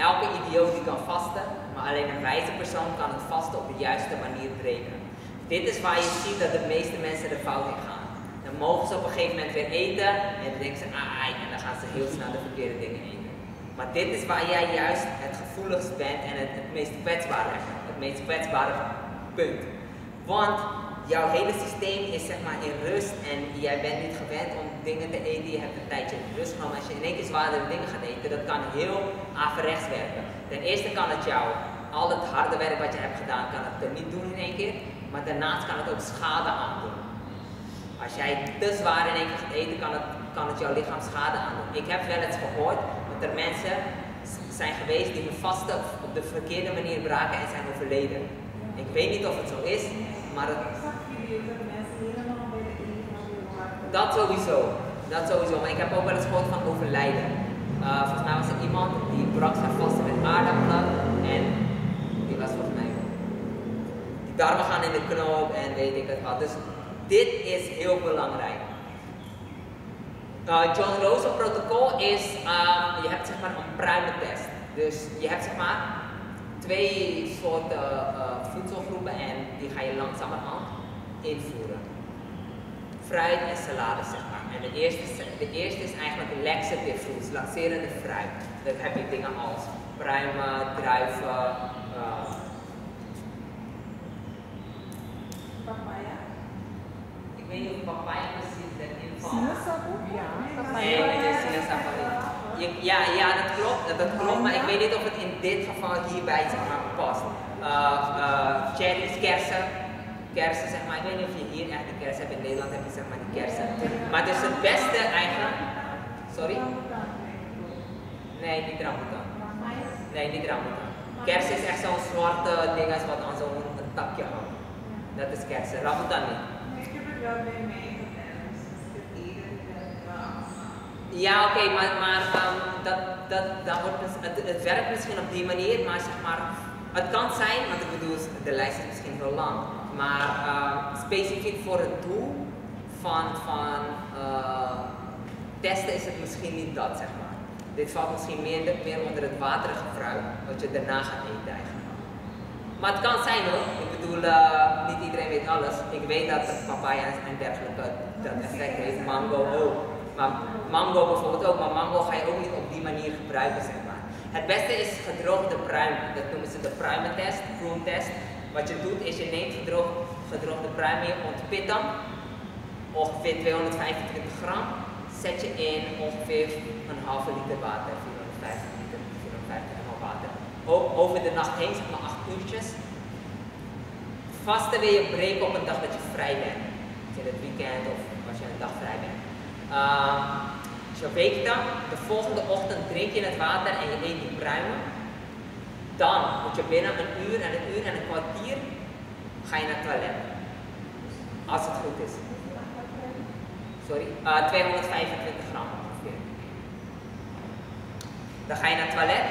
Elke idioot die kan vasten, maar alleen een wijze persoon kan het vasten op de juiste manier breken. Dit is waar je ziet dat de meeste mensen de fout in gaan. Dan mogen ze op een gegeven moment weer eten en dan denken ze, en dan gaan ze heel snel de verkeerde dingen eten. Maar dit is waar jij juist het gevoeligst bent en het meest kwetsbaar legt. Het meest kwetsbare punt. Want jouw hele systeem is zeg maar in rust en jij bent niet gewend om dingen te eten. Je hebt een tijdje rust genomen. Als je in één keer zwaardere dingen gaat eten, dat kan heel averechts werken. Ten eerste kan het jou, al het harde werk wat je hebt gedaan, kan het er niet doen in één keer. Maar daarnaast kan het ook schade aandoen. Als jij te zwaar in één keer gaat eten, kan het jouw lichaam schade aandoen. Ik heb wel eens gehoord dat er mensen zijn geweest die hun vasten op de verkeerde manier braken en zijn overleden. Ik weet niet of het zo is, maar dat sowieso. Maar ik heb ook wel eens gehoord van overlijden. Volgens mij was er iemand die brak zijn vasten met aardappelen en die was volgens mij. Die darmen gaan in de knoop en weet ik het wat. Dus dit is heel belangrijk. John Rauw protocol is, je hebt zeg maar een pruimentest. Dus je hebt zeg maar 2 soorten voedselgroepen en die ga je langzamerhand invoeren. Fruit en salade zeg maar. En de eerste is eigenlijk laxative fruits, laxerende fruit. Dan heb je dingen als pruimen, druiven, Papaya. ik weet niet of papaya precies erin valt. Sinaasappel? Ja, Nee, sinaasappel niet. Ja, dat klopt, maar ik weet niet of het in dit geval hierbij zeg maar past. Cherries, kersen zeg maar. Ik weet niet of je hier echt de kersen hebt, in Nederland heb je zeg maar die kersen. Maar dus het beste eigenlijk, sorry? Nee, niet rambutan. Nee, niet rambutan. Kersen is echt zo'n zwarte ding als wat aan zo'n takje hangt. Dat is kersen, rambutan niet. Ik heb het wel mee Ja, oké, maar dat wordt, het werkt misschien op die manier, maar zeg maar, het kan zijn, want ik bedoel, de lijst is misschien heel lang, maar specifiek voor het doel van testen is het misschien niet dat, zeg maar. Dit valt misschien meer onder het waterige fruit, wat je daarna gaat eten eigenlijk. Maar het kan zijn hoor, ik bedoel, niet iedereen weet alles. Ik weet dat papaya en dergelijke dat effect heeft, mango ook. Maar mango bijvoorbeeld ook, maar mango ga je ook niet op die manier gebruiken, zeg maar. Het beste is gedroogde pruimen. Dat noemen ze de pruimentest, groentest. Wat je doet is je neemt gedroogde pruimen, je ontpit hem, ongeveer 225 gram. Zet je in ongeveer een halve liter water, 450 liter, 450 ml water. Ook over de nacht heen, zeg maar 8 uurtjes. Vasten wil je breken op een dag dat je vrij bent. Dus in het weekend of als je een dag vrij bent. Als je weekt dan, de volgende ochtend drink je het water en je eet die pruimen. Dan moet je binnen een uur en een kwartier ga je naar het toilet. Als het goed is. Sorry, 225 gram ongeveer. Dan ga je naar het toilet.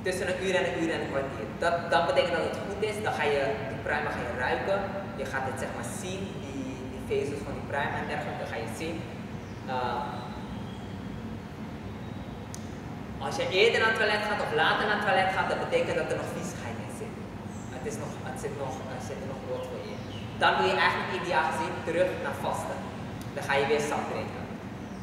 Tussen een uur en een kwartier. Dat betekent dat het goed is. Dan ga je die pruimen ruiken. Je gaat het zeg maar zien, die vezels van die pruimen en dergelijke, dat ga je zien. Als je eerder naar het toilet gaat of later naar het toilet gaat, dat betekent dat er nog viezigheid in zit. Er zit er nog brood voor je. Dan doe je eigenlijk ideaal gezien terug naar vasten. Dan ga je weer sap drinken.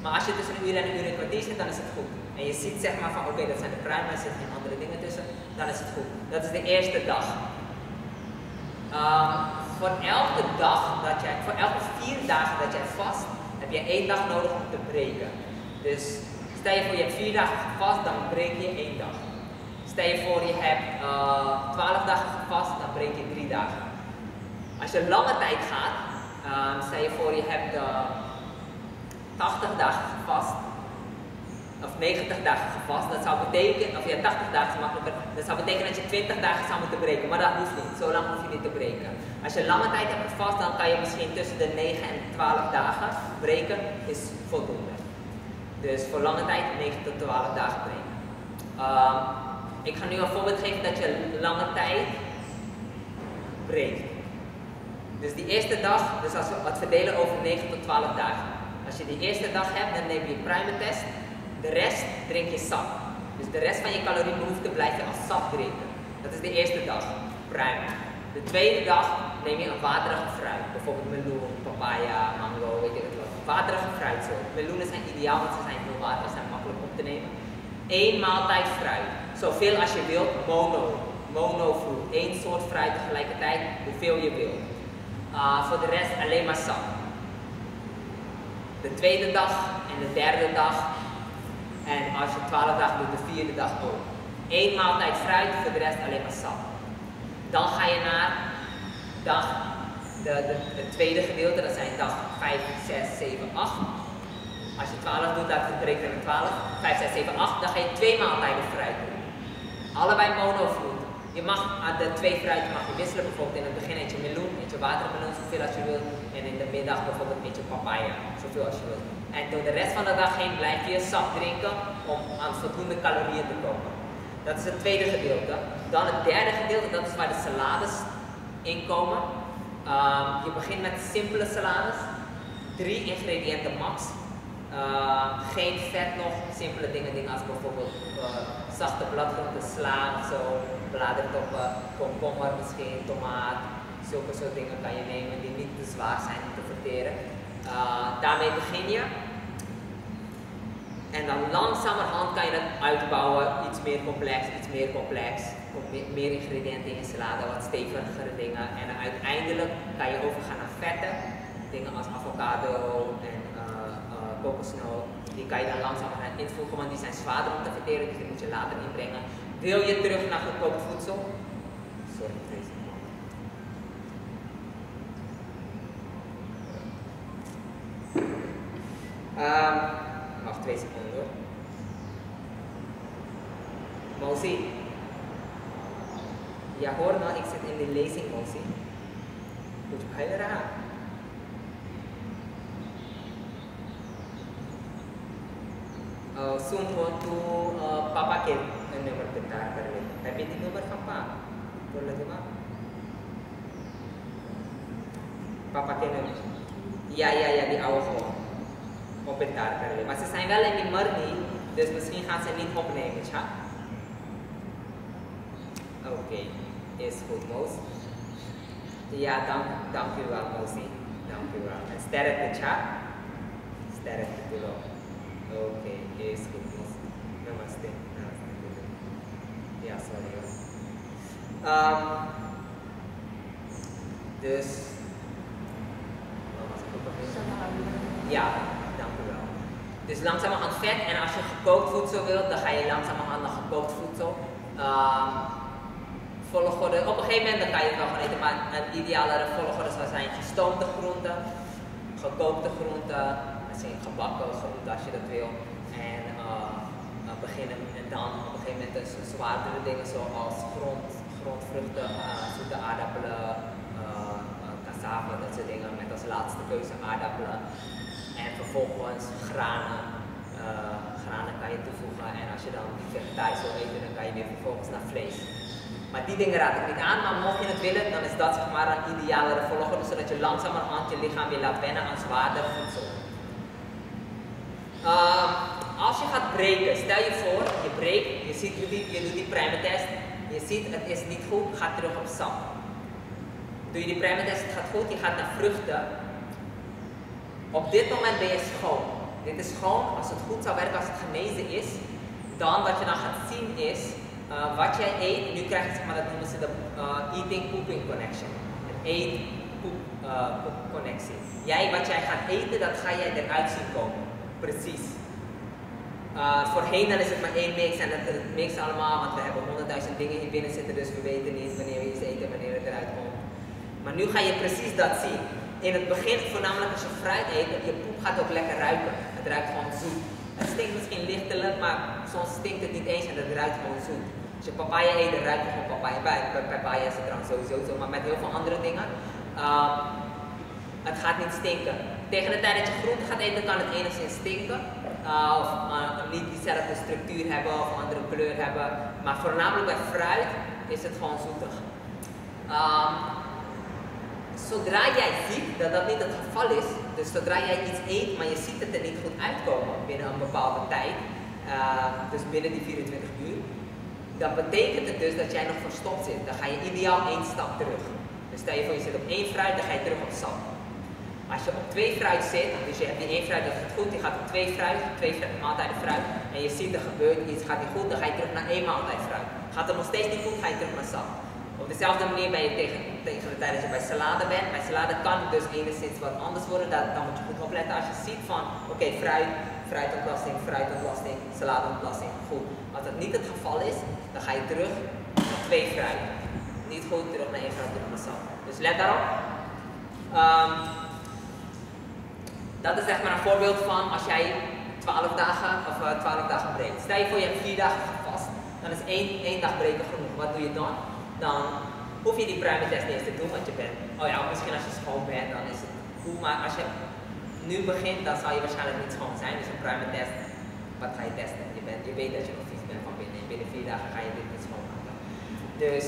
Maar als je tussen een uur en een kwartier zit, dan is het goed. En je ziet zeg maar van oké, dat zijn de pruimen, er zitten geen andere dingen tussen, dan is het goed. Dat is de eerste dag. Voor elke 4 dagen dat jij vast, heb je 1 dag nodig om te breken. Dus stel je voor je hebt 4 dagen gevast, dan breek je 1 dag. Stel je voor je hebt 12 dagen gevast, dan breek je 3 dagen. Als je lange tijd gaat, stel je voor je hebt 80 dagen gevast, of 90 dagen gevast, dat zou betekenen, of ja, 80 dagen is makkelijker, dat zou betekenen dat je 20 dagen zou moeten breken, maar dat hoeft niet, zo lang hoef je niet te breken. Als je lange tijd hebt gevast, dan kan je misschien tussen de 9 en 12 dagen breken, is voldoende. Dus voor lange tijd 9 tot 12 dagen breken. Ik ga nu een voorbeeld geven dat je lange tijd breekt. Dus die eerste dag, dus als we het verdelen over 9 tot 12 dagen. Als je die eerste dag hebt, dan neem je pruimentest. De rest drink je sap. Dus de rest van je caloriebehoefte blijf je als sap drinken. Dat is de eerste dag, pruimen. De tweede dag neem je een waterige fruit. Bijvoorbeeld meloen, papaya, mango, weet je wat. Waterige fruitsoorten. Meloenen zijn ideaal, want ze zijn heel waterig, zijn makkelijk op te nemen. 1 maaltijd fruit. Zoveel als je wilt, monofruit. 1 soort fruit tegelijkertijd, hoeveel je wilt. Voor de rest alleen maar sap. De tweede dag en de derde dag. En als je 12 dagen doet, de 4e dag ook. 1 maaltijd fruit, voor de rest alleen maar sap. Dan ga je naar dag, het tweede gedeelte, dat zijn dag 5, 6, 7, 8. Als je 12 doet, dan berekenen we 12. 5, 6, 7, 8. Dan ga je 2 maaltijden fruit doen. Allebei monofruit. Je mag de 2 fruiten mag je wisselen. Bijvoorbeeld in het begin eet je meloen, eet je watermeloen, zoveel als je wilt. En in de middag bijvoorbeeld eet je papaya, zoveel als je wilt. En door de rest van de dag heen blijf je sap drinken om aan voldoende calorieën te komen. Dat is het tweede gedeelte. Dan het derde gedeelte, dat is waar de salades in komen. Je begint met simpele salades. 3 ingrediënten max. Geen vet nog, simpele dingen als bijvoorbeeld zachte bladgroenten, sla of zo, bladertoppen, komkommer misschien, tomaat. Zulke soort dingen kan je nemen die niet te zwaar zijn om te verteren. Daarmee begin je. En dan langzamerhand kan je dat uitbouwen, iets meer complex, meer ingrediënten in je salade, wat stevigere dingen. En dan uiteindelijk kan je overgaan naar vetten, dingen als avocado en kokosnoot. Die kan je dan langzamerhand invoegen, want die zijn zwaarder om te verteren, dus die moet je later inbrengen. Wil je terug naar gekookt voedsel? Sorry, deze. Wacht 2 seconden hoor. Mozi. Ja hoor nou, ik zit in de lezing Mozi. Moet je bijna raar. Soon to papa ke nummer bentar kali. Heb je die nummer van pa? Boleh coba? Papa ke nummer. Ja, die oude gewoon. Op bentar kali. Maar ze zijn wel in die marni, dus misschien gaan ze niet opnemen, ja? Oké, is goed, Moos. Ja, dank u wel, Moosie. Dank u wel. En sterkte, ja? sterk below. Oké, is goed. Namaste. Ja, sorry hoor. Dus. Wat was ik ook alweer? Ja, dank u wel. Dus langzamerhand vet en als je gekookt voedsel wilt, dan ga je langzamerhand naar gekookt voedsel. Volgorde, op een gegeven moment dan kan je het wel gaan eten, maar een idealere volgorde zou zijn gestoomde groenten, gekookte groenten, misschien gebakken groenten als je dat wil. En beginnen en dan op een gegeven moment zwaardere dingen zoals grondvruchten, zoete aardappelen, cassave, dat soort dingen met als laatste keuze aardappelen. En vervolgens granen kan je toevoegen en als je dan die vegetarisch wil eten, dan kan je weer vervolgens naar vlees. Maar die dingen raad ik niet aan, maar mocht je het willen, dan is dat zeg maar een idealere volgorde, zodat je langzamerhand je lichaam weer laat wennen aan zwaarder voedsel. Als je gaat breken, stel je voor, je breekt, je doet die primertest, je ziet het is niet goed, ga terug op sap. Doe je die primertest, het gaat goed, je gaat naar vruchten. Op dit moment ben je schoon. Dit is schoon, als het goed zou werken, als het genezen is, dan wat je dan gaat zien is, wat jij eet, nu krijg je zeg maar, dat noemen ze de eating-pooping connection. Een eet-poep connectie. Wat jij gaat eten, dat ga jij eruit zien komen. Precies. Voorheen dan is het maar één mix en het mixt allemaal, want we hebben 100.000 dingen hier binnen zitten, dus we weten niet wanneer we iets eten en wanneer het eruit komt. Maar nu ga je precies dat zien. In het begin, voornamelijk als je fruit eet, je poep gaat ook lekker ruiken. Het ruikt gewoon zoet. Het stinkt misschien lichtelijk, maar soms stinkt het niet eens en het ruikt gewoon zoet. Als je papaya eet, dan ruikt er gewoon papaya bij. Papaya is het trouwens sowieso zo, maar met heel veel andere dingen. Het gaat niet stinken. Tegen de tijd dat je groente gaat eten, kan het enigszins stinken. Of niet diezelfde structuur hebben of een andere kleur hebben. Maar voornamelijk bij fruit is het gewoon zoetig. Zodra jij ziet dat dat niet het geval is, dus zodra jij iets eet, maar je ziet het er niet goed uitkomen binnen een bepaalde tijd, dus binnen die 24 uur, dan betekent het dus dat jij nog verstopt zit. Dan ga je ideaal 1 stap terug. Dus stel je voor je zit op 1 fruit, dan ga je terug op sap. Als je op 2 fruit zit, dus je hebt die 1 fruit, dat gaat goed, je gaat op 2 fruit, 2 maaltijden fruit, en je ziet er gebeurt iets, gaat niet goed, dan ga je terug naar 1 maaltijd fruit. Gaat het nog steeds niet goed, ga je terug naar sap. Op dezelfde manier ben je tegen de tijd dat je bij salade bent. Bij salade kan het dus enigszins wat anders worden, dan moet je goed opletten. Als je ziet van, oké, fruitontlasting, saladeontlasting, goed. Als dat niet het geval is, dan ga je terug naar 2 fruit. Niet goed, terug naar 1 fruit, terug naar sap. Dus let daarop. Dat is zeg maar een voorbeeld van als jij 12 dagen breekt. Stel je voor je hebt 4 dagen gevast, dan is 1 dag breken genoeg. Wat doe je dan? Dan hoef je die primertest niet eens te doen, want je bent, misschien als je schoon bent, dan is het cool, maar als je nu begint, dan zal je waarschijnlijk niet schoon zijn. Dus een primertest, wat ga je testen? Je weet dat je nog vies bent van binnen en binnen 4 dagen ga je dit niet schoonmaken. Dus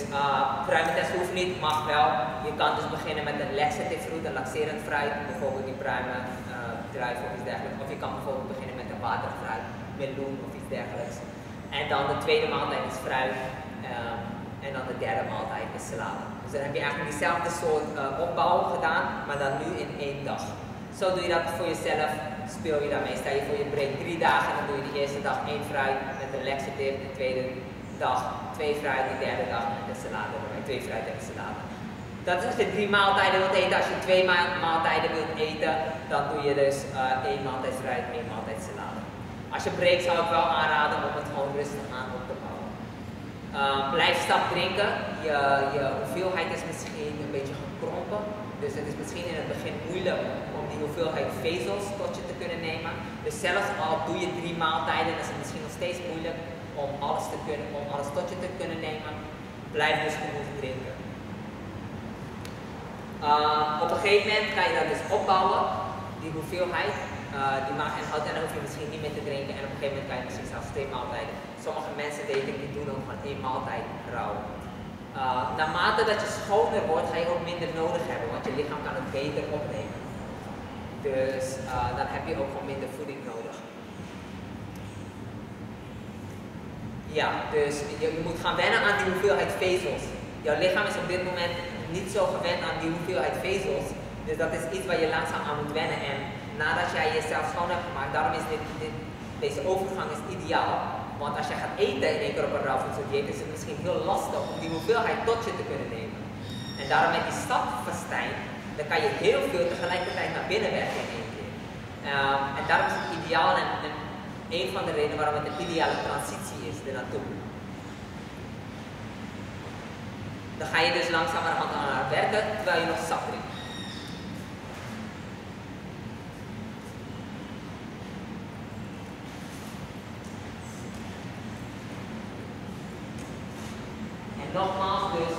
primertest hoeft niet, mag wel. Je kan dus beginnen met een laxative fruit, een laxerend fruit, bijvoorbeeld die pruimen, druiven of iets dergelijks. Of je kan bijvoorbeeld beginnen met een waterfruit, meloen of iets dergelijks. En dan de tweede maaltijd is fruit. En dan de derde maaltijd is salade. Dus dan heb je eigenlijk diezelfde soort opbouw gedaan, maar dan nu in 1 dag. Zo doe je dat voor jezelf, speel je daarmee. Stel je voor je breekt 3 dagen, dan doe je de eerste dag 1 fruit met een laxative, de tweede dag 2 fruit, de derde dag met de salade, 2 fruit en de salade. Dat is als je 3 maaltijden wilt eten. Als je 2 maaltijden wilt eten, dan doe je dus 1 maaltijd fruit, 1 maaltijd salade. Als je breekt zou ik wel aanraden om het gewoon rustig aan op te bouwen. Blijf stap drinken. Je hoeveelheid is misschien een beetje gekrompen. Dus het is misschien in het begin moeilijk om die hoeveelheid vezels tot je te kunnen nemen. Dus zelfs al doe je 3 maaltijden, is het misschien nog steeds moeilijk om alles tot je te kunnen nemen. Blijf dus genoeg drinken. Op een gegeven moment kan je dat dus opbouwen, die hoeveelheid. Die maag en hout, en dan hoef je misschien niet meer te drinken. En op een gegeven moment kan je misschien zelfs 2 maaltijden. Sommige mensen weet ik, die doen ook maar 1 maaltijd rauw. Naarmate dat je schoner wordt, ga je ook minder nodig hebben, want je lichaam kan het beter opnemen. Dus dan heb je ook gewoon minder voeding nodig. Ja, dus je moet gaan wennen aan die hoeveelheid vezels. Jouw lichaam is op dit moment niet zo gewend aan die hoeveelheid vezels. Dus dat is iets waar je langzaam aan moet wennen. En nadat jij jezelf schoon hebt gemaakt, daarom is deze overgang is ideaal. Want als je gaat eten in één keer op een rauwvoedseldieet, is het misschien heel lastig om die hoeveelheid tot je te kunnen nemen. En daarom met die sapfestijn, dan kan je heel veel tegelijkertijd naar binnen werken in één keer. En daarom is het ideaal en een van de redenen waarom het een ideale transitie is ernaartoe. Dan ga je dus langzamerhand aan het werken terwijl je nog sap drinkt. En nogmaals dus,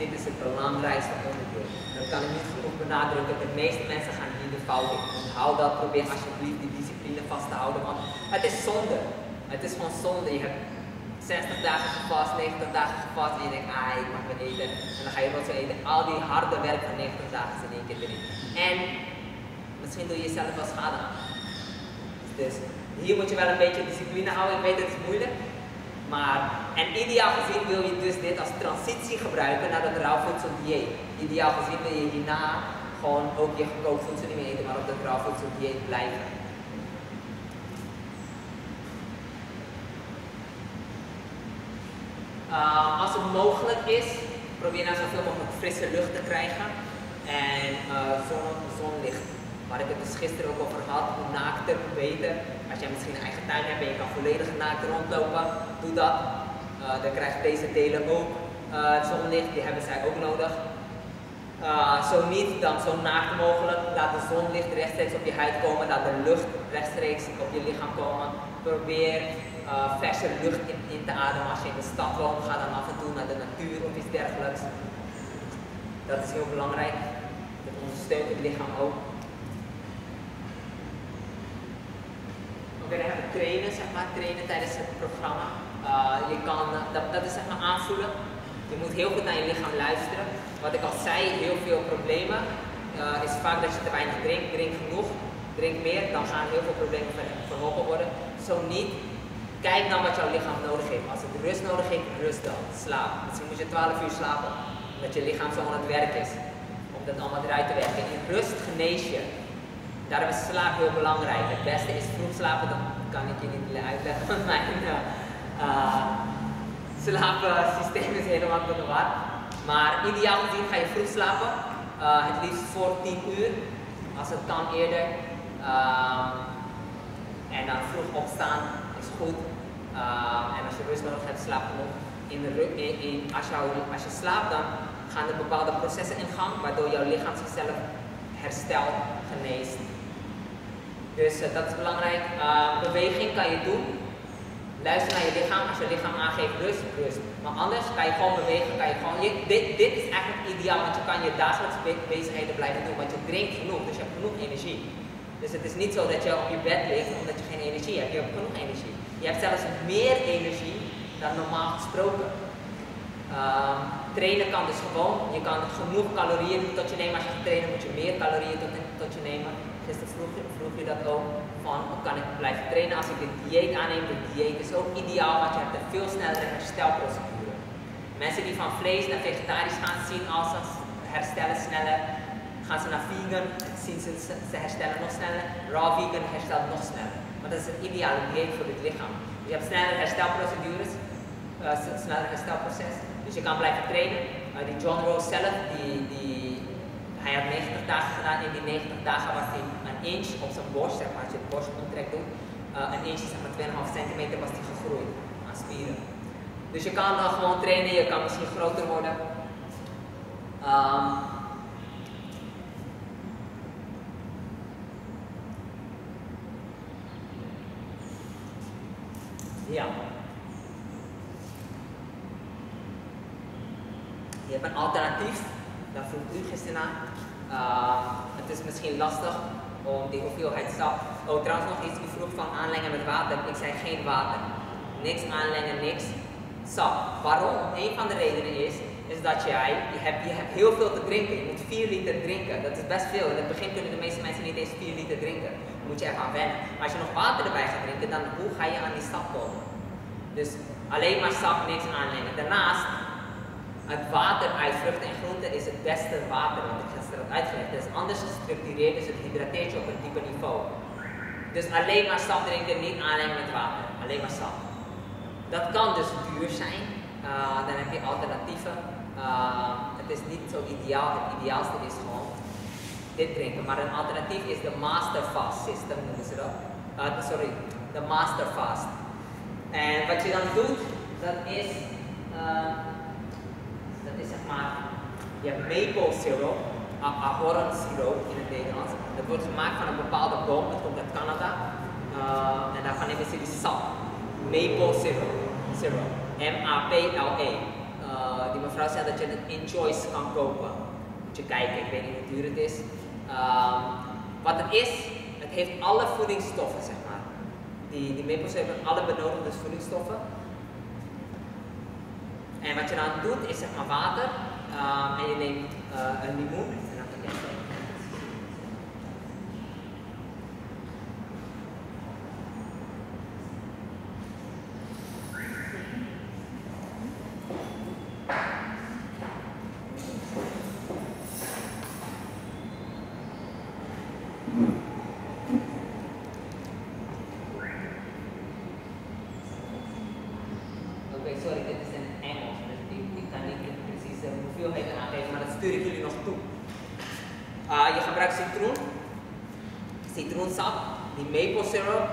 dit is het belangrijkste onderdeel. Dat kan ik niet genoeg benadrukken. De meeste mensen gaan hier de fout in. Onthoud dat, probeer alsjeblieft die discipline vast te houden, want het is zonde. Het is gewoon zonde. Je hebt 60 dagen gevast, 90 dagen gevast en je denkt, ik mag weer eten. En dan ga je rotzooi eten. Al die harde werk van 90 dagen is in één keer erin. En misschien doe je jezelf wel schade aan. Dus hier moet je wel een beetje discipline houden. Ik weet het is moeilijk. Maar, en ideaal gezien wil je dus dit als transitie gebruiken naar dat rauwvoedseldieet. Ideaal gezien wil je hierna gewoon ook je gekookt voedsel niet meer eten, maar op dat rauwvoedseldieet blijven. Als het mogelijk is, probeer nou zoveel mogelijk frisse lucht te krijgen en zonlicht. Waar ik het dus gisteren ook over had, hoe naakter, hoe beter. Als jij misschien een eigen tuin hebt en je kan volledig naakt rondlopen, doe dat. Dan krijgt deze delen ook zonlicht, die hebben zij ook nodig. Zo niet, dan zo naakt mogelijk. Laat de zonlicht rechtstreeks op je huid komen, laat de lucht rechtstreeks op je lichaam komen. Probeer verse lucht in te ademen. Als je in de stad woont, ga dan af en toe naar de natuur of iets dergelijks. Dat is heel belangrijk. Dat ondersteunt het lichaam ook. We hebben trainen, zeg maar, trainen tijdens het programma. Je kan, dat is zeg maar aanvoelen. Je moet heel goed naar je lichaam luisteren. Wat ik al zei, heel veel problemen is vaak dat je te weinig drinkt. Drink genoeg, drink meer, dan gaan heel veel problemen verholpen worden. Zo niet, kijk dan wat jouw lichaam nodig heeft. Als het rust nodig heeft, rust dan. Slaap. Misschien moet je 12 uur slapen, omdat je lichaam zo aan het werk is. Om dat allemaal eruit te werken. In rust genees je. Daarom is slaap heel belangrijk. Het beste is vroeg slapen, dat kan ik je niet uitleggen, want mijn slaapsysteem is helemaal door de war. Maar ideaal gezien ga je vroeg slapen, het liefst voor 10 uur, als het kan eerder. En dan vroeg opstaan is goed. En als je rust nodig hebt, slaap genoeg. Als je slaapt, dan gaan er bepaalde processen in gang, waardoor jouw lichaam zichzelf herstelt, geneest. Dus dat is belangrijk. Beweging kan je doen. Luister naar je lichaam. Als je lichaam aangeeft rust, rust. Maar anders kan je gewoon bewegen. Kan je gewoon, dit is eigenlijk ideaal, want je kan je dagelijkse bezigheden blijven doen. Want je drinkt genoeg, dus je hebt genoeg energie. Dus het is niet zo dat je op je bed ligt omdat je geen energie hebt. Je hebt genoeg energie. Je hebt zelfs meer energie dan normaal gesproken. Trainen kan dus gewoon. Je kan genoeg calorieën tot je nemen. Als je gaat trainen moet je meer calorieën tot je nemen. Gisteren vroeg je dat ook, van kan ik blijven trainen als ik dit dieet aanneem. Dit dieet is ook ideaal, want je hebt een veel snellere herstelprocedure. Mensen die van vlees naar vegetarisch gaan zien als ze herstellen sneller. Gaan ze naar vegan, zien ze herstellen nog sneller. Raw vegan herstelt nog sneller. Maar dat is een ideale dieet voor het lichaam. Je hebt snellere herstelprocedures, sneller herstelproces. Dus je kan blijven trainen. Die John Rauw zelf, hij had 90 dagen gedaan. In die 90 dagen was hij een inch op zijn borst, zeg maar, als je het borst omtrek doet. Een inch, zeg maar 2,5 centimeter was hij gegroeid aan spieren. Dus je kan gewoon trainen, je kan misschien groter worden. Ja. Je hebt een alternatief, daar vroeg u gisteren naar. Het is misschien lastig om die hoeveelheid sap. Oh, trouwens nog iets, u vroeg van aanlengen met water. Ik zei geen water. Niks aanlengen, niks. Sap. Waarom? Een van de redenen is dat je hebt heel veel te drinken. Je moet 4 liter drinken. Dat is best veel. In het begin kunnen de meeste mensen niet eens 4 liter drinken. Daar moet je even aan wennen. Maar als je nog water erbij gaat drinken, dan hoe ga je aan die sap komen? Dus alleen maar sap, niks aanlengen. Daarnaast, Het water uit vruchten en groenten is het beste water, want ik heb het uitgelegd. Het is anders gestructureerd, dus het hydrateert je op een dieper niveau. Dus alleen maar sap drinken, niet aannemen met water. Alleen maar sap. Dat kan dus duur zijn. Dan heb je alternatieven. Het is niet zo ideaal. Het ideaalste is gewoon dit drinken. Maar een alternatief is de master fast system, noemen ze dat. De master fast. En wat je dan doet, dat is zeg maar, je hebt maple syrup, ahornsiroop in het Nederlands. Dat wordt gemaakt van een bepaalde boom, dat komt uit Canada. En daarvan nemen ze die sap. Maple syrup. M-A-P-L-E. Die mevrouw zei dat je het in Choice kan kopen. Moet je kijken, ik weet niet hoe duur het is. Wat het is, het heeft alle voedingsstoffen, zeg maar. Die maple syrup heeft alle benodigde voedingsstoffen. En wat je dan doet is zeg maar water en je neemt een limoen. En dan kan je sorry, dit is in Engels, dus ik kan niet de precieze hoeveelheden aangeven, maar dat stuur ik jullie nog toe. Je gebruikt citroen, citroensap, die maple syrup,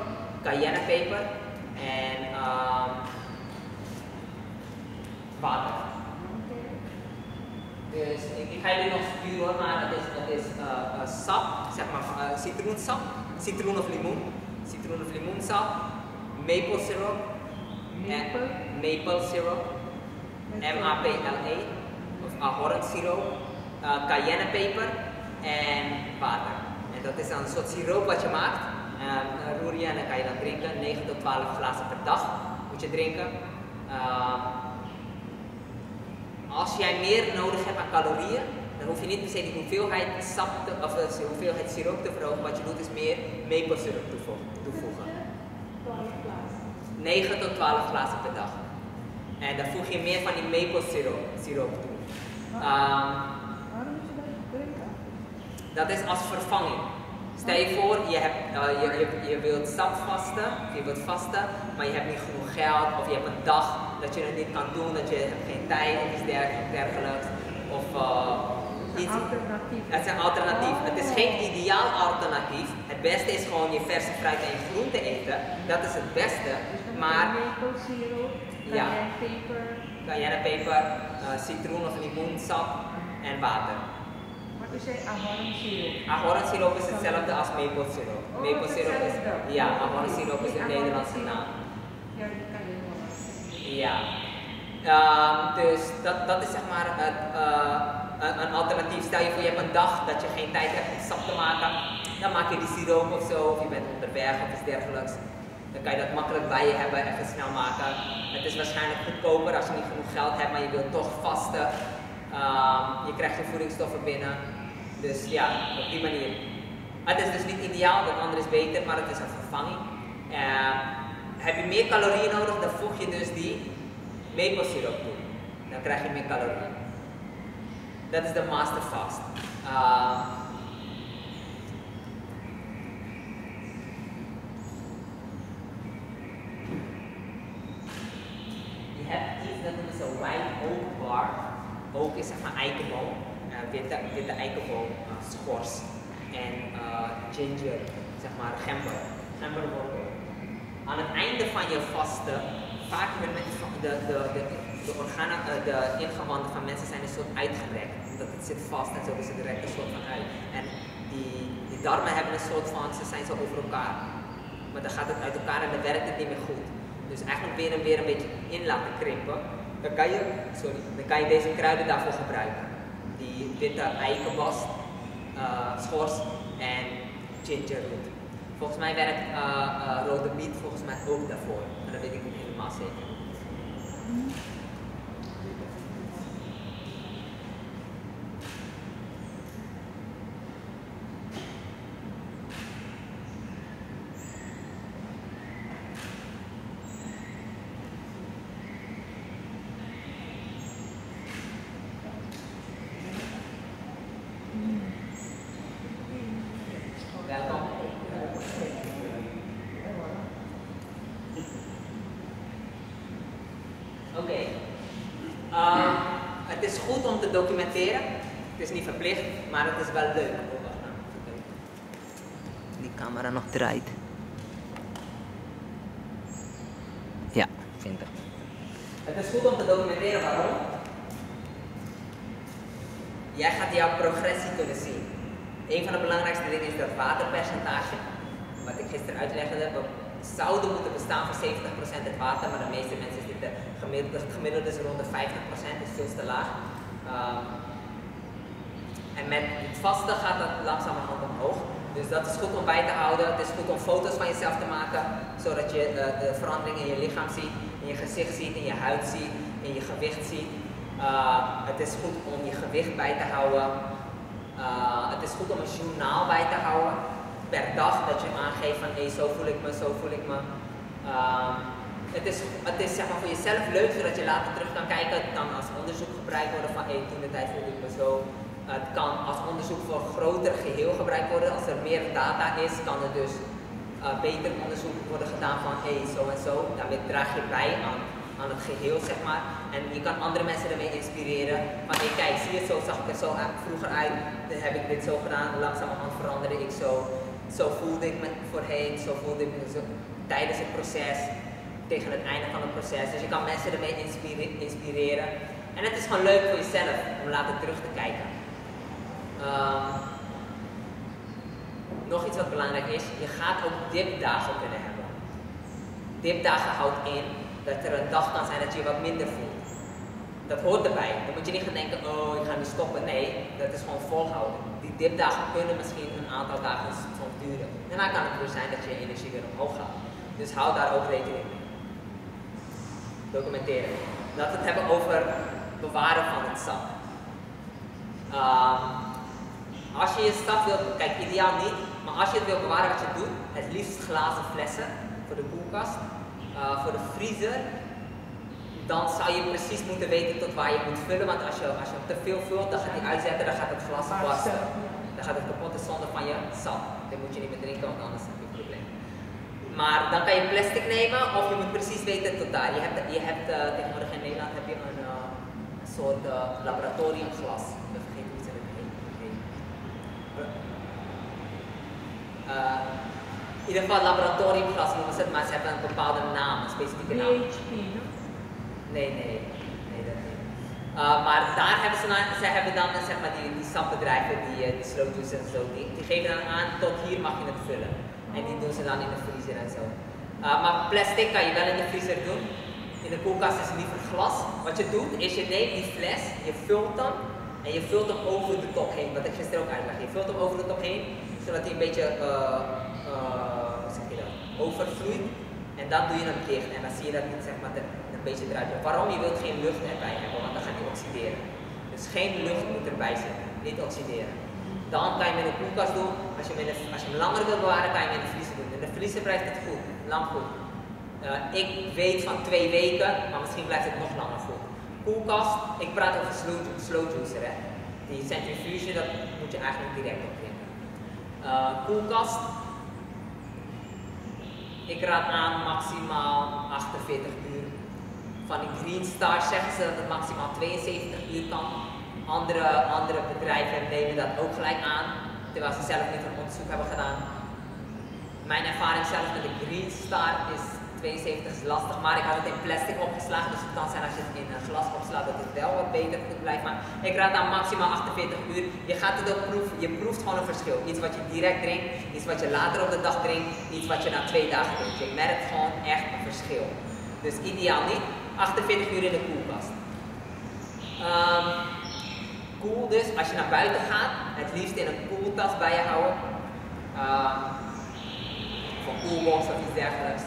cayennepeper en water. Dus ik ga jullie nog sturen hoor, maar het is sap, zeg maar citroensap, citroen of limoensap, maple syrup. Maple syrup, M-A-P-L-E, of ahornsiroop, cayennepeper en water. En dat is dan een soort siroop wat je maakt. Roer je en dan kan je dat drinken. 9 tot 12 glazen per dag moet je drinken. Als jij meer nodig hebt aan calorieën, dan hoef je niet per se die hoeveelheid de hoeveelheid siroop te verhogen. Wat je doet is meer maple syrup toevoegen. 9 tot 12 glazen per dag. En dan voeg je meer van die maple siroop toe. Waarom moet je dat drinken? Dat is als vervanging. Stel je voor, je wilt sapvasten, je wilt vasten, maar je hebt niet genoeg geld, of je hebt een dag dat je het niet kan doen, dat je hebt geen tijd of iets dergelijks. Of iets. Het is een alternatief. Het is geen ideaal alternatief. Het beste is gewoon je verse fruit en je groente eten. Dat is het beste. Maar ja, cayennepeper, citroen of limoensap en water. Maar u zei ahornsiroop. Ahornsiroop is hetzelfde als maple syrup. Maple syrup is, ja, ahornsiroop is de Nederlandse naam. Ja, die kan je wel laten. Ja. Dus dat is zeg maar een alternatief. Stel je voor je hebt een dag dat je geen tijd hebt om sap te maken, dan maak je die siroop of zo, of je bent onderweg of iets dergelijks. Dan kan je dat makkelijk bij je hebben, even snel maken. Het is waarschijnlijk goedkoper als je niet genoeg geld hebt, maar je wilt toch vasten. Je krijgt je voedingsstoffen binnen. Dus ja, op die manier. Het is dus niet ideaal, dat andere is beter, maar het is een vervanging. Heb je meer calorieën nodig, dan voeg je dus die maple syrup toe. Dan krijg je meer calorieën. Dat is de master fast. Je hebt iets dat noemen ze white oak bark. Oak is zeg maar eikenboom, witte eikenboom, schors en ginger, zeg maar gemberwortel. Aan het einde van je vasten, vaak de organen, de ingewanden van mensen zijn een soort uitgerekt. Omdat het zit vast en zo, dus het rekt een soort van uit. En die darmen hebben een soort van, ze zijn zo over elkaar. Maar dan gaat het uit elkaar en dan werkt het niet meer goed. Dus eigenlijk weer een beetje in laten krimpen. Dan kan je deze kruiden daarvoor gebruiken. Die witte eikenbast, schors en gingerroot. Volgens mij werkt rode biet volgens mij ook daarvoor. Maar dat weet ik niet helemaal zeker. is goed om te documenteren. Het is niet verplicht, maar het is wel leuk. Die camera nog draait. Ja, 20. Het is goed om te documenteren. Waarom? Jij gaat jouw progressie kunnen zien. Een van de belangrijkste dingen is dat waterpercentage. Wat ik gisteren uitlegde, we zouden moeten bestaan voor 70% het water, maar de meeste mensen zitten gemiddeld is rond de 50%, is veel te laag. En met het vasten gaat dat langzamerhand omhoog. Dus dat is goed om bij te houden. Het is goed om foto's van jezelf te maken, zodat je de verandering in je lichaam ziet, in je gezicht ziet, in je huid ziet, in je gewicht ziet. Het is goed om je gewicht bij te houden. Het is goed om een journaal bij te houden per dag, dat je aangeeft van hey, zo voel ik me, zo voel ik me. Het is zeg maar voor jezelf leuk, zodat je later terug kan kijken. Het kan als onderzoek gebruikt worden van hey, toen de tijd voelde ik me zo. Het kan als onderzoek voor een groter geheel gebruikt worden. Als er meer data is, kan er dus beter onderzoek worden gedaan van hey, zo en zo. Daarmee draag je bij aan het geheel, zeg maar. En je kan andere mensen ermee inspireren. Van hey, kijk, zie je, zo zag ik er zo vroeger uit. Dan heb ik dit zo gedaan, langzamerhand veranderde ik zo. Zo voelde ik me voorheen, zo voelde ik me zo tijdens het proces, tegen het einde van het proces. Dus je kan mensen ermee inspireren. En het is gewoon leuk voor jezelf om later terug te kijken. Nog iets wat belangrijk is, je gaat ook dipdagen kunnen hebben. Dipdagen houdt in dat er een dag kan zijn dat je je wat minder voelt. Dat hoort erbij. Dan moet je niet gaan denken, oh ik ga nu stoppen. Nee, dat is gewoon volhouden. Die dipdagen kunnen misschien een aantal dagen soms duren. En dan kan het weer zijn dat je energie weer omhoog gaat. Dus hou daar ook rekening mee. Documenteren. Laten we het hebben over bewaren van het sap. Als je je sap wilt, kijk ideaal niet, maar als je het wilt bewaren wat je doet, het liefst glazen flessen voor de koelkast, voor de vriezer, dan zou je precies moeten weten tot waar je moet vullen, want als je te veel vult, dan gaat die uitzetten, dan gaat het glas barsten. Dan gaat het kapot de zonde van je sap. Dat moet je niet meer drinken, want anders heb je een probleem. Maar dan kan je plastic nemen of je moet precies weten tot daar. Je hebt tegenwoordig in Nederland heb je een soort laboratoriumglas. Ik vergeet hoe het heet. In ieder geval laboratoriumglas noemen ze het, maar ze hebben een bepaalde naam, een specifieke naam. Nee, dat niet. Maar daar hebben ze hebben dan zeg maar die sapbedrijven, die slow juice en zo, die geven dan aan tot hier mag je het vullen. En die doen ze dan in de vriezer en zo. Maar plastic kan je wel in de vriezer doen. In de koelkast is het liever glas. Wat je doet is je neemt die fles, je vult hem en je vult hem over de top heen. Wat ik gisteren ook uitleg. Je vult hem over de top heen, zodat hij een beetje hoe zeg je dat, overvloeit. En dan doe je hem dicht en dan zie je dat het zeg maar een beetje eruit komt. Waarom? Je wilt geen lucht erbij hebben, want dan gaat hij oxideren. Dus geen lucht moet erbij zitten, niet oxideren. Dan kan je hem in de koelkast doen. Als je hem langer wil bewaren, kan je hem in de vriezer doen. In de vriezer blijft het goed, lang goed. Ik weet van 2 weken, maar misschien blijft het nog langer goed. Koelkast, ik praat over slow juicer. Hè. Die centrifuge, dat moet je eigenlijk direct opdrinken. Koelkast, ik raad aan maximaal 48 uur. Van die Green Star zeggen ze dat het maximaal 72 uur kan. Andere bedrijven nemen dat ook gelijk aan, terwijl ze zelf niet een onderzoek hebben gedaan. Mijn ervaring zelf met de Green Star is 72 is lastig, maar ik had het in plastic opgeslagen, dus het kan zijn als je het in een glas opslaat dat het wel wat beter goed blijft. Maar ik raad aan maximaal 48 uur. Je gaat het ook proeven, je proeft gewoon een verschil. Iets wat je direct drinkt, iets wat je later op de dag drinkt, iets wat je na 2 dagen drinkt. Je merkt gewoon echt een verschil. Dus ideaal niet, 48 uur in de koelkast. Koel dus, als je naar buiten gaat, het liefst in een koeltas bij je houden. Voor koelbox of iets dergelijks.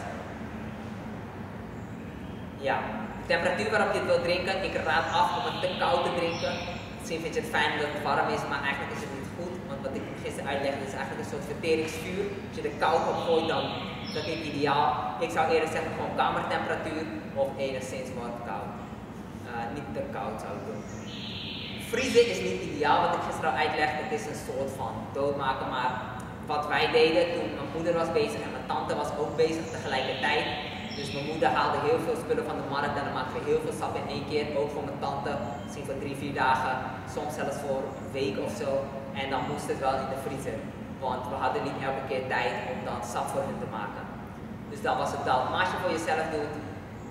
Ja, de temperatuur waarop je het wilt drinken, ik raad af om het te koud te drinken. Misschien vind je het fijn dat het warm is, maar eigenlijk is het niet goed. Want wat ik gisteren uitlegde is eigenlijk een soort verteringsvuur. Als je er koud op gooit, dan is dat niet ideaal. Ik zou eerder zeggen gewoon kamertemperatuur of enigszins wat koud. Niet te koud zou ik doen. Vriezen is niet ideaal, wat ik gisteren al uitlegde. Het is een soort van doodmaken, maar wat wij deden toen mijn moeder was bezig en mijn tante was ook bezig tegelijkertijd. Dus mijn moeder haalde heel veel spullen van de markt en dan maakten we heel veel sap in één keer. Ook voor mijn tante, misschien voor 3-4 dagen, soms zelfs voor een week of zo. En dan moest het wel in de vriezer, want we hadden niet elke keer tijd om dan sap voor hen te maken. Dus dat was het dan. Maar als je voor jezelf doet,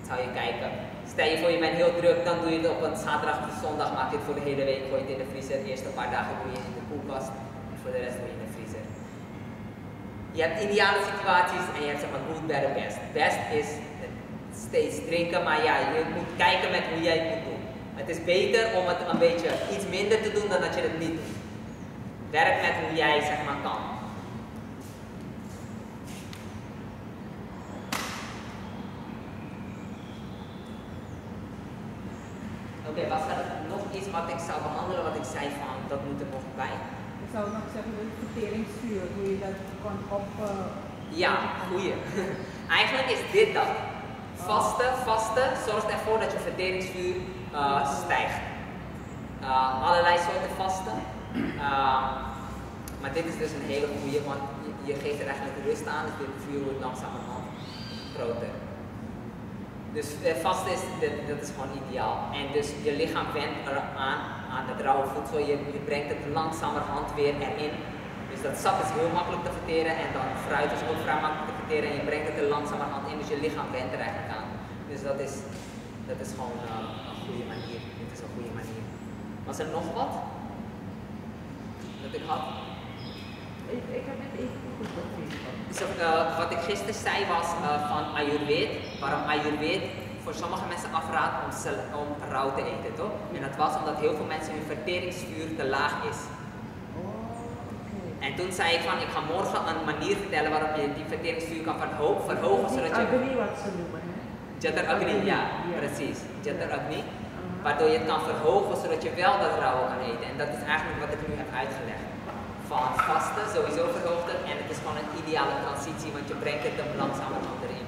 zou je kijken. Stel je voor je bent heel druk, dan doe je het op een zaterdag of zondag, maak je het voor de hele week, gooi je het in de vriezer. De eerste paar dagen doe je het in de koelkast en voor de rest doe je in de vriezer. Je hebt ideale situaties en je hebt zeg maar good, better, best. Best is steeds drinken, maar ja, je moet kijken met hoe jij het moet doen. Het is beter om het een beetje iets minder te doen dan dat je het niet doet. Werk met hoe jij zeg maar kan. Oké, was er nog iets wat ik zou behandelen, wat ik zei van, dat moet er nog bij? Ik zou nog zeggen, de verteringsvuur, hoe je dat kan op... Ja, goeie. Eigenlijk is dit dat. Vasten zorgt ervoor dat je verteringsvuur stijgt. Allerlei soorten vasten. Maar dit is dus een hele goeie, want je geeft er eigenlijk rust aan, dus dit vuur wordt langzamerhand groter. Dus vasten is, dat is gewoon ideaal. En dus je lichaam went eraan aan het rauwe voedsel, je brengt het langzamerhand weer erin. Dus dat sap is heel makkelijk te verteren en dan fruit is ook vrij makkelijk te verteren en je brengt het er langzamerhand in, dus je lichaam went er eigenlijk aan. Dus dat is gewoon een goede manier. Dit is een goede manier. Was er nog wat? Dat ik had? Ik heb het even goed. Dus wat ik gisteren zei was van Ayurved, waarom Ayurved voor sommige mensen afraadt om rauw te eten, toch? En dat was omdat heel veel mensen hun verteringsvuur te laag is. En toen zei ik van, ik ga morgen een manier vertellen waarop je die verteringsvuur kan verhogen zodat je... Agni wat ze noemen, hè? Jatar Agni, ja, precies. Jatar Agni. Waardoor je het kan verhogen zodat je wel dat rauwe kan eten. En dat is eigenlijk wat ik nu heb uitgelegd. Van vasten, sowieso verhoogt het. En het is gewoon een ideale transitie, want je brengt het er langzamerhand erin.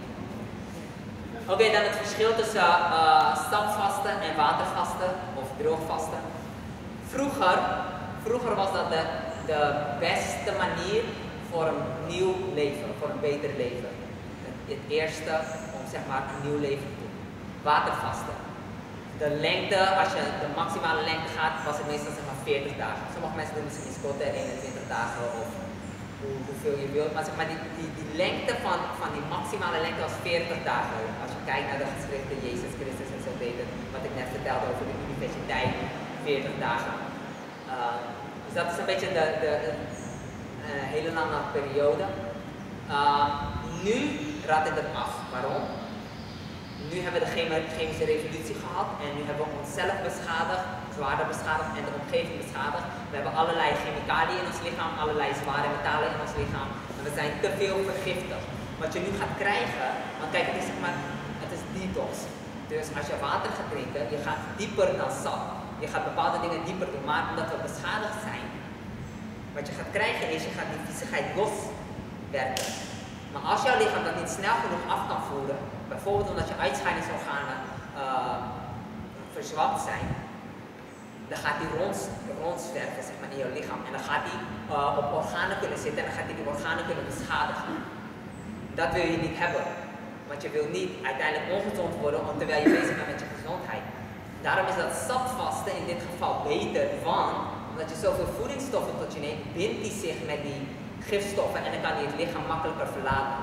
Oké, dan het verschil tussen sapvasten en watervasten of droogvasten. Vroeger was dat de beste manier voor een nieuw leven, voor een beter leven. Het eerste om zeg maar een nieuw leven te doen. Watervasten. De lengte, als je de maximale lengte gaat, was het meestal zeg maar 40 dagen. Sommige mensen doen misschien scotten 21 dagen of hoeveel je wilt. Maar zeg maar die lengte van die maximale lengte was 40 dagen. Als je kijkt naar de geschriften, Jezus Christus en zo deed het, wat ik net vertelde over de universiteit, 40 dagen. Dus dat is een beetje de hele lange periode. Nu raad ik het af. Waarom? Nu hebben we de chemische revolutie gehad en nu hebben we onszelf beschadigd, zwaarder beschadigd en de omgeving beschadigd. We hebben allerlei chemicaliën in ons lichaam, allerlei zware metalen in ons lichaam en we zijn te veel vergiftigd. Wat je nu gaat krijgen, want kijk, het is, zeg maar, het is detox. Dus als je water gaat drinken, je gaat dieper dan sap. Je gaat bepaalde dingen dieper doen, maar omdat we beschadigd zijn, wat je gaat krijgen is, je gaat die viezigheid loswerken. Maar als jouw lichaam dat niet snel genoeg af kan voeren, bijvoorbeeld omdat je uitscheidingsorganen verzwakt zijn, dan gaat die rondzwerven zeg maar, in jouw lichaam. En dan gaat die op organen kunnen zitten en dan gaat die organen kunnen beschadigen. Dat wil je niet hebben. Want je wil niet uiteindelijk ongezond worden terwijl je bezig bent met je gezondheid. Daarom is dat sapvasten in dit geval beter, want omdat je zoveel voedingsstoffen tot je neemt, bindt die zich met die gifstoffen en dan kan die het lichaam makkelijker verlaten.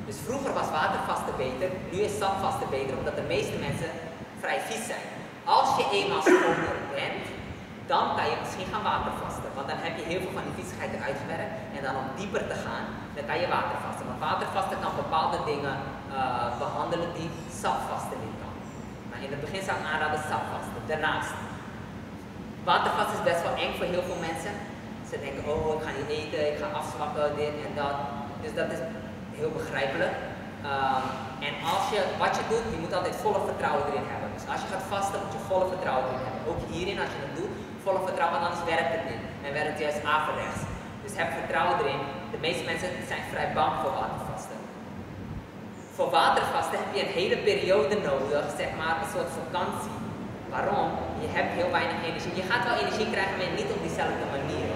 Dus vroeger was watervasten beter, nu is sapvasten beter omdat de meeste mensen vrij vies zijn. Als je eenmaal schoner bent, dan kan je misschien gaan watervasten. Want dan heb je heel veel van die viezigheid eruit gewerkt en dan om dieper te gaan, dan kan je watervasten. Want watervasten kan bepaalde dingen behandelen die sapvasten niet kan. Maar in het begin zou ik aanraden sapvasten. Daarnaast, watervasten is best wel eng voor heel veel mensen. Ze denken, oh ik ga niet eten, ik ga afzwakken, dit en dat. Dus dat is heel begrijpelijk. En wat je doet, je moet altijd volle vertrouwen erin hebben. Dus als je gaat vasten, moet je volle vertrouwen erin hebben. Ook hierin, als je het doet, volle vertrouwen, want anders werkt het niet. En werkt het juist averechts. Dus heb vertrouwen erin. De meeste mensen zijn vrij bang voor watervasten. Voor watervasten heb je een hele periode nodig, zeg maar een soort vakantie. Waarom? Je hebt heel weinig energie. Je gaat wel energie krijgen, maar niet op diezelfde manier.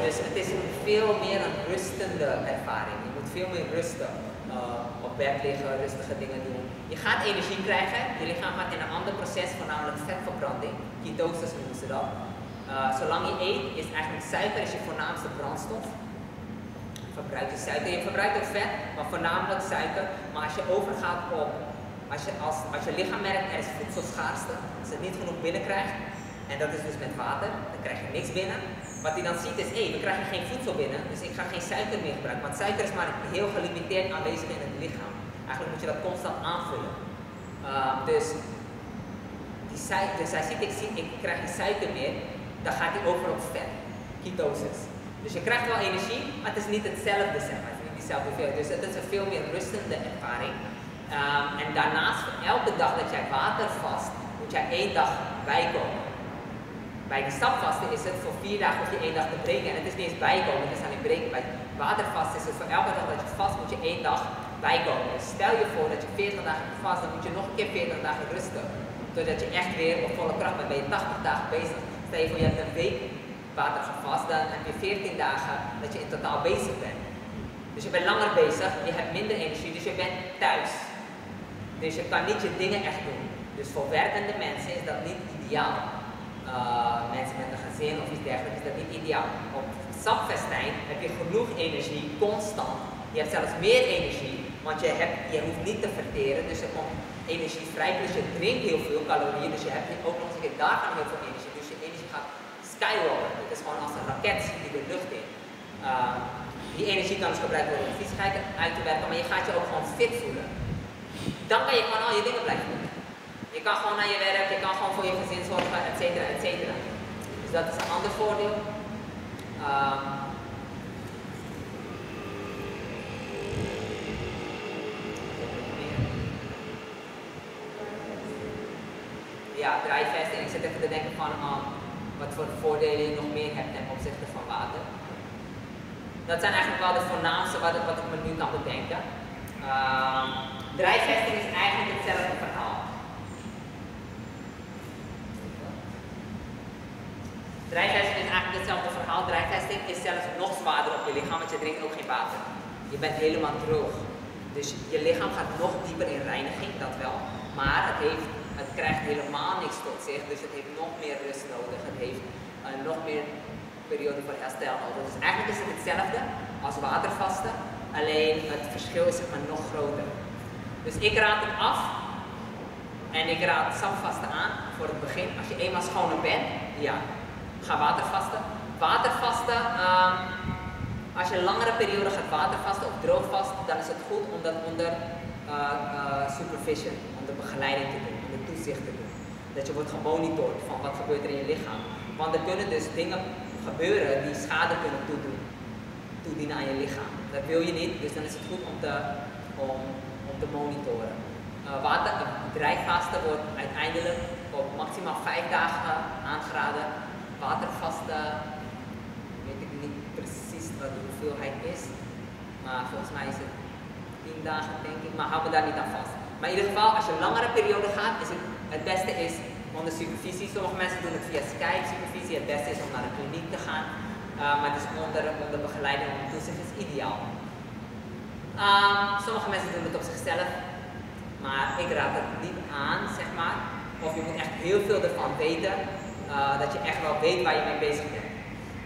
Dus het is veel meer een rustende ervaring. Je moet veel meer rusten op bed liggen, rustige dingen doen. Je gaat energie krijgen, je lichaam gaat in een ander proces, voornamelijk vetverbranding, ketose noemen ze dat. Zolang je eet is eigenlijk suiker is je voornaamste brandstof. Verbruik je suiker, je verbruikt ook vet, maar voornamelijk suiker. Maar als je overgaat op, als je lichaam merkt er is voedselschaarste, als het niet genoeg binnenkrijgt, en dat is dus met water, dan krijg je niks binnen. Wat hij dan ziet is, we krijgen geen voedsel binnen, dus ik ga geen suiker meer gebruiken. Want suiker is maar heel gelimiteerd aanwezig in het lichaam. Eigenlijk moet je dat constant aanvullen. Dus hij ziet, ik krijg geen suiker meer, dan gaat hij over op vet, ketosis. Dus je krijgt wel energie, maar het is niet hetzelfde, zeg maar. Het is niet diezelfde hoeveelheid. Dus het is een veel meer rustende ervaring. En daarnaast, voor elke dag dat jij water vast, moet jij 1 dag bijkomen. Bij die sapvasten is het voor 4 dagen hoef je 1 dag te breken. En het is niet eens bijkomen, het is alleen breken. Bij watervasten is het voor elke dag dat je vast moet je 1 dag bijkomen. Dus stel je voor dat je 40 dagen vast, dan moet je nog een keer 40 dagen rusten. Totdat je echt weer op volle kracht bent, ben je 80 dagen bezig. Stel je voor je hebt een week water gevast, dan heb je 14 dagen dat je in totaal bezig bent. Dus je bent langer bezig, je hebt minder energie, dus je bent thuis. Dus je kan niet je dingen echt doen. Dus voor werkende mensen is dat niet ideaal. Mensen met een gezin of iets dergelijks is dat niet ideaal. Op sapfestijn heb je genoeg energie, constant. Je hebt zelfs meer energie, want je hoeft niet te verteren, dus er komt energie vrij. Dus je drinkt heel veel calorieën, dus je hebt ook nog eens een keer daar gaan heel veel energie. Dus je energie gaat skyrocket. Het is gewoon als een raket die de lucht in. Die energie kan dus gebruikt worden om viezigheid uit te werken, maar je gaat je ook gewoon fit voelen. Dan kan je gewoon al je dingen blijven doen. Je kan gewoon naar je werk, je kan gewoon voor je gezin zorgen, et cetera, et cetera. Dus dat is een ander voordeel. Ja, dry fasting. Ik zit even te denken van wat voor voordelen je nog meer hebt ten opzichte van water. Dat zijn eigenlijk wel de voornaamste wat ik me nu kan bedenken. Dry fasting is eigenlijk hetzelfde verhaal. Dry fasting is eigenlijk hetzelfde verhaal. Dry fasting is zelfs nog zwaarder op je lichaam, want je drinkt ook geen water. Je bent helemaal droog. Dus je lichaam gaat nog dieper in reiniging, dat wel. Maar het krijgt helemaal niks tot zich, dus het heeft nog meer rust nodig. Het heeft nog meer periode voor herstel nodig. Dus eigenlijk is het hetzelfde als watervasten, alleen het verschil is zeg maar nog groter. Dus ik raad het af en ik raad sapvasten aan voor het begin. Als je eenmaal schoner bent, ja, ga watervasten. Watervasten, als je een langere periode gaat watervasten of droogvast, dan is het goed om dat onder supervision, onder begeleiding te doen, onder toezicht te doen. Dat je wordt gemonitord van wat gebeurt er in je lichaam. Want er kunnen dus dingen gebeuren die schade kunnen toedienen aan je lichaam. Dat wil je niet, dus dan is het goed om te monitoren. Drijfvasten wordt uiteindelijk op maximaal 5 dagen aangeraden. Watervasten, weet ik niet precies wat de hoeveelheid is, maar volgens mij is het 10 dagen denk ik, maar hou me daar niet aan vast. Maar in ieder geval, als je een langere periode gaat, is het beste is onder supervisie. Sommige mensen doen het via Skype supervisie, het beste is om naar de kliniek te gaan, maar dus onder begeleiding, onder toezicht is ideaal. Sommige mensen doen het op zichzelf, maar ik raad het niet aan, zeg maar. Of je moet echt heel veel ervan weten, dat je echt wel weet waar je mee bezig bent.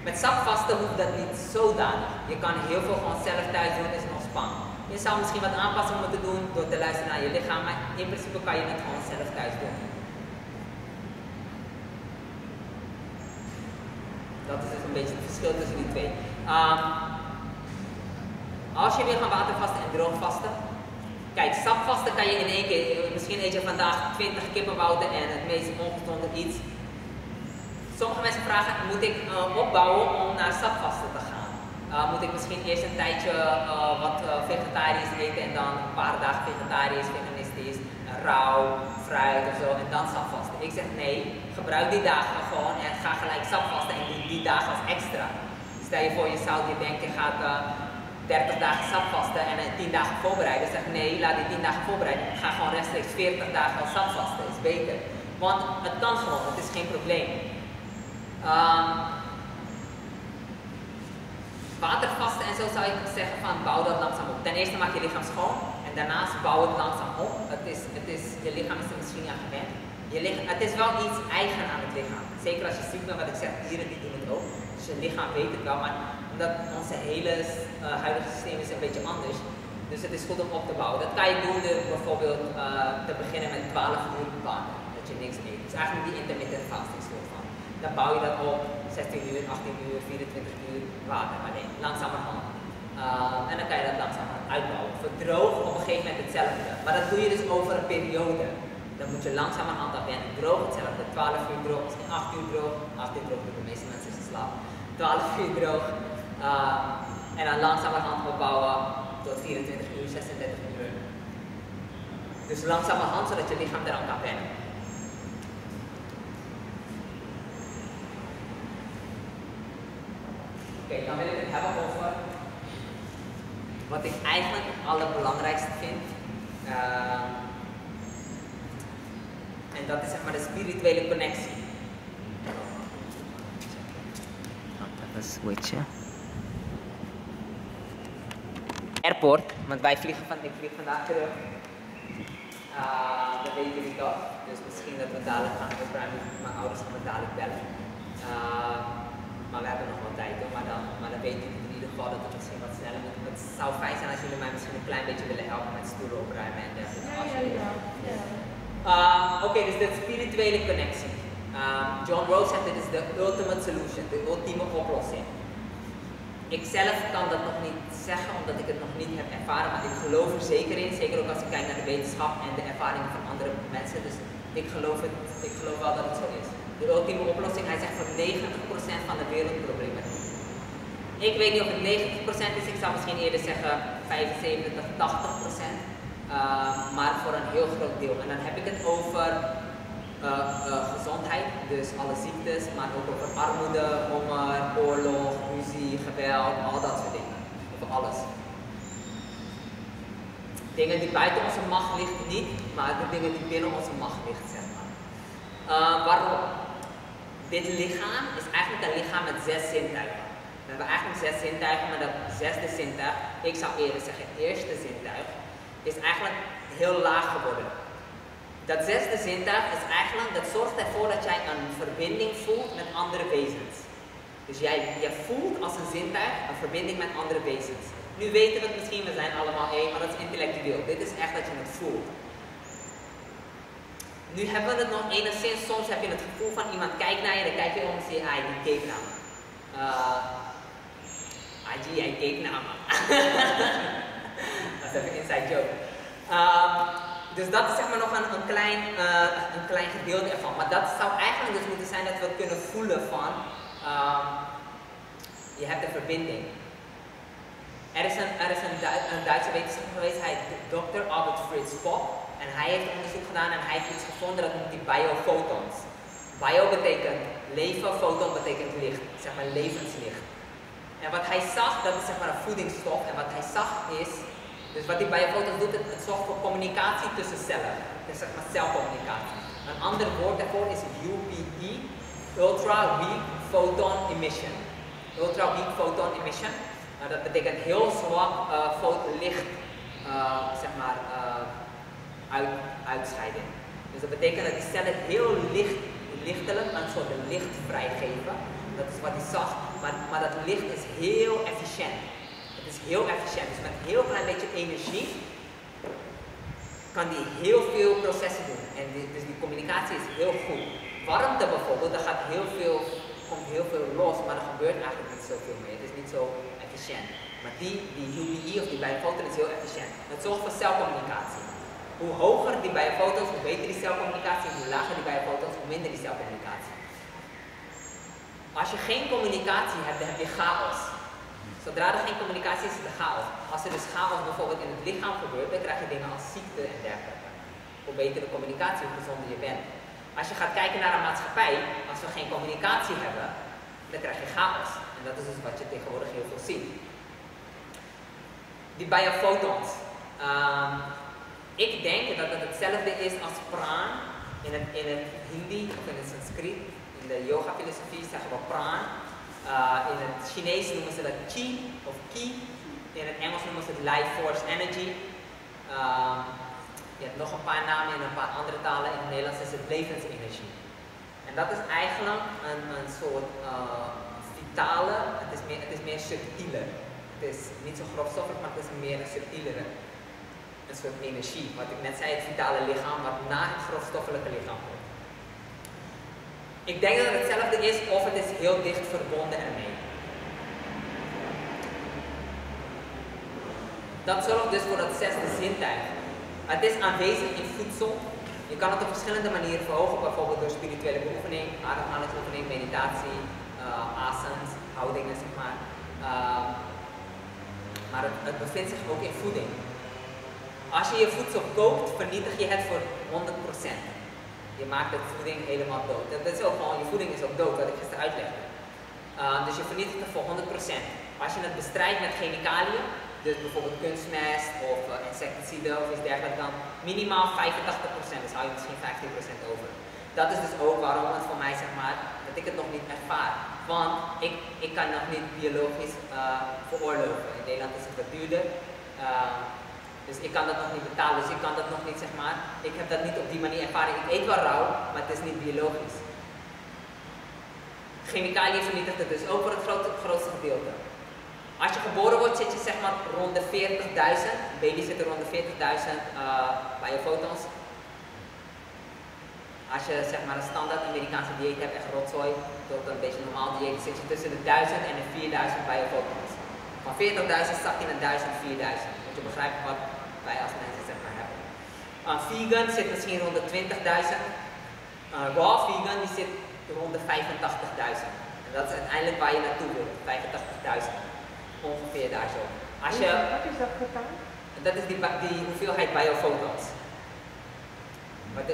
Met sapvasten hoeft dat niet zodanig. Je kan heel veel gewoon zelf thuis doen, is nog spannend. Je zou misschien wat aanpassingen moeten doen door te luisteren naar je lichaam, maar in principe kan je het gewoon zelf thuis doen. Dat is dus een beetje het verschil tussen die twee. Als je wil gaan watervasten en droogvasten, kijk, sapvasten kan je in 1 keer, misschien eet je vandaag 20 kippenbouten en het meest ongezonde iets. Sommige mensen vragen, moet ik opbouwen om naar sapvasten te gaan? Moet ik misschien eerst een tijdje wat vegetarisch eten en dan een paar dagen vegetarisch, veganistisch, rauw, fruit of zo en dan sapvasten? Ik zeg nee, gebruik die dagen gewoon en ga gelijk sapvasten en doe die dagen als extra. Stel je voor je denkt je gaat 30 dagen sapvasten en 10 dagen voorbereiden. Zeg nee, laat die 10 dagen voorbereiden. Ga gewoon rechtstreeks 40 dagen als sapvasten, is beter. Want het kan gewoon, het is geen probleem. Watervasten en zo zou ik zeggen van bouw dat langzaam op. Ten eerste maak je lichaam schoon en En daarnaast bouw het langzaam op. Je lichaam is er misschien niet aan gewend. Het is wel iets eigen aan het lichaam. Zeker als je ziek bent, wat ik zeg, dieren die doen het ook. Dus je lichaam weet het wel, maar omdat onze hele huidige systeem is een beetje anders. Dus het is goed om op te bouwen. Dat kan je doen door bijvoorbeeld te beginnen met 12 uur water. Dat je niks eet. Dus eigenlijk die intermittent fasting soort van. Dan bouw je dat op 16 uur, 18 uur, 24 uur water. Alleen langzamerhand. En dan kan je dat langzamerhand uitbouwen. Verdroog op een gegeven moment hetzelfde. Maar dat doe je dus over een periode. Dan moet je langzamerhand aan wennen. Droog hetzelfde. 12 uur droog, misschien 8 uur droog. 8 uur droog doen de meeste mensen in slaap. 12 uur droog. En dan langzamerhand opbouwen tot 24 uur, 36 uur. Dus langzamerhand zodat je lichaam eraan kan wennen. Oké, dan wil ik het hebben over wat ik eigenlijk het allerbelangrijkste vind. En dat is zeg maar de spirituele connectie. Even switchen. Airport, want ik vlieg vandaag terug. Dat weten jullie toch. Dus misschien dat we dadelijk gaan opruimen. Mijn ouders gaan me dadelijk bellen. Maar we hebben nog wel tijd hoor. Maar dan weten jullie in ieder geval dat het misschien wat sneller moet. Het zou fijn zijn als jullie mij misschien een klein beetje willen helpen met stoelen opruimen en dergelijke. Oké, dus de spirituele connectie. John Rauw zegt dit is de ultimate solution, de ultieme oplossing. Ik zelf kan dat nog niet zeggen omdat ik het nog niet heb ervaren, maar ik geloof er zeker in. Zeker ook als ik kijk naar de wetenschap en de ervaringen van andere mensen. Dus ik geloof wel dat het zo is. De ultieme oplossing, hij zegt voor 90% van de wereldproblemen. Ik weet niet of het 90% is, ik zou misschien eerder zeggen 75, 80%. Maar voor een heel groot deel. En dan heb ik het over gezondheid, dus alle ziektes, maar ook over armoede, honger, oorlog, ruzie, geweld, al dat soort dingen. Over alles. Dingen die buiten onze macht liggen niet, maar de dingen die binnen onze macht liggen, zeg maar. Waarom? Dit lichaam is eigenlijk een lichaam met 6 zintuigen. We hebben eigenlijk 6 zintuigen, maar dat 6e zintuig, ik zou eerder zeggen eerste zintuig, is eigenlijk heel laag geworden. Dat 6e zintuig is eigenlijk, dat zorgt ervoor dat jij een verbinding voelt met andere wezens. Dus jij voelt als een zintuig een verbinding met andere wezens. Nu weten we het misschien, we zijn allemaal één, maar dat is intellectueel. Dit is echt dat je het voelt. Nu hebben we het nog enigszins, soms heb je het gevoel van iemand kijkt naar je, dan kijk je om en zie je, die keek naar me. Jij keek naar me. Dat is even een inside joke. Dus dat is zeg maar nog een klein gedeelte ervan. Maar dat zou eigenlijk dus moeten zijn dat we kunnen voelen van, je hebt een verbinding. Er is een Duitse wetenschapper geweest, hij heet Dr. Albert Fritz Popp. En hij heeft onderzoek gedaan en hij heeft iets gevonden dat noemt hij biofotons. Bio betekent leven, foton betekent licht, zeg maar levenslicht. En wat hij zag, dat is zeg maar een voedingsstof. En wat hij zag is, dus wat die biofotons doet, het zorgt voor communicatie tussen cellen. Dus zeg maar celcommunicatie. Een ander woord daarvoor is UPE, Ultra Weak Photon Emission. Ultra Weak Photon Emission. Nou, dat betekent heel zwak licht, zeg maar, uitscheiding. Dus dat betekent dat die cellen heel lichtelijk een soort licht vrijgeven. Dat is wat hij zag. Maar dat licht is heel efficiënt. Het is heel efficiënt. Dus met een heel klein beetje energie kan die heel veel processen doen. En dus die communicatie is heel goed. Warmte bijvoorbeeld, daar komt heel veel los, maar er gebeurt eigenlijk niet zoveel meer. Het is niet zo efficiënt. Maar die UPE of die biofotons is heel efficiënt. Het zorgt voor celcommunicatie. Hoe hoger die biofotons, hoe beter die celcommunicatie. Hoe lager die biofotons, hoe minder die celcommunicatie. Als je geen communicatie hebt, dan heb je chaos. Zodra er geen communicatie is, is er chaos. Als er dus chaos bijvoorbeeld in het lichaam gebeurt, dan krijg je dingen als ziekten en dergelijke. Hoe beter de communicatie, hoe gezonder je bent. Als je gaat kijken naar een maatschappij, als we geen communicatie hebben, dan krijg je chaos. En dat is dus wat je tegenwoordig heel veel ziet. Die biofotons. Ik denk dat het hetzelfde is als praan in het Hindi of in het Sanskriet. In de yoga filosofie zeggen we praan. In het Chinees noemen ze dat chi of ki. In het Engels noemen ze het life force energy. Je hebt nog een paar namen in een paar andere talen. In het Nederlands is het levensenergie. En dat is eigenlijk een soort vitale, het is meer subtieler. Het is niet zo grofstoffelijk, maar het is meer een subtielere. Een soort energie. Wat ik net zei, het vitale lichaam, wat na het grofstoffelijke lichaam komt. Ik denk dat het hetzelfde is of het is heel dicht verbonden ermee. Dat zorgt dus voor dat zesde zintuig. Het is aanwezig in voedsel. Je kan het op verschillende manieren verhogen, bijvoorbeeld door spirituele beoefening, ademhalingsoefening, meditatie, asanas, houdingen zeg maar. Maar het bevindt zich ook in voeding. Als je je voedsel kookt, vernietig je het voor 100%. Je maakt de voeding helemaal dood. Dat is ook gewoon, je voeding is ook dood, wat ik gisteren uitlegde. Dus je vernietigt het voor 100%. Als je het bestrijdt met chemicaliën, dus bijvoorbeeld kunstmest of insecticiden of iets dergelijks, dan minimaal 85%, dus hou je misschien 15% over. Dat is dus ook waarom het voor mij zeg maar, dat ik het nog niet ervaar. Want ik kan nog niet biologisch veroorloven. In Nederland is het wat duurder. Dus ik kan dat nog niet betalen, dus ik kan dat nog niet zeg maar, ik heb dat niet op die manier ervaren. Ik eet wel rauw, maar het is niet biologisch. Chemicaliën vernietigt het dus ook voor het grootste gedeelte. Als je geboren wordt zit je zeg maar rond de 40.000, baby's zitten rond de 40.000 bij je foto's. Als je zeg maar een standaard Amerikaanse dieet hebt, echt rotzooi, tot een beetje normaal dieet, zit je tussen de 1000 en de 4000 bij je foto's. Van 40.000 zak je naar 1000, 4000. Moet je begrijpen wat wij als mensen zeg maar hebben. Vegan zit misschien rond de 20.000. Raw vegan die zit rond de 85.000. En dat is uiteindelijk waar je naartoe wil, 85.000. Ongeveer daar zo. Als je, Wat is dat getal? dat is die hoeveelheid bij je foto's.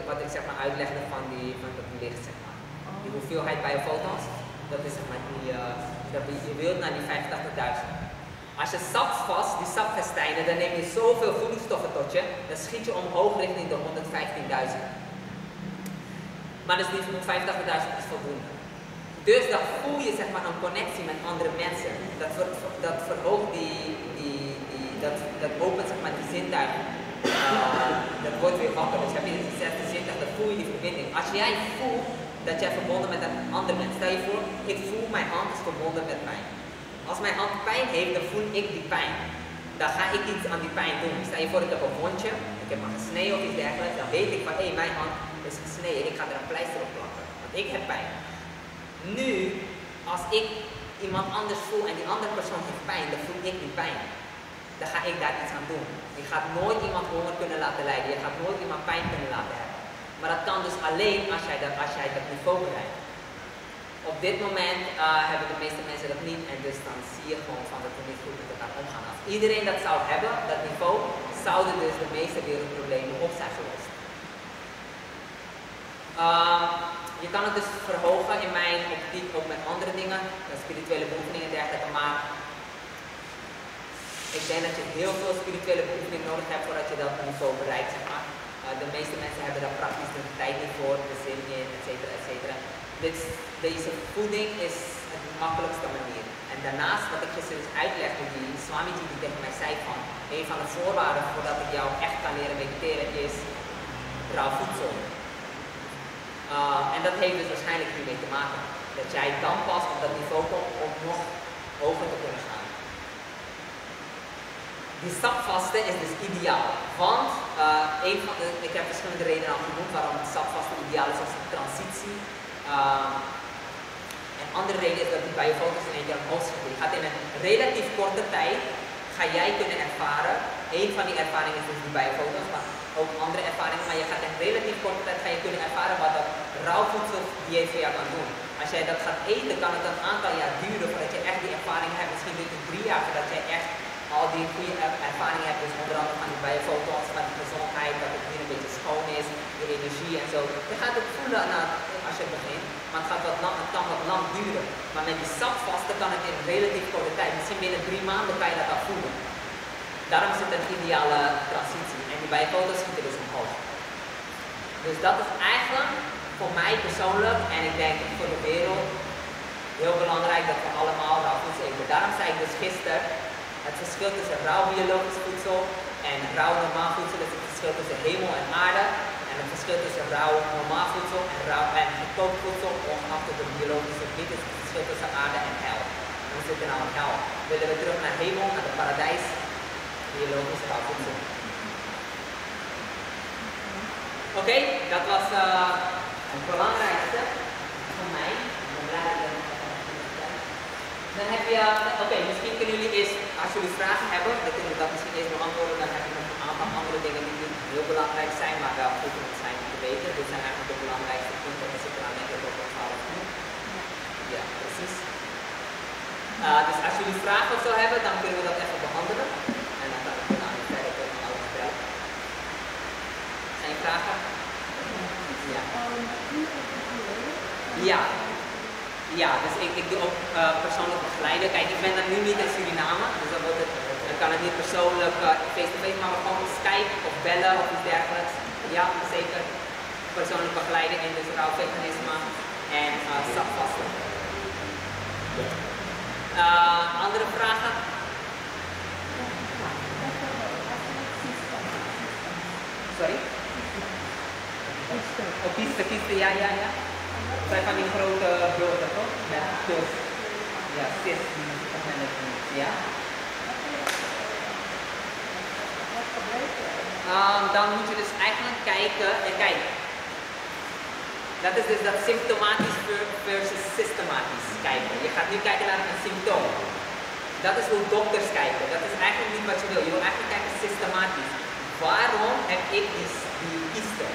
Wat ik zeg maar uitlegde van dat licht zeg maar. Die hoeveelheid bij je foto's, dat is zeg maar je wilt naar die 85.000. Als je sapvast, die sapfestijnen, dan neem je zoveel voedingsstoffen tot je, dan schiet je omhoog richting de 115.000. Maar dus die 185.000 is voldoende. Dus dan voel je zeg maar een connectie met andere mensen. Dat verhoogt dat opent zeg maar die zintuigen. Dat wordt weer wakker. Dus heb je die zesde zintuig, dan voel je die verbinding. Als jij voelt dat jij verbonden met een ander mens, stel je voor, ik voel mijn hand is verbonden met pijn. Als mijn hand pijn heeft, dan voel ik die pijn. Dan ga ik iets aan die pijn doen. Stel je voor, ik heb een wondje, ik heb me gesneden of iets dergelijks, dan weet ik van hé, mijn hand is gesneden, ik ga er een pleister op plakken, want ik heb pijn. Nu, als ik iemand anders voel en die andere persoon heeft pijn, dan voel ik die pijn. Dan ga ik daar iets aan doen. Je gaat nooit iemand honger kunnen laten lijden, je gaat nooit iemand pijn kunnen laten hebben. Maar dat kan dus alleen als jij dat niveau bereikt. Op dit moment hebben de meeste mensen dat niet en dus dan zie je gewoon van dat we niet goed met elkaar omgaan. Als iedereen dat zou hebben, dat niveau, zouden dus de meeste wereldproblemen op zijn gelost. Je kan het dus verhogen in mijn optiek ook met andere dingen, spirituele beoefeningen en dergelijke, maar ik denk dat je heel veel spirituele beoefening nodig hebt voordat je dat niveau bereikt, zeg maar. De meeste mensen hebben daar praktisch de tijd niet voor, de zin in, et cetera, et cetera. Deze voeding is het makkelijkste manier. En daarnaast, wat ik gisteren dus uitlegde, die Swamiji die tegen mij zei van, een van de voorwaarden voordat ik jou echt kan leren mediteren is rauw voedsel. En dat heeft dus waarschijnlijk hiermee te maken. Dat jij dan pas op dat niveau komt om nog hoger te kunnen gaan. Die sapvasten is dus ideaal, want ik heb verschillende redenen al genoemd waarom het sapvasten ideaal is als een transitie. Een andere reden is dat die bij je foto's in één keer omhoog schieten. Je gaat in een relatief korte tijd, ga jij kunnen ervaren, een van die ervaringen is dus die bij je foto's, maar ook andere ervaringen, maar je gaat in relatief korte tijd ga je kunnen ervaren wat dat rauw voedsel dieet voor jou kan doen. Als jij dat gaat eten, kan het een aantal jaar duren voordat je echt die ervaring hebt. Misschien duurt het 3 jaar voordat je echt al die goede ervaringen hebt. Dus onder andere van die bij je foto's, van die gezondheid, dat het hier een beetje schoon is, de energie en zo. Je gaat het voelen als je begint, maar het kan wat lang duren. Maar met die sapvasten kan het in een relatief korte tijd, misschien binnen 3 maanden kan je dat al voelen. Daarom is het een ideale transitie. En die bij je foto's schieten dus omhoog. Dus dat is eigenlijk voor mij persoonlijk en ik denk voor de wereld heel belangrijk dat we allemaal rauw voedsel eten. Daarom zei ik dus gisteren het verschil tussen rauw biologisch voedsel En rauw normaal voedsel is het verschil tussen hemel en aarde. En het verschil tussen rauw normaal voedsel en rauw en gekookt voedsel, ongeacht of het biologisch of niet, is het verschil tussen aarde en hel. En we zitten nou in hel. Willen we terug naar hemel, naar het paradijs, biologisch rauw voedsel. Oké, dat was het belangrijkste voor mij. Ik ben blij dat dan heb je, misschien kunnen jullie eerst, als jullie vragen hebben, dan kunnen we dat misschien eerst beantwoorden. Dan heb je nog een aantal andere dingen die niet heel belangrijk zijn, maar wel goed om het zijn te weten. Dit zijn eigenlijk de belangrijkste punten. We zitten dan denk ik op een 12 uur. Ja, precies. Dus als jullie vragen of zo hebben, dan kunnen we dat even behandelen. En dan gaan we daarna verder tegen alles vertellen. Zijn er vragen? Ja. Ja. Ja, dus ik doe ook persoonlijk begeleiden. Kijk, ik ben dan nu niet in Suriname, dus dan kan het niet persoonlijk face-to-face, maar gewoon op Skype of bellen of iets dergelijks. Ja, zeker. Persoonlijk begeleiden in dus rauw veganisme en sapvasten. Andere vragen? Sorry? Op kisten, ja. Het zijn van die grote broden, toch? Met kus. Ja, vis. Ja. Dan moet je dus eigenlijk kijken, en kijk. Dat is dus dat symptomatisch versus systematisch kijken. Je gaat nu kijken naar een symptoom. Dat is hoe dokters kijken. Dat is eigenlijk niet wat je wil. Je wil eigenlijk kijken systematisch. Waarom heb ik die kiesten?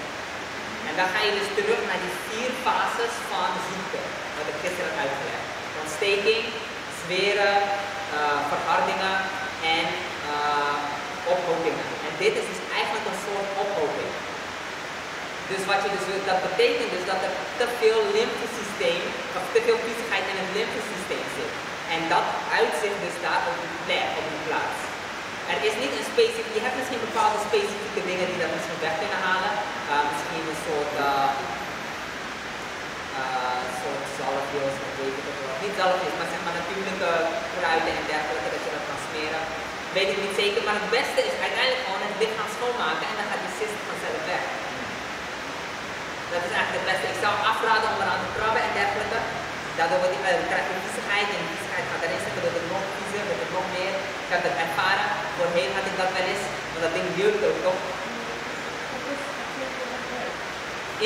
En dan ga je dus terug naar die 4 fases van ziekten, wat ik gisteren heb uitgelegd. Ontsteking, zweren, verhardingen en ophopingen. En dit is dus eigenlijk een soort ophoping. Dus wat je dus wilt, dat betekent dus dat er te veel lymfesysteem, of te veel viezigheid in het lymfesysteem zit. En dat uitzicht dus daar op die plek, op die plaats. Er is niet een specifiek, je hebt misschien bepaalde specifieke dingen die dat misschien weg kunnen halen. Misschien een soort zalfjes, of weet ik het wel. Niet zalfjes, maar zeg maar natuurlijke kruiden en dergelijke, dat je dat kan smeren. Weet ik niet zeker, maar het beste is uiteindelijk gewoon het lichaam schoonmaken en dan gaat die cyst vanzelf weg. Dat is eigenlijk het beste. Ik zou afraden om eraan te krabben en dergelijke. Daardoor krijg je viezigheid en die viezigheid gaat erin zitten, wordt het nog viezer, wordt het nog meer. Ik heb dat ervaren, voorheen had ik dat wel eens, maar dat ding jeukt ook toch?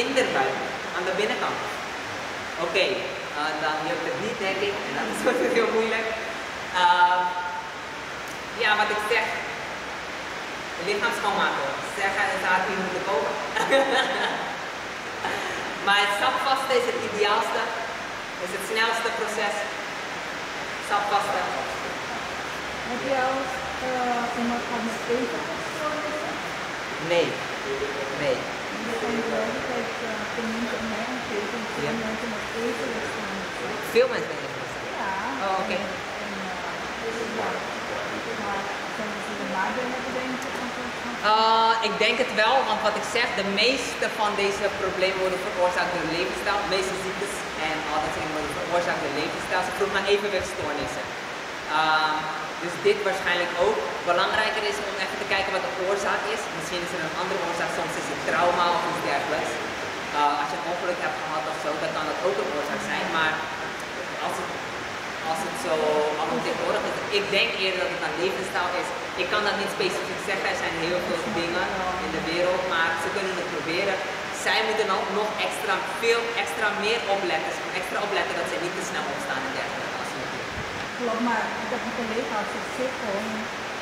In de buik, aan de binnenkant. Oké, dan jeukt het niet denk ik, en dan wordt het heel moeilijk. Ja, wat ik zeg, lichaam schoonmaken, zeggen en het hier moeten komen. Maar het sapvasten is het ideaalste. Is het snelste proces. Sapvasten. Heb je al iemand gehad met eetstoornissen? Nee. Nee. Je kan je wel altijd mensen in mijn omgeving, veel mensen met eetstoornissen. Veel mensen met eetstoornissen? Ja. Oh, oké. Maar zijn ze er nadelen te denken? Ik denk het wel, want wat ik zeg, de meeste van deze problemen worden veroorzaakt door de levensstijl. De meeste ziektes en al dat soort dingen worden veroorzaakt door de levensstijl. Ze vroeg naar evenwichtstoornissen. Dus dit waarschijnlijk ook. Belangrijker is om even te kijken wat de oorzaak is. Misschien is er een andere oorzaak, soms is het trauma of iets dergelijks. Als je een ongeluk hebt gehad of zo, dan kan dat ook een oorzaak zijn. Maar als het zo allemaal tegenwoordig is, ik denk eerder dat het een levensstijl is. Ik kan dat niet specifiek zeggen, er zijn heel veel dingen in de wereld, maar ze kunnen het proberen. Zij moeten nog extra meer opletten. Ze moeten extra opletten dat ze niet te snel opstaan en dergelijke. Klopt, maar ik heb een collega als ik zit gewoon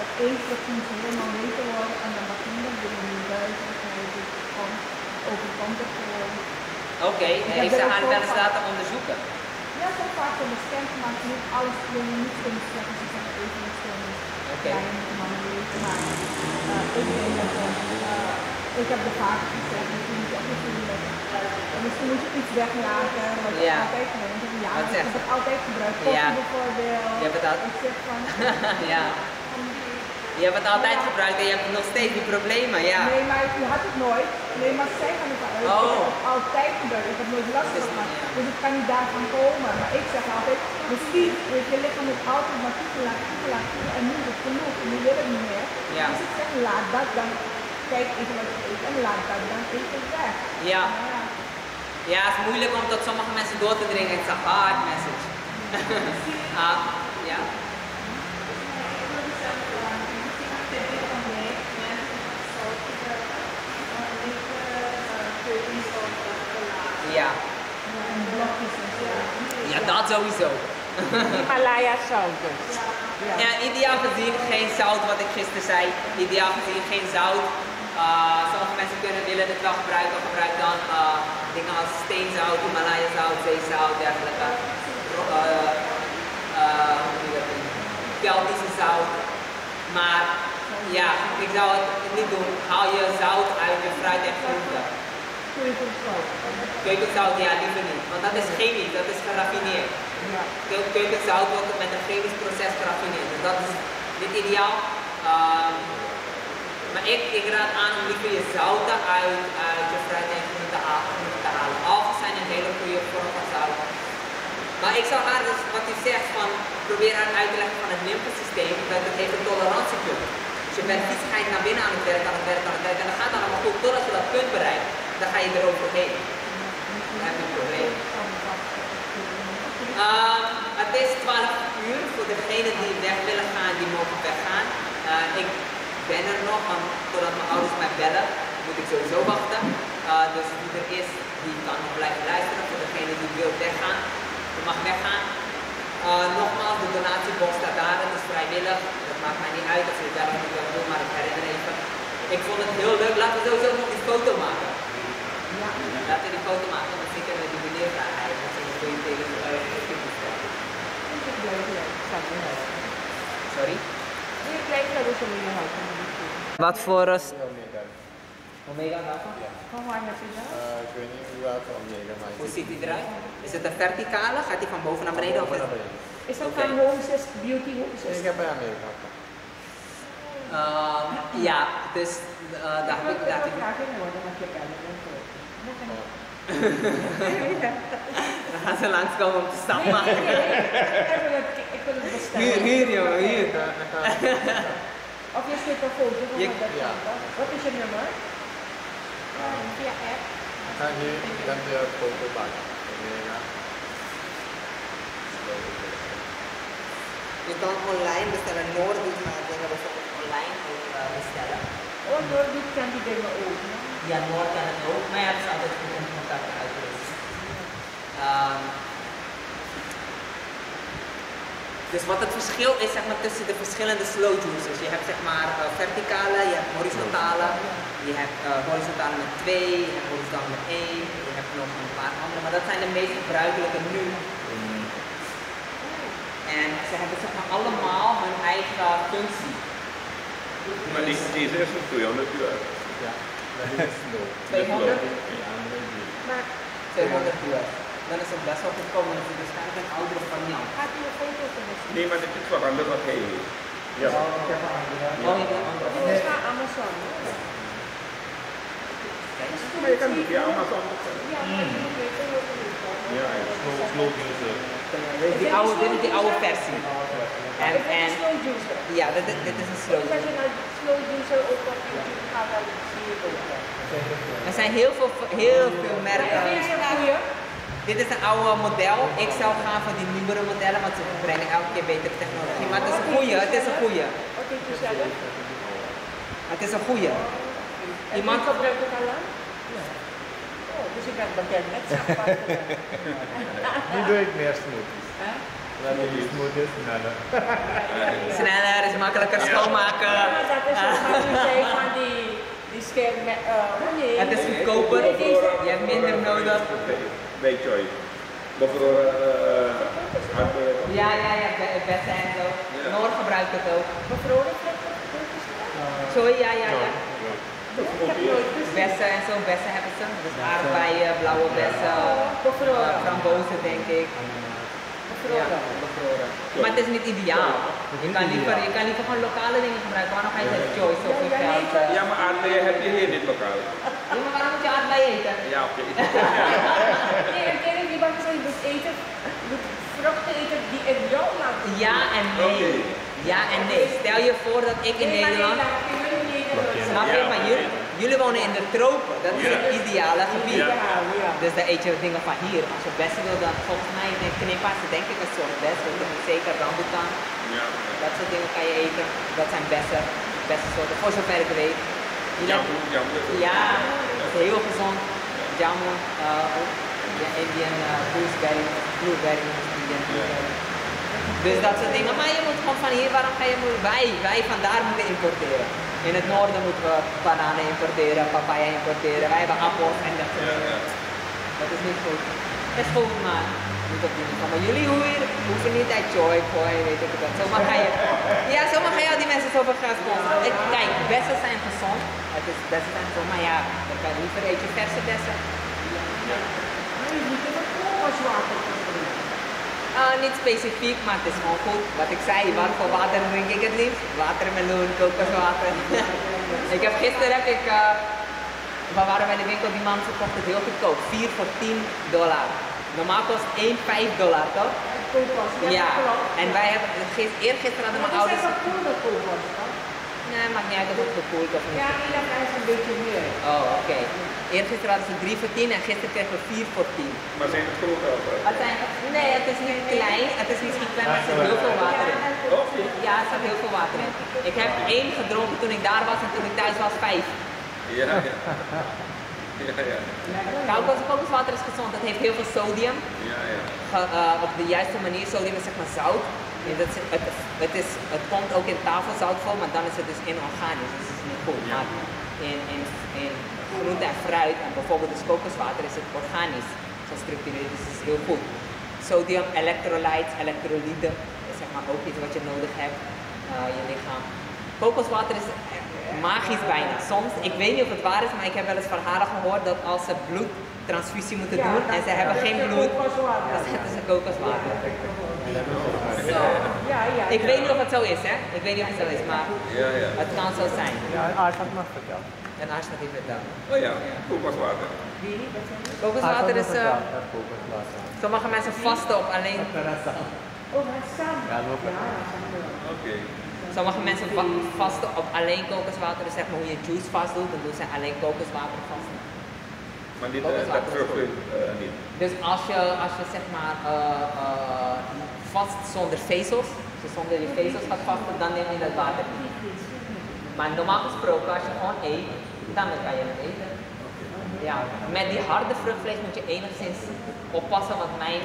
het eten dat soms helemaal beter wordt en dan wat minder dingen niet buiten. Dus gewoon overkomt het gewoon. Oké, heeft ze haar wel eens laten onderzoeken? Ja, zo vaak zo beschermd, maar niet alles kunnen niet kunnen zeggen. Ze zeggen even niet zo. Ja, je moet man weten, maar ik denk dat ik heb de vaak gezegd, misschien moet je ook natuurlijk. Misschien moet je iets weglaten wat je altijd neemt. Ja, ik heb het altijd gebruikt. Koffie bijvoorbeeld. Je hebt het altijd. Ik zeg van. Ja. Je hebt het altijd gebruikt en je hebt nog steeds die problemen, ja. Nee, maar je had het nooit. Nee, maar zij gaan het uit. Ik heb het altijd gebruikt. Ik heb nooit last van. Dus het kan niet daarvan komen. Maar ik zeg altijd, misschien weet je lichaam het altijd maar toegelaten en nu is het genoeg en nu wil het niet meer. Ja. Dus ik zeg laat dat dan, kijk even wat je eet en laat dat dan eten weg. Ja. Ja, het is moeilijk om tot sommige mensen door te dringen. Het is een hard message. Ja. Ja. Ja, dat sowieso. Himalaya zout dus. Ja, ideaal gezien geen zout, wat ik gisteren zei. Ideaal gezien geen zout. Sommige mensen willen dit wel gebruiken. Gebruik dan dingen als steenzout, Himalaya zout, zeezout, dergelijke. Keltische zout. Maar ja, ik zou het niet doen. Haal je zout uit je fruit en groente. Keukenzout, ja, liever niet. Want dat is chemisch, dat is geraffineerd. Keukenzout wordt met een chemisch proces geraffineerd. Dus dat is niet ideaal. Maar ik raad aan om liever je zouten uit je fruit en groente te halen. Algen zijn een hele goede vorm van zout. Maar ik zou haar dus wat u zegt van probeer haar uit te leggen van het lymfesysteem, dat het heeft een tolerantiepunt. Dus je bent viesheid naar binnen aan het werk, aan het werk, aan het werk. En dan gaat het allemaal goed totdat je dat punt bereikt. Dan ga je eroverheen. Dan heb je een probleem. Het is 12 uur. Voor degenen die weg willen gaan, die mogen weggaan. Ik ben er nog, want totdat mijn ouders mij bellen, moet ik sowieso wachten. Dus wie er is, die kan nog blijven luisteren. Voor degene die wil weggaan, die mag weggaan. Nogmaals, de donatiebox staat daar, het is vrijwillig. Dat maakt mij niet uit als je het wel of niet wil doen, maar ik herinner even. Ik vond het heel leuk, laten we sowieso nog die foto maken. Ja. Laten we die foto maken, want dan zitten we die meneer vragen. Dat is een goede tegen Sorry? Wat voor omega waarvan? Van waar heb je dat? Ik weet niet hoe welke omega, maar Hoe ziet die eruit? Is het een verticale? Gaat die van boven naar beneden? boven naar beneden. Is dat Oké. van Homes Beauty Homes? Ik heb bij Amerika. Ja, dus daar heb ik Ik wil graag in worden, want je bent Dan gaan ze langskomen om te stammen. Ik wil het bestellen. Hier jongen, hier. Of je stuurt een foto van Je- dat ja. kant. Wat is je nummer? Via app. Ik ga hier dan de foto maken. Omega. Je kan online bestellen. Noord doet dingen bijvoorbeeld online ook bestellen. Oh, door dit kan die dingen ook. hè? Ja, Noord kan het ook, maar ja, het is altijd goed om contacten uit te wisselen. Dus wat het verschil is zeg maar, tussen de verschillende slow juicers. Je hebt zeg maar verticale, je hebt horizontale, je hebt horizontale met 2, je hebt horizontale met 1, je hebt nog een paar andere, maar dat zijn de meest gebruikelijke nu. En ze hebben zeg maar allemaal hun eigen functie. Maar deze is een 200 uur. Ja, dat is slow. 200? Ja, Maar 200 uur. Dan is het best wel goedkoop, want het is waarschijnlijk een oudere variant. gaat u een foto kunnen zien? Nee, maar dit is veranderd wat hij heeft. Ja. Oh, je hebt een andere. Dit is van Amazon. hè? Maar je kan het via Amazon bestellen. Ja, maar je moet weten hoe het is. Ja, slow juicer. Dit is die oude versie. En Slow juicer. ja, dit is een slow Dus als je juicer. naar slow juicer op YouTube gaat, dan zie je het ook. Er zijn heel veel merken. Deze is een goeie. Dit is een oude model. Ik zou gaan voor die nieuwere modellen, want ze brengen elke keer betere technologie. Maar het is een goeie, het is een goeie. Oké, toestellen. Het is een goeie. Iemand gebruikt het al lang? Oh, dus ik ben bekend met sapvasten. Nu doe ik meer smoothies. Dan doe je smoothies sneller. Sneller, is makkelijker schoonmaken. Ja, dat is wat u zei van die scherm met, nee. Het is goedkoper, je hebt minder nodig. Bij Joy. Bevroren hardware. Ja, bessen en zo. Ja. Noor gebruikt het ook. Bevroren Sorry, ja. Bessen en zo, bessen hebben ze. Dus aardbeien, blauwe bessen, frambozen denk ik. Ja, bevroren. Maar het is niet ideaal. Je kan liever gewoon lokale dingen gebruiken. Waarom ga je het choice of je geld? Ja, maar aardbeien heb je hier niet lokaal. Ja, maar waarom moet je aardbeien eten? Ja, oké. Nee, ik ken het niet, want ze dus eten, vruchten eten die in jou laten. Ja en nee. Ja en nee. Stel je voor dat ik in Nederland... Snap je? Maar jullie wonen in de tropen. Dat is het ideale gebied. Dus dan eet je dingen van hier. Als je het beste wil, dan volgens mij knipa's, denk ik een soort best. Want je moet zeker rambutan. Dat soort dingen kan je eten. Dat zijn beste soorten. Voor zover ik weet. Ja, dat is heel gezond. Jamu, Indian gooseberry, blueberry, Indian blueberry. Dus dat soort dingen. Maar je moet gewoon van hier, waarom ga je wij vandaar moeten importeren? In het noorden moeten we bananen importeren, papaya importeren. Wij hebben appels en dat soort dingen. Dat is niet goed. Dat is goed, maar niet op die niveau. Maar jullie hoeven niet uit Joy, weet ik het. Zomaar ga je al die mensen zoveel gaan sponsoren. Kijk, bessen zijn gezond. Het is bessen zijn gezond, maar ja, dan kan je liever eet je verse bessen. Niet specifiek, maar het is gewoon goed. Wat ik zei, wat voor water drink ik het liefst? Watermeloen, kokoswater. We waren bij de winkel, die man verkocht het heel goedkoop. 4 voor $10. Normaal kost 1 $5, toch? Ja, en wij hebben, eergisteren hadden mijn ouders... Nee, maakt niet uit of het gekoeld of niet. Ja, dat is een beetje meer. Oh, oké. Eergisteren hadden ze 3 voor 10 en gisteren kregen we 4 voor 10. Maar zijn het grote auto's? Nee, het is niet klein. Het is misschien klein, maar er zit heel veel water in. Ja, er zit heel veel water in. Ik heb 1 gedronken toen ik daar was en toen ik thuis was 5. Ja. Kokoswater is gezond, het heeft heel veel sodium. Op de juiste manier, sodium is zeg maar zout. Het komt ook in tafelzout voor, maar dan is het dus inorganisch, dus het is niet goed. Maar in groente en fruit en bijvoorbeeld dus kokoswater is het organisch gestructureerd, dus het is heel goed. Sodium, elektrolyten, is zeg maar ook iets wat je nodig hebt in je lichaam. Kokoswater is magisch bijna. Soms, ik weet niet of het waar is, maar ik heb wel eens verhalen gehoord dat als ze bloedtransfusie moeten doen en ze hebben geen bloed, dan zetten ze kokoswater. Ik weet niet of het zo is, hè? Ik weet niet of het zo is, maar het kan zo zijn. Ja, een arts had me verteld. Een arts had die verteld. Oh ja, kokoswater. Kokoswater is... sommige mensen vasten op alleen... Ja, lopen. Oké. Sommige mensen vasten op alleen kokoswater, dus zeg maar hoe je juice vast doet, dan doen ze alleen kokoswater vasten. Maar dit dat vruchten niet. Dus als je zeg maar vast zonder vezels, dus zonder je vezels gaat vasten, dan neem je dat water niet. Maar normaal gesproken, als je gewoon eet, dan kan je het eten. Ja, met die harde vruchtvlees moet je enigszins oppassen, want mijn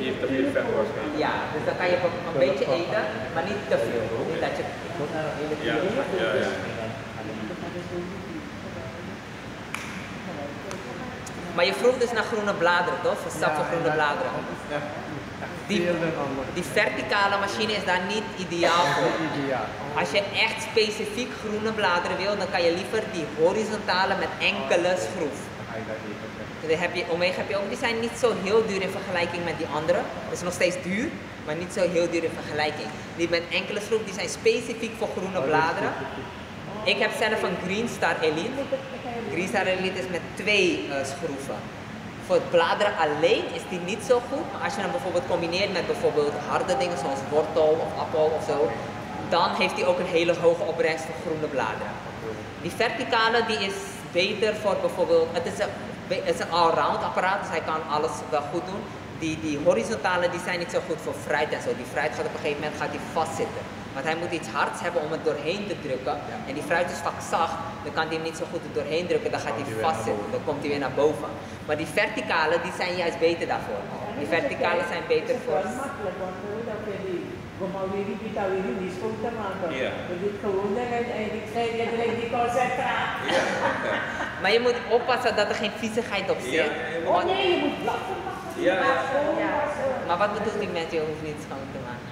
Niet te veel vet waarschijnlijk. ja, dus dan kan je een beetje eten, maar niet te veel. Niet dat je Maar je vroeg dus naar groene bladeren, toch? Voor sap voor groene bladeren. Die verticale machine is daar niet ideaal voor. Als je echt specifiek groene bladeren wil, dan kan je liever die horizontale met enkele schroef. Omega heb je ook, die zijn niet zo heel duur in vergelijking met die andere. Dat is nog steeds duur, maar niet zo heel duur in vergelijking. Die met enkele schroef, die zijn specifiek voor groene bladeren. Ik heb zelf een Green Star Elite. Green Star Elite is met 2 schroeven. Voor het bladeren alleen is die niet zo goed, maar als je hem bijvoorbeeld combineert met bijvoorbeeld harde dingen zoals wortel of appel of zo, dan heeft hij ook een hele hoge opbrengst voor groene bladeren. Die verticale die is beter voor bijvoorbeeld, het is een allround apparaat, dus hij kan alles wel goed doen. Die horizontale die zijn niet zo goed voor fruit en zo. Die fruit gaat op een gegeven moment vastzitten. Want hij moet iets hards hebben om het doorheen te drukken. En die fruit is vaak zacht, dan kan hij hem niet zo goed er doorheen drukken, dan gaat hij vastzitten. Dan komt hij weer naar boven. Maar die verticale die zijn juist beter daarvoor. Die verticale zijn beter voor. Dat is makkelijk, want dan kun je die schoon te maken. Ja. Dit gewoon en ik zei, je direct die concentraat. Maar je moet oppassen dat er geen viezigheid op zit. Oh nee, je moet wachten. Ja. Maar wat bedoelt die met je hoeft niet schoon te maken?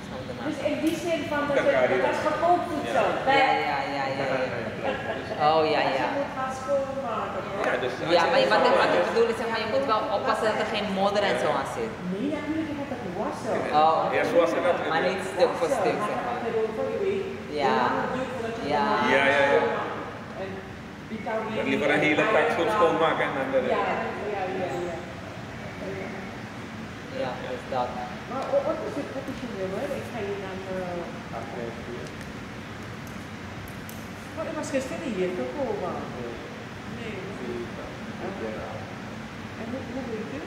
Dus in die zin van dat is gekookt voedsel. Ja. Oh ja. Je moet gaan schoonmaken. Ja, maar wat ik bedoel is, zeg maar, je moet wel oppassen dat er geen modder en zo aan zit. Nee, natuurlijk moet het gewassen. Oh, Ja, zoals je dat maar niet stuk voor stuk, zeg maar. Ja. Liever een hele tak goed schoonmaken en dan de... Ja, dus dat. Maar wat is het professioneel hoor? Ik ga hier naar... Oh, ik was gisteren hier gekomen. Nee. En hoe doe ik het?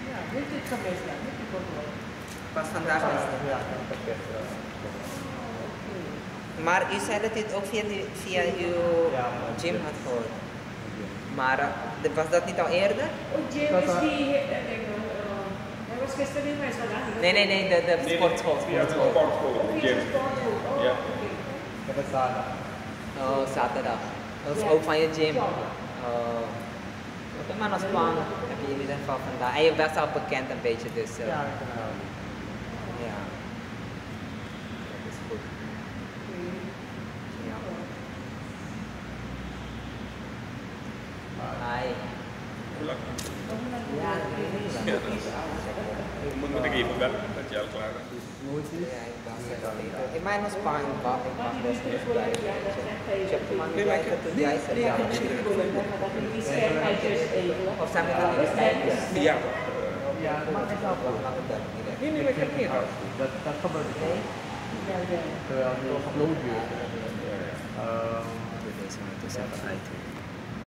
Ja, weet je het gemist dan? Weet je het wel? Pas vandaag is het. Ja, een pakket. Maar u zei dat u het ook via uw gym had gehoord. Maar was dat niet al eerder? Oh, Jim is die... Hij was gisteren in, maar is vandaag niet. Nee, de sportschool. Ja, de sportschool. Oh, Gym. sportschool. Oh, Ja. oké. Ik heb het zaterdag. Oh, zaterdag. Dat is ook van je gym. Oh. Oké, maar als plan heb je in ieder geval vandaag. En je bent al bekend een beetje, dus Ja, ik kan wel. ja. Dat is goed. Ja. Hi. Ja, Moet ik even bellen dat je al klaar bent. ja, ik was in mijn spanning mag ik mag best niet blijven. Ik heb de man niet blijven tot jij zegt ja. Of zijn we dan in de kijkers? Ja. Ja, dat mag ik wel. Nee, ik heb meer. Dat gebeurt niet. Terwijl het heel slow duurt. Deze moet dus even uit.